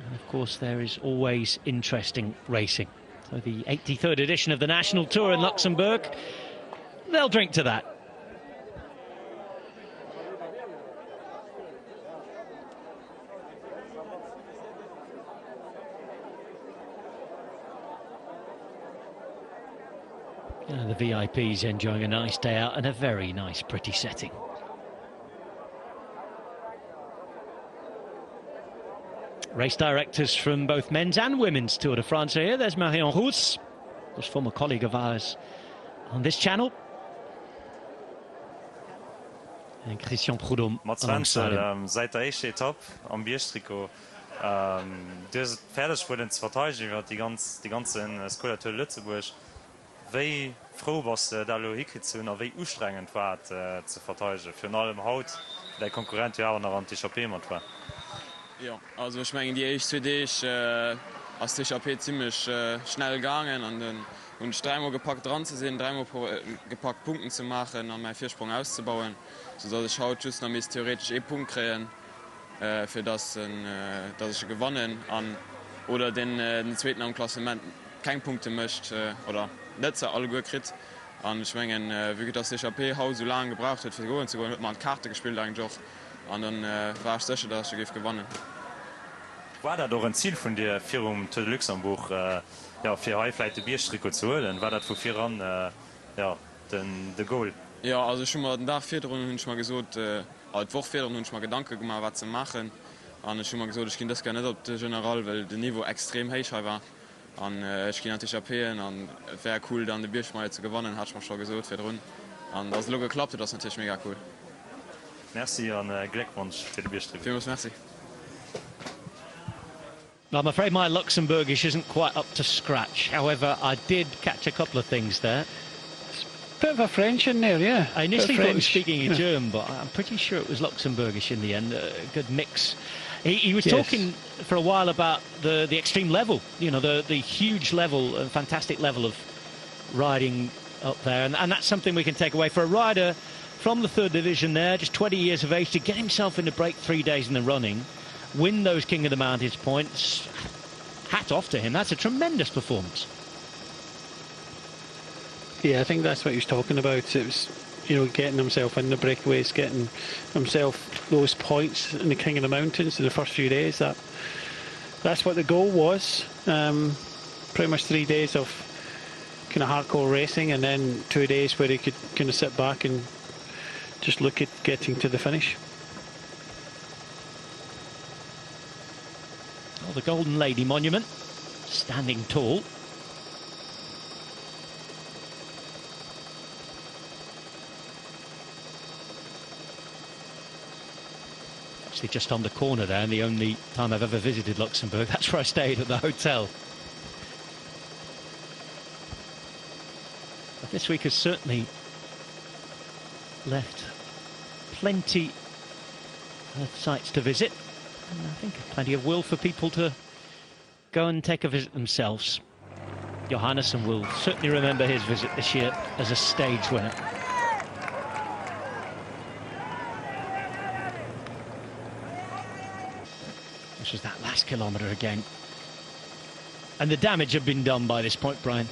And of course, there is always interesting racing. So the 83rd edition of the National Tour in Luxembourg, they'll drink to that. The VIPs enjoying a nice day out and a very nice, pretty setting. Race directors from both men's and women's Tour de France are here. There's Marion Rousse, a former colleague of ours on this channel. And Christian Prudhomme alongside him. Seit der ersten Etappe am Bierstrikot. Du hast fertig für den verteidigen die ganzen Skoda Tour Lützeburg. Wie froh warst du, da du hingekriegt hast, wie anstrengend war zu verteidigen? Für allem Haut, der Konkurrent ja auch noch an die THP mit war. Ja, also ich meine, die erste Idee ist als THP ziemlich schnell gegangen, und dreimal gepackt dran zu sehen, dreimal gepackt Punkten zu machen, und meinen Viersprung auszubauen, sodass ich heute just noch theoretisch Punkt kriegen, für das ich gewonnen habe, oder den zweiten am Klassement keine Punkte möchte, oder nicht so alle gut kriegt. Und ich meine, wie das THP Haus so lange gebraucht hat, für zu gehen, hat man Karte gespielt eigentlich auch. Und dann war ich sicher, dass ich gewonnen. War das doch ein Ziel von dir, für Tour de Luxembourg, ja, für vielleicht den Bierstrikot zu holen? War das von dir an ja, der Goal? Ja, also schon mal den Tag vorher habe ich mal gesagt, die Woche vorher habe ich mal Gedanken gemacht, was zu machen. Und ich habe mal gesagt, ich gehe das gerne nicht auf den General, weil das Niveau extrem hoch war. Und ich gehe natürlich AP, und es wäre cool, dann die Bierschmeier zu gewinnen, hat ich mir schon gesagt für drin. Und als es geklappt hat, das ist natürlich mega cool. Merci und Glückwunsch für die Bierstrikot. Vielen merci. Well, I'm afraid my Luxembourgish isn't quite up to scratch. However, I did catch a couple of things there. Bit of a French in there, yeah. I initially thought he was speaking in German, but I'm pretty sure it was Luxembourgish in the end. A good mix. He was talking for a while about the extreme level, you know, the huge level, fantastic level of riding up there. And that's something we can take away for a rider from the third division there, just 20 years of age, to get himself into break 3 days in the running, win those King of the Mountains points. Hat off to him. That's a tremendous performance. Yeah, I think that's what he was talking about. It was, you know, getting himself in the breakaways, getting himself those points in the King of the Mountains in the first few days. That's what the goal was. Pretty much 3 days of kind of hardcore racing, and then 2 days where he could kind of sit back and just look at getting to the finish. Well, the Golden Lady Monument, standing tall. Actually, just on the corner there, and the only time I've ever visited Luxembourg. That's where I stayed, at the hotel. But this week has certainly left plenty of sites to visit, and I think plenty of will for people to go and take a visit themselves. Johannesson will certainly remember his visit this year as a stage winner. This was that last kilometre again, and the damage had been done by this point, Brian.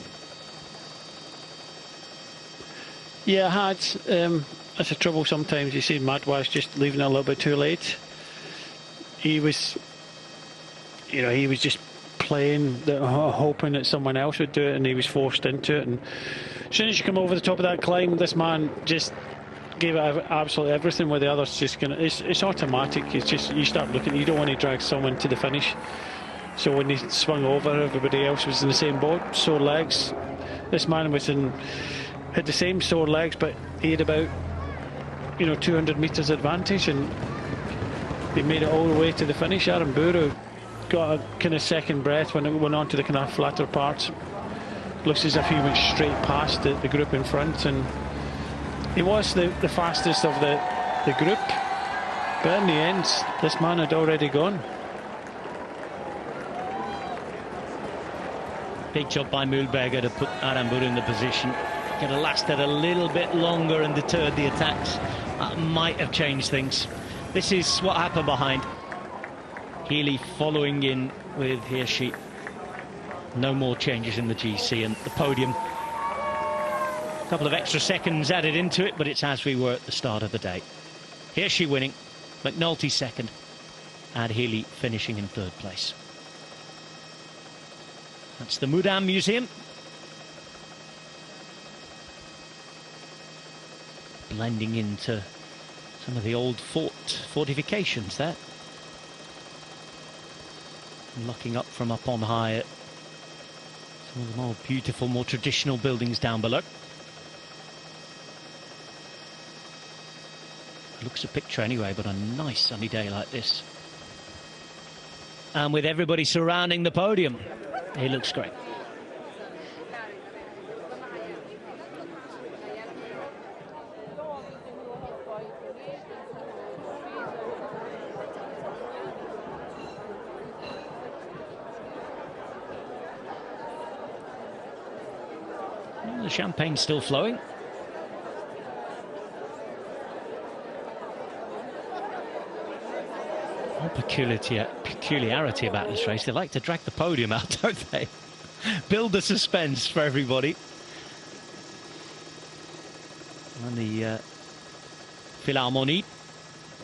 Yeah, it had. That's a trouble sometimes. You see Madouas just leaving a little bit too late. He was, you know, he was just playing, hoping that someone else would do it, and he was forced into it. And as soon as you come over the top of that climb, this man just gave it absolutely everything, where the others just gonna. It's automatic. It's just, you start looking. You don't want to drag someone to the finish. So when he swung over, everybody else was in the same boat, sore legs. This man had the same sore legs, but he had about, 200 metres advantage, and he made it all the way to the finish. Aaron Buru got a kind of second breath when it went on to the kind of flatter parts. Looks as if he went straight past the group in front, and he was the fastest of the group, but in the end this man had already gone. Big job by Mühlberger to put Aaron Buru in the position. Could have lasted a little bit longer and deterred the attacks. That might have changed things. This is what happened behind. Healy following in with Hirschi. No more changes in the GC, and the podium. A couple of extra seconds added into it, but it's as we were at the start of the day. Hirschi winning, McNulty second, and Healy finishing in third place. That's the Moudam Museum. Blending into some of the old fortifications there. Looking up from up on high at some of the more beautiful, more traditional buildings down below. Looks a picture anyway, but a nice sunny day like this. And with everybody surrounding the podium, it looks great. The champagne's still flowing. One peculiarity about this race, they like to drag the podium out, don't they? Build the suspense for everybody. And the Philharmonie,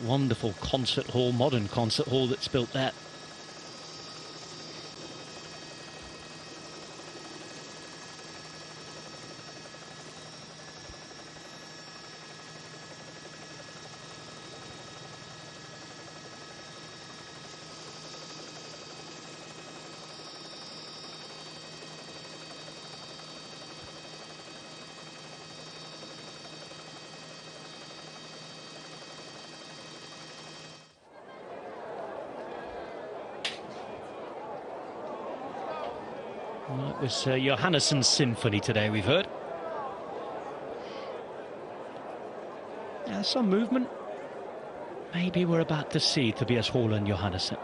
wonderful concert hall, modern concert hall that's built there. Well, it was Johannesson's symphony today, we've heard. Yeah, some movement. Maybe we're about to see Tobias Hall and Johannesson.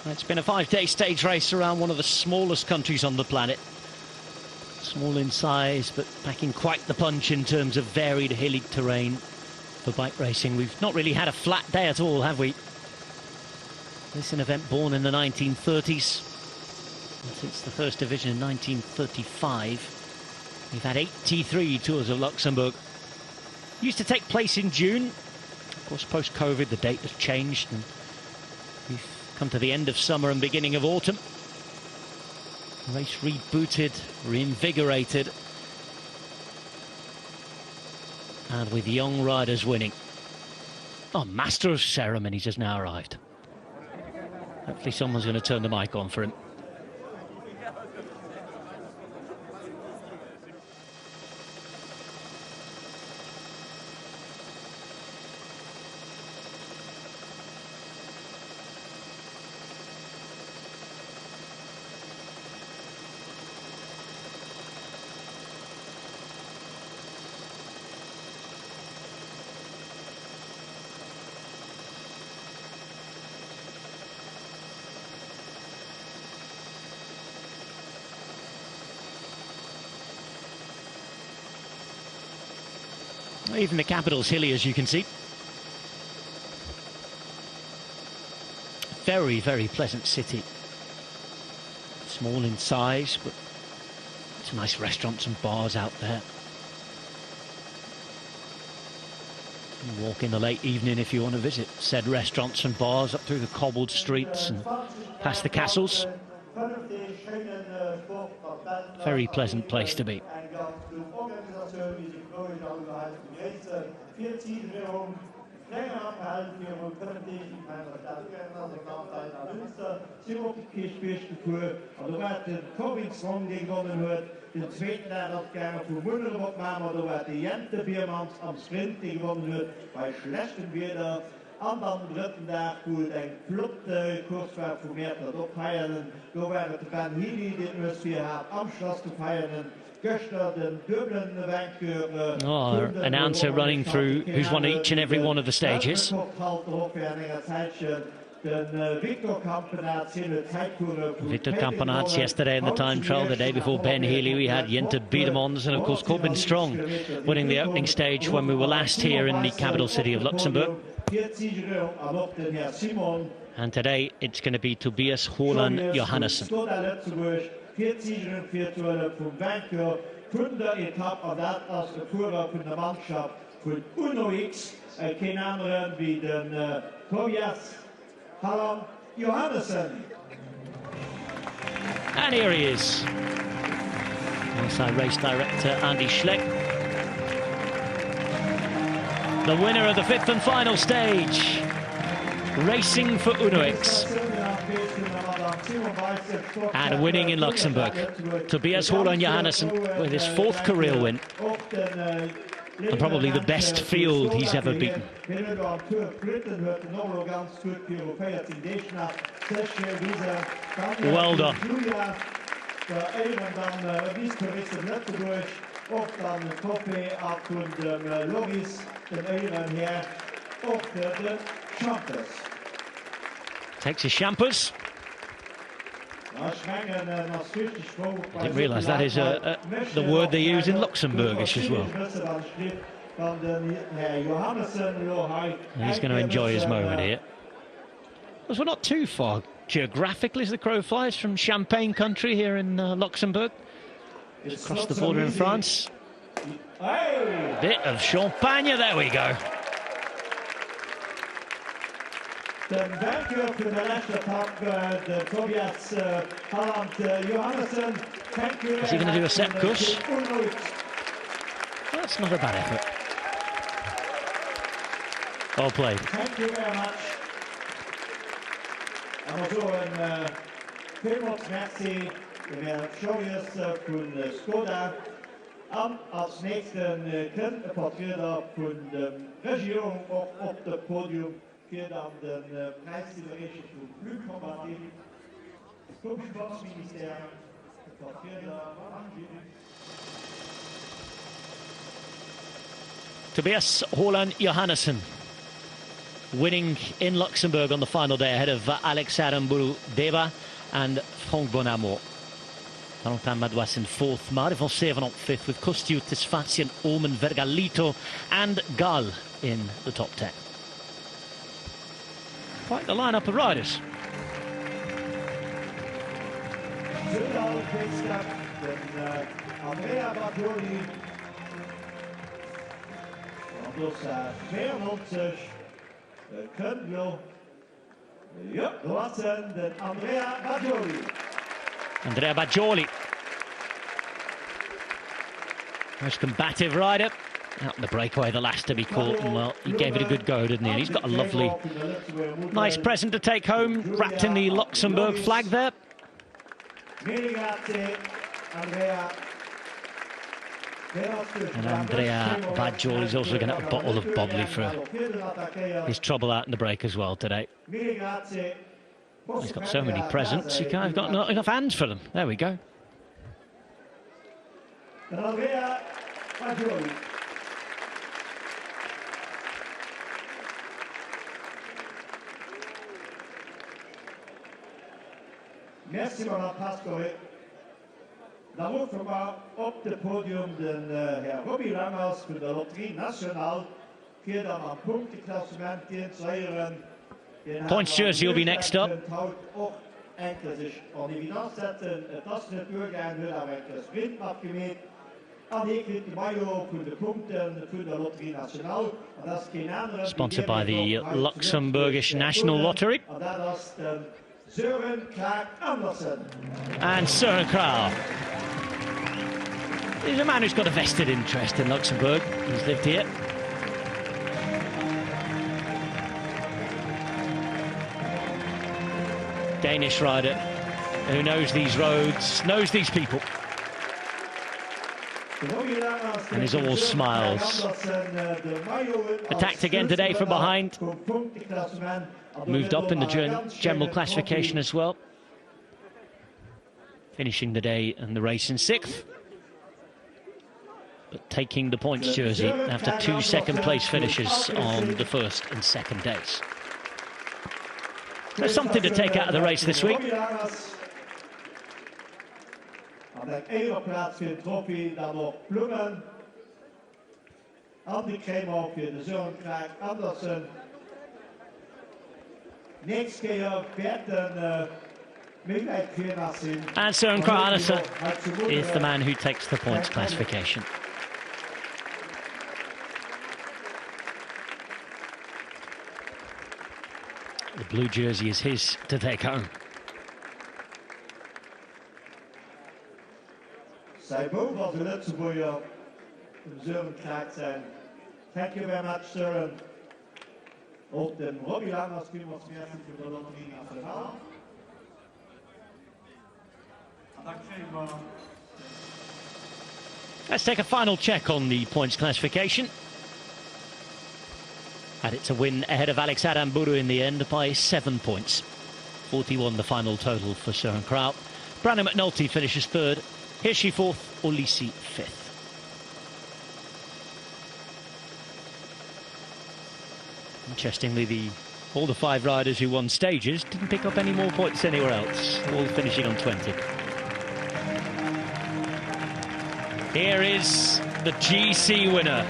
It's been a 5-day stage race around one of the smallest countries on the planet. Small in size, but packing quite the punch in terms of varied hilly terrain for bike racing. We've not really had a flat day at all, have we? This is an event born in the 1930s. And since the first division in 1935, we've had 83 Tours of Luxembourg. Used to take place in June. Of course, post-COVID, the date has changed, and we've come to the end of summer and beginning of autumn. The race rebooted, reinvigorated, and with young riders winning. Oh, Master of Ceremonies has now arrived. Hopefully someone's going to turn the mic on for him. Even the capital's hilly, as you can see. Very, very pleasant city. Small in size, but some nice restaurants and bars out there. You can walk in the late evening if you want to visit said restaurants and bars up through the cobbled streets and past the castles. Very pleasant place to be. De tweede nadat voor Wunderbock maar door de Jente Biermans am Sprint die gewonnen wird bei schlechtem Wetter. Am dritten Tag gut ein flotte Kursfahrt von Meter dort feiern. Da werden die Van Hili den wir am Schloss zu feiern. Oh, announcer running through who's won each and every one of the stages. Victor Campenaerts yesterday in the time trial. The day before Ben Healy we had Jente Biedemans, and of course Corbin Strong winning the opening stage when we were last here in the capital city of Luxembourg. And today it's going to be Tobias Holland Johannessen. 40 vom Banker, von der Etappe, und das als der Führer von der Mannschaft von UNOX, kein anderer wie den Tobias Holland Johannessen. And here he is. Alongside race director Andy Schleck. The winner of the fifth and final stage. Racing for UNOX. And winning in Luxembourg. Tobias Holland Johannessen with his fourth career win. And probably the best field he's ever beaten. Well done. Takes his champers. I didn't realise that is the word they use in Luxembourgish as well. And he's going to enjoy his moment here. Because we're not too far geographically as the crow flies from Champagne country here in Luxembourg. Just across the border in France. Bit of champagne, there we go. Den Banker für den letzten Tag, der Tobias Holland Johannessen. Is he going to do a set push? That's not a bad effort. Well played. Thank you very much. En zo een veel merci. De Joyous von Skoda. En als nächste een vertreter von der Regierung op het podium. Für dann den Preisgeberische Flugkompanie vom Sportministerium. Tobias Holland Johannessen winning in Luxembourg on the final day ahead of Alex Aramburu Deva and Franck Bonamour. Valentin Madouas in fourth, Mari van Sevenant fifth, with Kostiutis, Fatsian, Omen, Vergalito and Gal in the top 10. Quite the lineup of riders. Andrea Bargioli. Dus 94 Kundlo. Ja, dat was de Andrea Bargioli. Andrea Bargioli. Most combative rider. Out in the breakaway, the last to be caught, and well, he gave it a good go, didn't he? And he's got a lovely, nice present to take home, wrapped in the Luxembourg flag there. And Andrea Bargioli's also going to have a bottle of bubbly for his trouble out in the break as well today. He's got so many presents, he can't have got not enough hands for them. There we go. Andrea Bargioli. Merci, madame Pascoe. Dan moeten we op het podium de heer Robbie Langers van de Loterie Nationale. Keer dan aan puntenklassement inzeieren. Points jersey will be next up. Ook enkel zich aan evident zetten. Dat is natuurlijk een sprint afgemeet. En ik vind de maillot voor de punten voor de Loterie Nationale. Dat is geen andere. Sponsored by the Luxembourgish National Lottery. En dat is Søren Krag Andersen. And Søren Krag. He's a man who's got a vested interest in Luxembourg. He's lived here. Danish rider who knows these roads, knows these people. And is all smiles. Attacked again today from behind. Moved up in the general classification as well. Finishing the day and the race in 6th. But taking the points jersey after 2 second-place finishes on the first and second days. There's something to take out of the race this week. And Søren Krag Andersen is the man who takes the points classification. The blue jersey is his to take home. Thank you very much, Søren. Ook de Robbie Langers kunnen we ons merken voor de Loterie Nationale. Let's take a final check on the points classification. And it's a win ahead of Alex Aramburu in the end by 7 points. 41 the final total for Søren Krag. Brandon McNulty finishes 3rd, Hirschi 4th, Ulissi 5th. Interestingly, all the 5 riders who won stages didn't pick up any more points anywhere else, all finishing on 20. Here is the GC winner.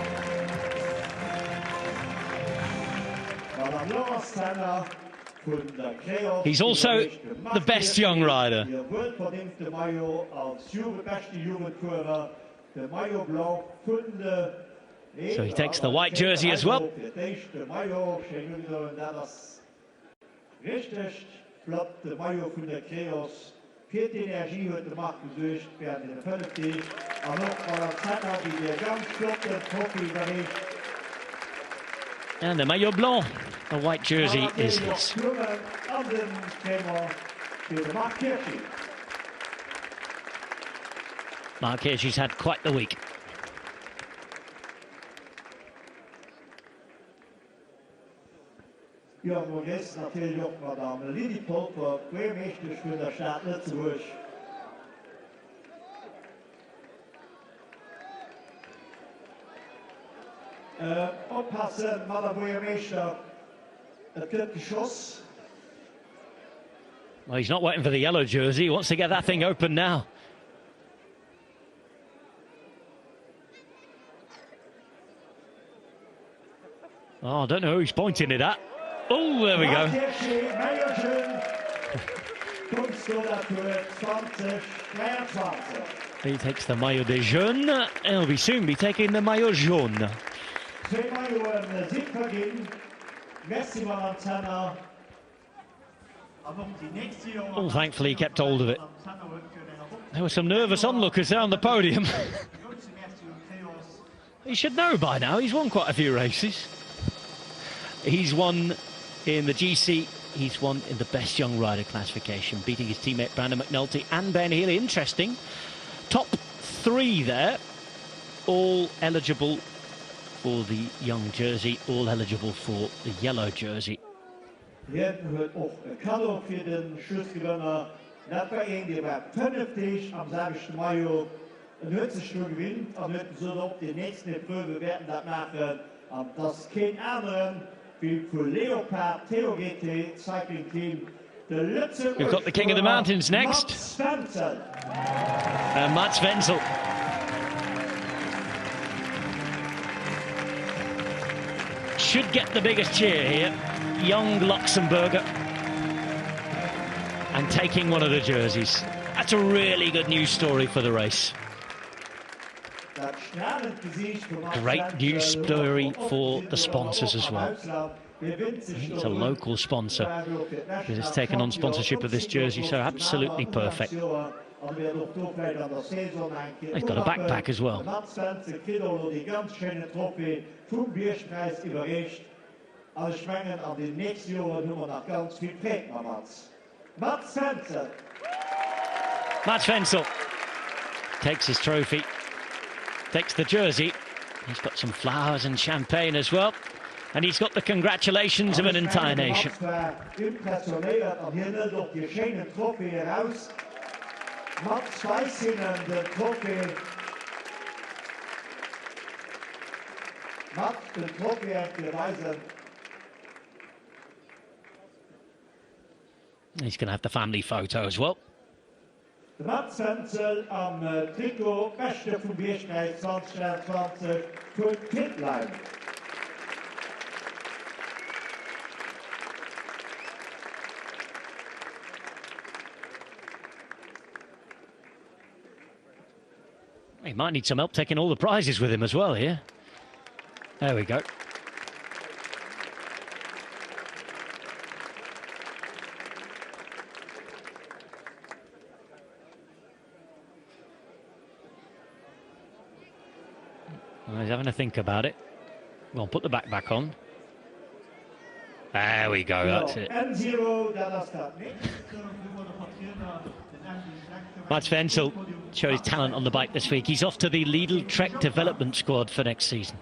He's also the best young rider. So he takes the white jersey as well. And the maillot blanc, the white jersey is his. Mark Hirschi's had quite the week. Ja, we gisteren natuurlijk ook madame Lili Popper, tweemeesters van de staat Luxembourg. Oppassen, madame Burgemeester, het klopt geschoss. Well, he's not waiting for the yellow jersey, he wants to get that thing open now. Oh, I don't know who's pointing it at. Oh, there we go. He takes the maillot de jaune, and he'll be soon be taking the maillot jaune. Oh, thankfully he kept hold of it. There were some nervous onlookers there on the podium. He should know by now, he's won quite a few races. He's won in the GC, he's won in the best young rider classification, beating his teammate Brandon McNulty and Ben Healy. Interesting. Top three there, all eligible for the young jersey, all eligible for the yellow jersey. Hier wird auch ein Kado für den Schlussgewinner. Das war ein, der war vernünftig am 6. Mai ein Hützenschuh gewinnt. Und wird so noch die nächste Prüfe werden das machen. Und das ist kein anderen wie für Leopard Theo GT Cycling Team. We've got the King of the Mountains next. Mats Wenzel. Should get the biggest cheer here. Young Luxembourger. And taking one of the jerseys. That's a really good news story for the race. Great news story for the sponsors as well. It's a local sponsor who has taken on sponsorship of this jersey, so absolutely perfect. They've got a backpack as well. Mats Wenzel takes his trophy, takes the jersey. He's got some flowers and champagne as well. And he's got the congratulations of an entire nation. He's going to have the family photo as well. Mats Wenzel am Trikot Beste vom Bierschneid 2023 für Pitline. He might need some help taking all the prizes with him as well here. There we go. Well, he's having a think about it. Well, put the backpack on. There we go, that's it. Mats Wenzel showed his talent on the bike this week. He's off to the Lidl Trek development squad for next season.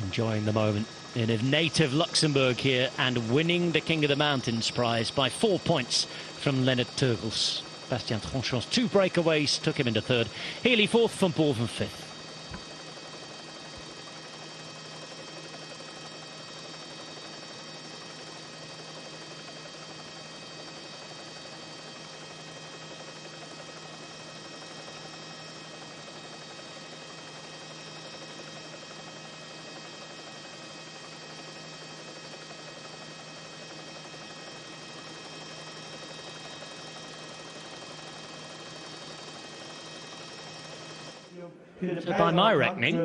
Enjoying the moment in his native Luxembourg here and winning the King of the Mountains prize by 4 points from Leonard Turgels. Bastien Troncham's 2 breakaways took him into third. Healy fourth, Van Borven fifth. So by my reckoning,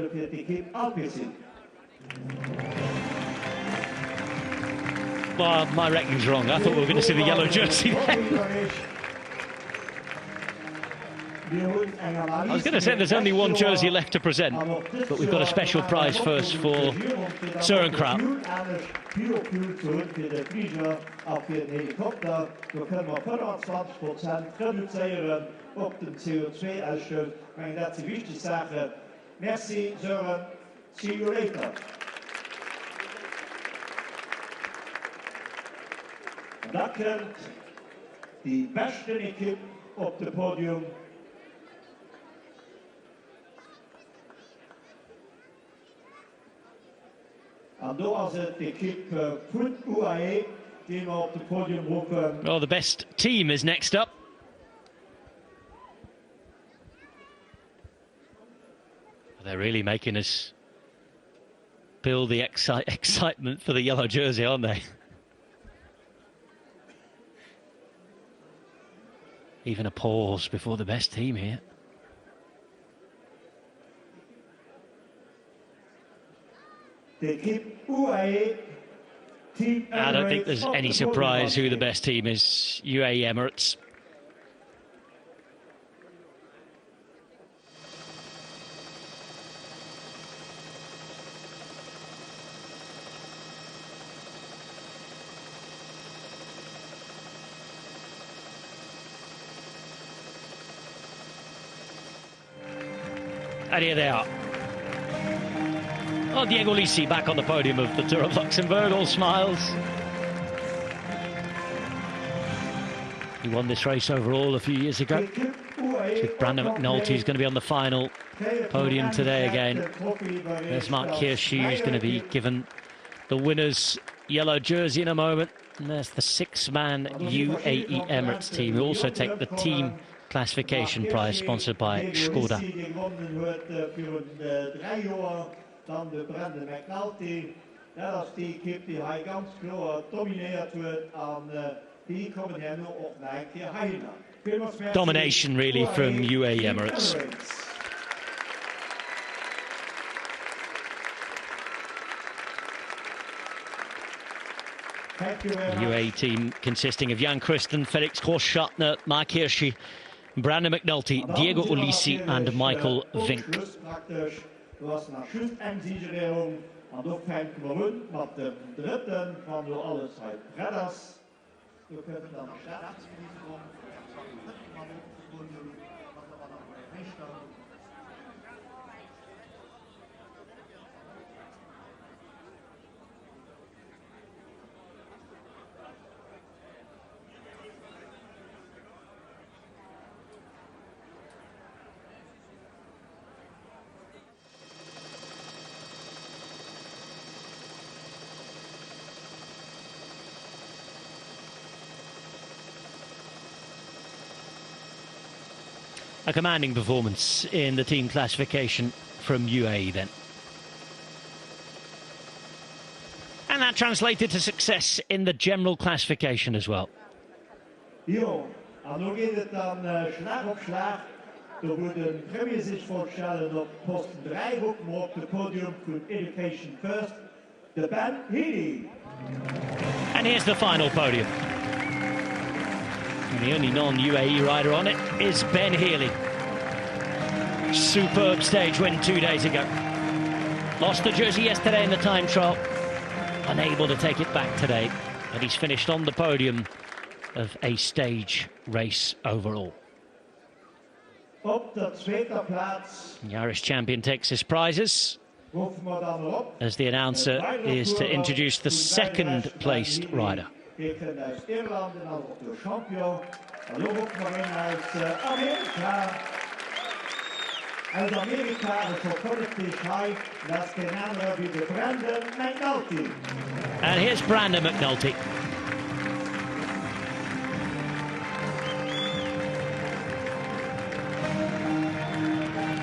well, my reckoning's wrong. I thought we were going to see the yellow jersey there. I was going to say there's only one jersey left to present, but we've got a special prize first for Søren Krauth. Op de CO2-uitstoot. Maar dat is de wichtigste zaken. Merci, Søren. See you later. Dat geldt die beste equipe op het podium. En door als het equipe Foot UAE die we op het podium roepen. Well, the best team is next up. They're really making us build the excitement for the yellow jersey, aren't they? Even a pause before the best team here. They keep UAE. I don't think there's any surprise who the best team is. UAE Emirates. And here they are. Oh, Diego Ulissi back on the podium of the Tour of Luxembourg, all smiles. He won this race overall a few years ago. It's with Brandon McNulty, who's going to be on the final podium today again. There's Mark Hirschi, who's going to be given the winner's yellow jersey in a moment. And there's the six-man UAE Emirates team, who also take the team classification prize, sponsored by Skoda. Dan de Brandon McNulty, dat is die kip die hij ganz klar domineert wordt aan die komen hier nu ook naar een keer heina. Domination really from UAE Emirates. The UAE team consisting of Jan Christen, Felix Großschartner, Mark Hirschi, Brandon McNulty, Diego Ulissi and Michael Vink. Du hast nach Schussengsiegerung und du fängst gewonnen mit dem dritten von du alles halt Redders. Du könntest dann noch Staatsministerium. A commanding performance in the team classification from UAE then. And that translated to success in the general classification as well. Jo, en nu geht es dann Schlag auf Schlag. Da wurden Premier sich vorstellen auf Posten 3, gucken wir auf das Podium für Education First, the Ben Healy. And here's the final podium. And the only non-UAE rider on it is Ben Healy. Superb stage win 2 days ago. Lost the jersey yesterday in the time trial. Unable to take it back today. But he's finished on the podium of a stage race overall. Op de tweede plaats. The Irish champion takes his prizes, as the announcer is to introduce the second placed rider. Tegen uit Ierland en dan op de champion. En dan ook nog een uit Amerika. Uit Amerika is voor politisch high. Dat is geen andere wie de Brandon McNulty. And here's Brandon McNulty.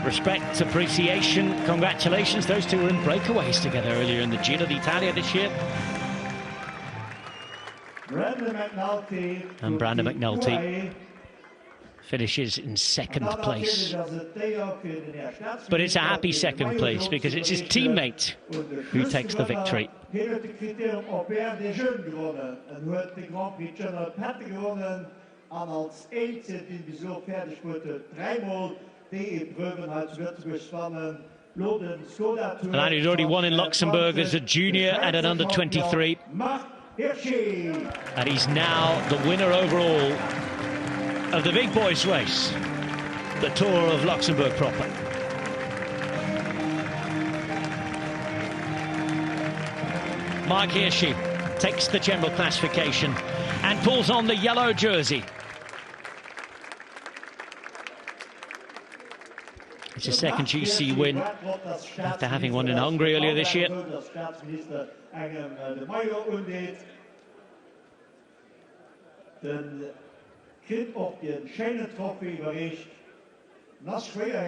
Respect, appreciation, congratulations. Those two were in breakaways together earlier in the Giro d'Italia this year. And Brandon McNulty finishes in second place. But it's a happy second place because it's his teammate who takes the victory. A man who's already won in Luxembourg as a junior and an under-23. And he's now the winner overall of the big boys race, the Tour of Luxembourg proper. Mark Hirschi takes the general classification and pulls on the yellow jersey. It's his second GC win after having won in Hungary earlier this year.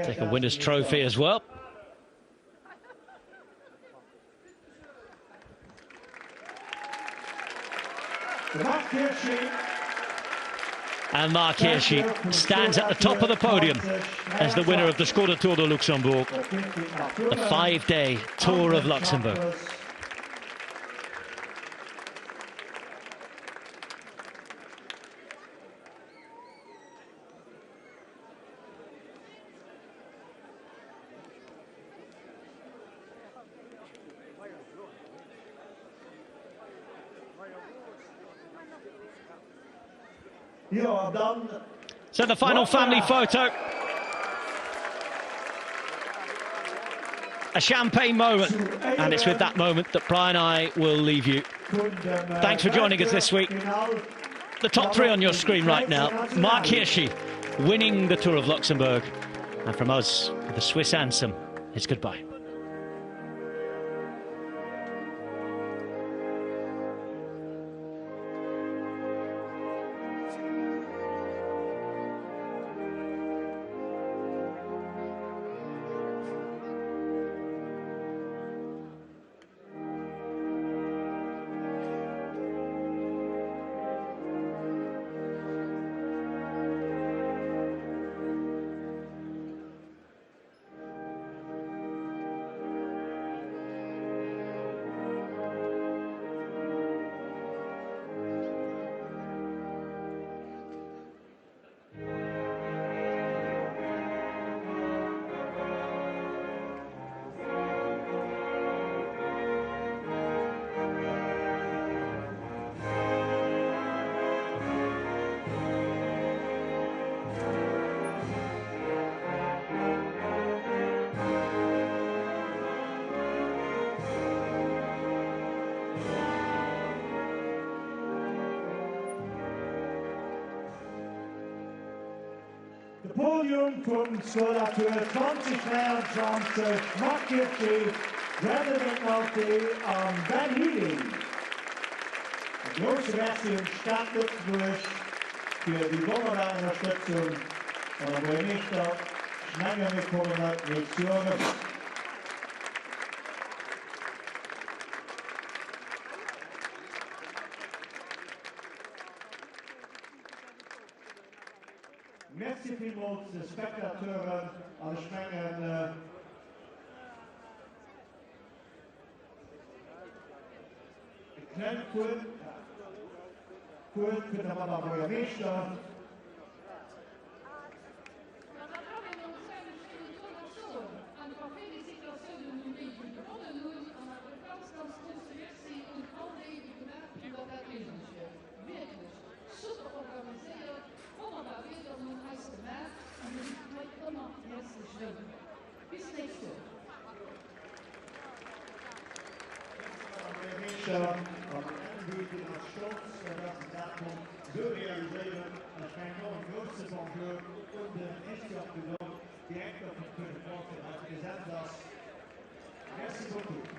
Take a winner's trophy as well. And Mark Hirschi stands at the top of the podium as the winner of the Skoda Tour de Luxembourg, the 5-day Tour of Luxembourg. So the final family photo. A champagne moment. And it's with that moment that Brian and I will leave you. Thanks for joining us this week. The top three on your screen right now. Mark Hirschi winning the Tour of Luxembourg. And from us, the Swiss anthem, it's goodbye. Podium vom Skoda Tour 2023, Mark Hirschi, Brandon McNulty und Ben Healy. Eine große Merci und Stadt Luxemburg für die wunderbare Unterstützung von der Bürgermeister, schneller gekommene Missionen. Merci vielmals, de spectateuren aan de Spengen. Een klein koord voor de Bürgermeister. Merci beaucoup.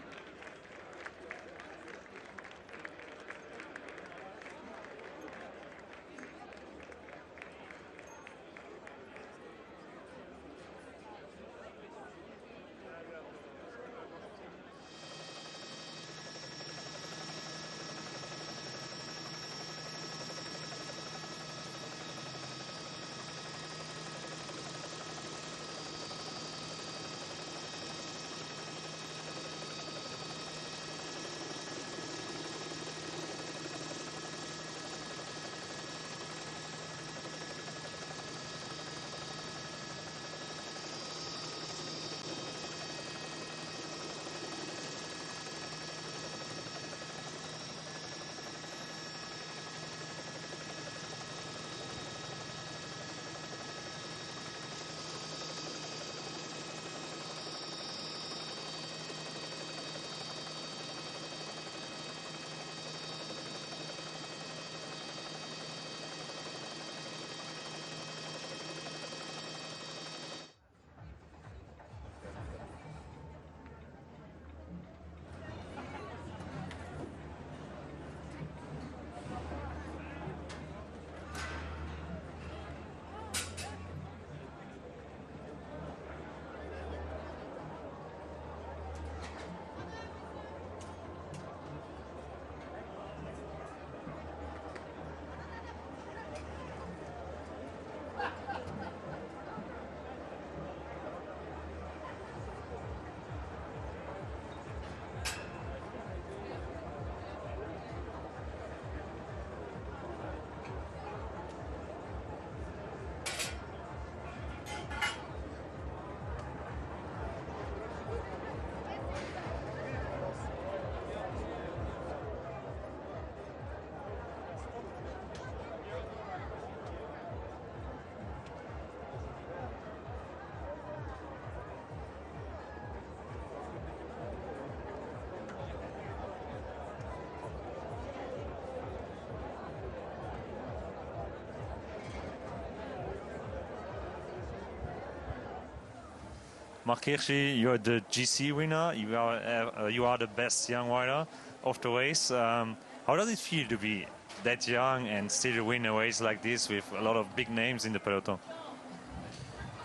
Mark Hirschi, you're the GC winner. You are the best young rider of the race. How does it feel to be that young and still win a race like this with a lot of big names in the peloton?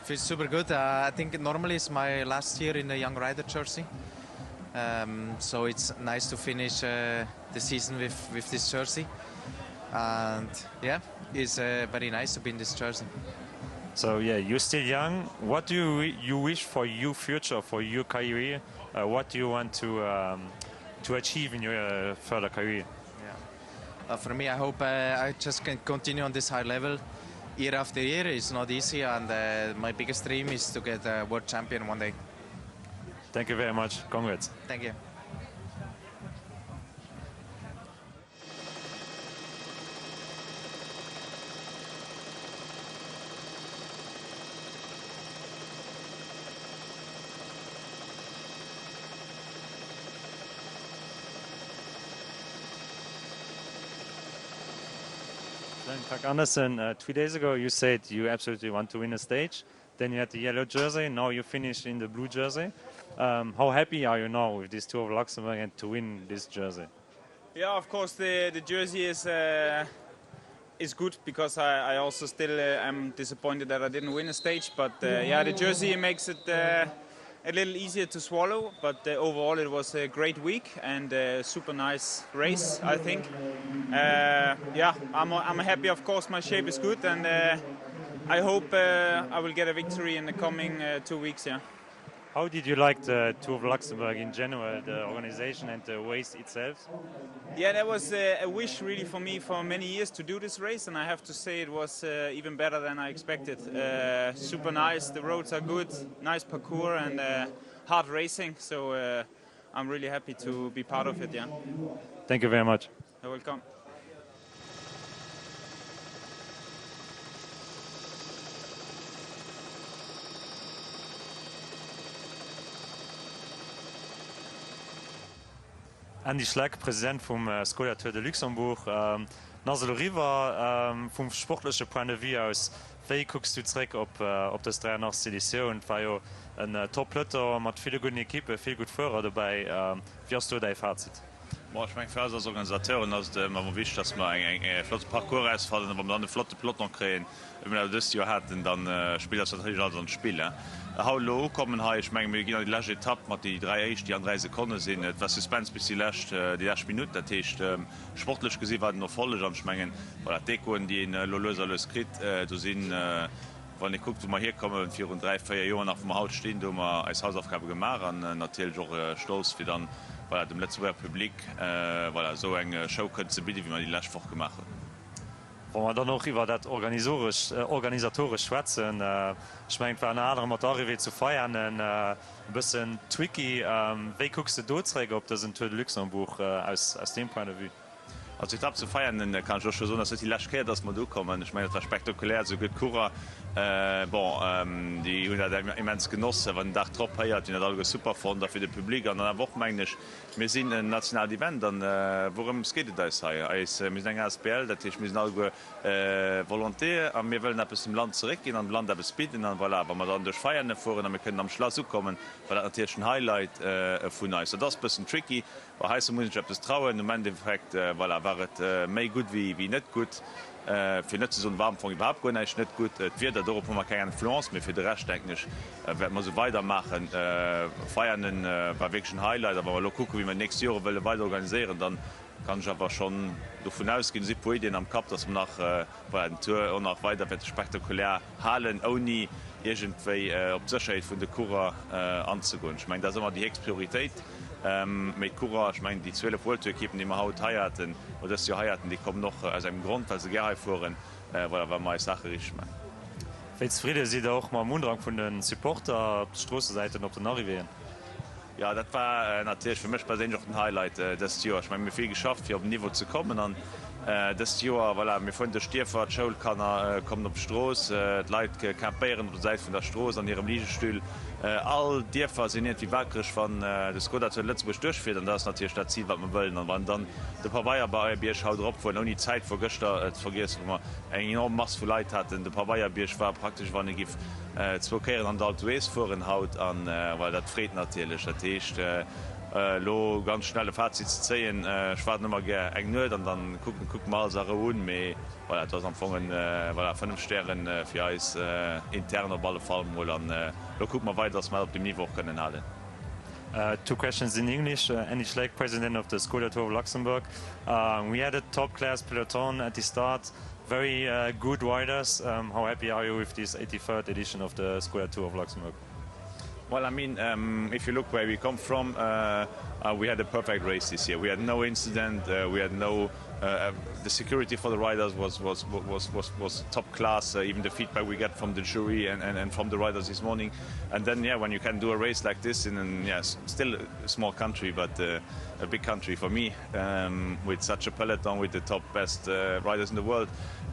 Feels super good. I think normally it's my last year in the young rider jersey. So it's nice to finish the season with this jersey. And yeah, it's very nice to be in this jersey. So yeah, you're still young. What do you wish for your future, for your career? What do you want to achieve in your further career? Yeah. For me, I hope I just can continue on this high level year after year. It's not easy, and my biggest dream is to get a world champion one day. Thank you very much. Congrats. Thank you. Kak Andersen, 2 days ago you said you absolutely want to win a stage. Then you had the yellow jersey. Now you finished in the blue jersey. How happy are you now with this Tour of Luxembourg and to win this jersey? Yeah, of course the jersey is good because I also still am disappointed that I didn't win a stage. But yeah, the jersey makes it a little easier to swallow. But overall it was a great week and a super nice race, I think. Yeah, I'm happy. Of course, my shape is good, and I hope I will get a victory in the coming 2 weeks. Yeah. How did you like the Tour of Luxembourg in general, the organization and the race itself? Yeah, that was a wish really for me for many years to do this race, and I have to say it was even better than I expected. Super nice, the roads are good, nice parkour and hard racing, so I'm really happy to be part of it. Yeah. Thank you very much. You're welcome. Andy Schleck, Präsident vom Skoda Tour de Luxembourg. Nasel River vom sportlichen Point of view aus, wie guckst du zurück auf das 83. Edition? War ja ein Top-Letter mit vielen guten Equipen, viel gut Fahrer dabei. Wie hast du dein Fazit? Ich meine, für uns als Organisatoren ist es immer wichtig, dass wir einen flotten Parcours ausfallen und wir dann einen flotten Peloton kriegen. Wenn wir das Jahr hatten, dann spielt das natürlich also ein Spiel. How low kommen hier, ich meine, wir gehen die letzte Etappe mit die 3 die an 3 Sekunden sind. Etwas Suspense bis die letzte Minute. Das heißt, sportlich gesehen war es noch voll. Ich meine, weil die Dekon, die in Lolöser alles kriegt, da sind, wenn ich gucke, wo wir hier kommen, 4 und 3, 4 Jahre auf dem Haut stehen, da haben wir als Hausaufgabe gemacht und natürlich auch stolz für dann, weil dem letzten Republik, weil so eine Show könnte bieten, wie man die letzte Woche gemacht hat. Wenn wir dann noch über das organisatorisch schwätzen, ich meine, für eine andere Motorrevue zu feiern, ein bisschen tricky. Wie guckst du da zurück, ob das in Tour de Luxembourg aus dem Point of view? Also Etappe zu feiern, dann kann ich auch schon sagen, dass es die letzte Kehr, dass wir da kommen. Ich meine, das war spektakulär, so gut Kura. Die haben immens genossen, wenn der Tag drauf hat, die hat alles super von für das Publikum. Und dann Woche meine ich, wir sind ein nationales Event, dann worum geht es da hier? Wir sind ein SPL, das heißt, wir sind alle Volontär, und wir wollen etwas im Land zurückgehen, und im Land etwas bieten, und voilà, wenn wir dann durch Feiern fahren, dann können wir am Schluss kommen, weil das natürlich ein Highlight von uns. Das ist ein bisschen tricky, weil heißt, muss ich etwas trauen, im Endeffekt voilà, war es mehr gut wie nicht gut. Für nicht so einen Warmfang überhaupt gar nicht gut. Wir darauf haben wir keine Influence mehr für den Rest, denke ich. Werden wir so weitermachen. Feiern war wirklich ein Highlight, aber wenn wir gucken, wie wir nächstes Jahr weiter organisieren, dann kann ich aber schon davon ausgehen, sie haben Ideen am Kopf, dass wir nach der Tour auch noch weiter spektakulär halten, ohne irgendwie auf die Sicherheit von der Kura anzugehen. Ich meine, das ist immer die Priorität. Mit Kura, ich meine, die 12 World-Tour-Equipen, die wir heute heiraten, oder das Jahr heiraten, die kommen noch aus einem Grund, weil sie gerne fahren, weil wir mal Sache richtig machen. Wie zufrieden sind auch mal am Umdrang von den Supportern auf der Straßenseite und auf den Arrivien? Ja, das war natürlich für mich persönlich auch ein Highlight das Jahr. Ich meine, wir haben viel geschafft, hier auf dem Niveau zu kommen. Und das Jahr voilà, mir von der Stierfahrt Schul kann kommen op Stroß Leiit campieren op der Seite von der Stroß an ihrem Liegestuhl all dir fasziniert wie wackrig von das Skoda zu Lützburg durchführt und das natürlich das Ziel was man wollen und wann dann der Pavaya bei Bier schaut drauf wo noch die Zeit vor Göster vergisst wo man eng enorm Mass vu Leiit hat der Pavaya Bier war praktisch wann gi 2 Kehren an der Wees vor Haut an weil dat Fred natürlich dercht lo ganz schnelle Fazit zeien schwa immer eng net an dann guck mal Sache hun méi was empfangen 5 Sternen fir eis interner Balle fallen mo an lo guck mal weiter mal op dem Niveau können alle. 2 questions in English. Andy Schleck, president of the Skoda Tour of Luxembourg. We had a top-class peloton at the start, very good riders. How happy are you with this 83rd edition of the Skoda Tour of Luxembourg? Well, I mean, if you look where we come from, we had a perfect race this year. We had no incident. We had no. The security for the riders was top class. Even the feedback we get from the jury and from the riders this morning. And then, yeah, when you can do a race like this in, yes, still a small country, but a big country for me, with such a peloton with the top best riders in the world,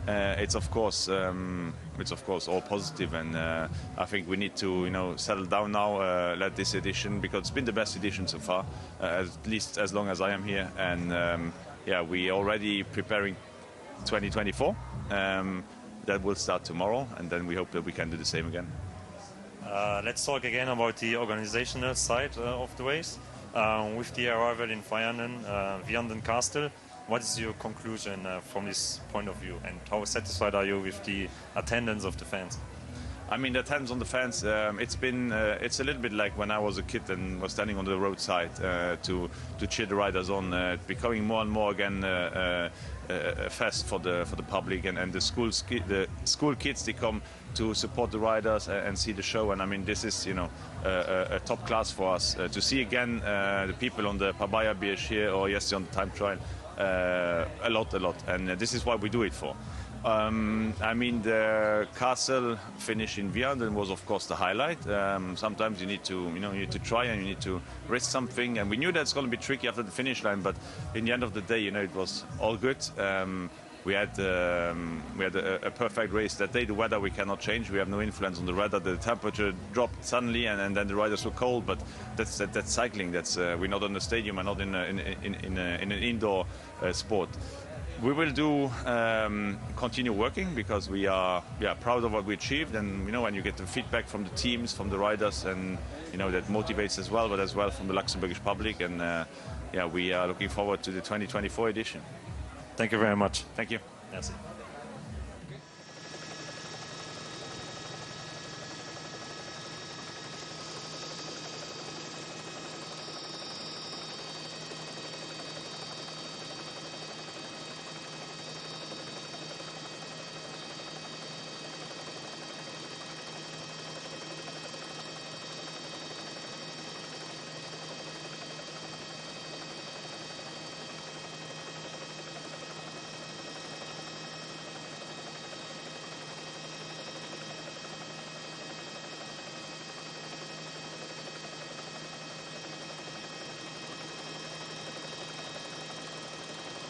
it's of course all positive. And I think we need to, settle down now, let this edition, because it's been the best edition so far, at least as long as I am here. And yeah, we already preparing 2024. That will start tomorrow, and then we hope that we can do the same again. Let's talk again about the organizational side of the race. With the arrival in Vianden Castle, what is your conclusion from this point of view, and how satisfied are you with the attendance of the fans? I mean, the attendance on the fans, it's a little bit like when I was a kid and was standing on the roadside to cheer the riders on, becoming more and more again a fest for the public and the school kids, they come to support the riders and see the show. And I mean, this is a top class for us to see again the people on the Pabaya Beach here or yesterday on the time trial, a lot, and this is what we do it for. I mean, the castle finish in Vianden was, of course, the highlight. Sometimes you need to try and you need to risk something. And we knew that's going to be tricky after the finish line, but in the end of the day, it was all good. We had a perfect race that day. The weather we cannot change. We have no influence on the weather. The temperature dropped suddenly, and then the riders were cold. But that's cycling. We're not in the stadium and not in an indoor sport. We will continue working because we are proud of what we achieved, and when you get the feedback from the teams, from the riders, and that motivates as well, but as well from the Luxembourgish public, and we are looking forward to the 2024 edition. Thank you very much. Thank you. Merci.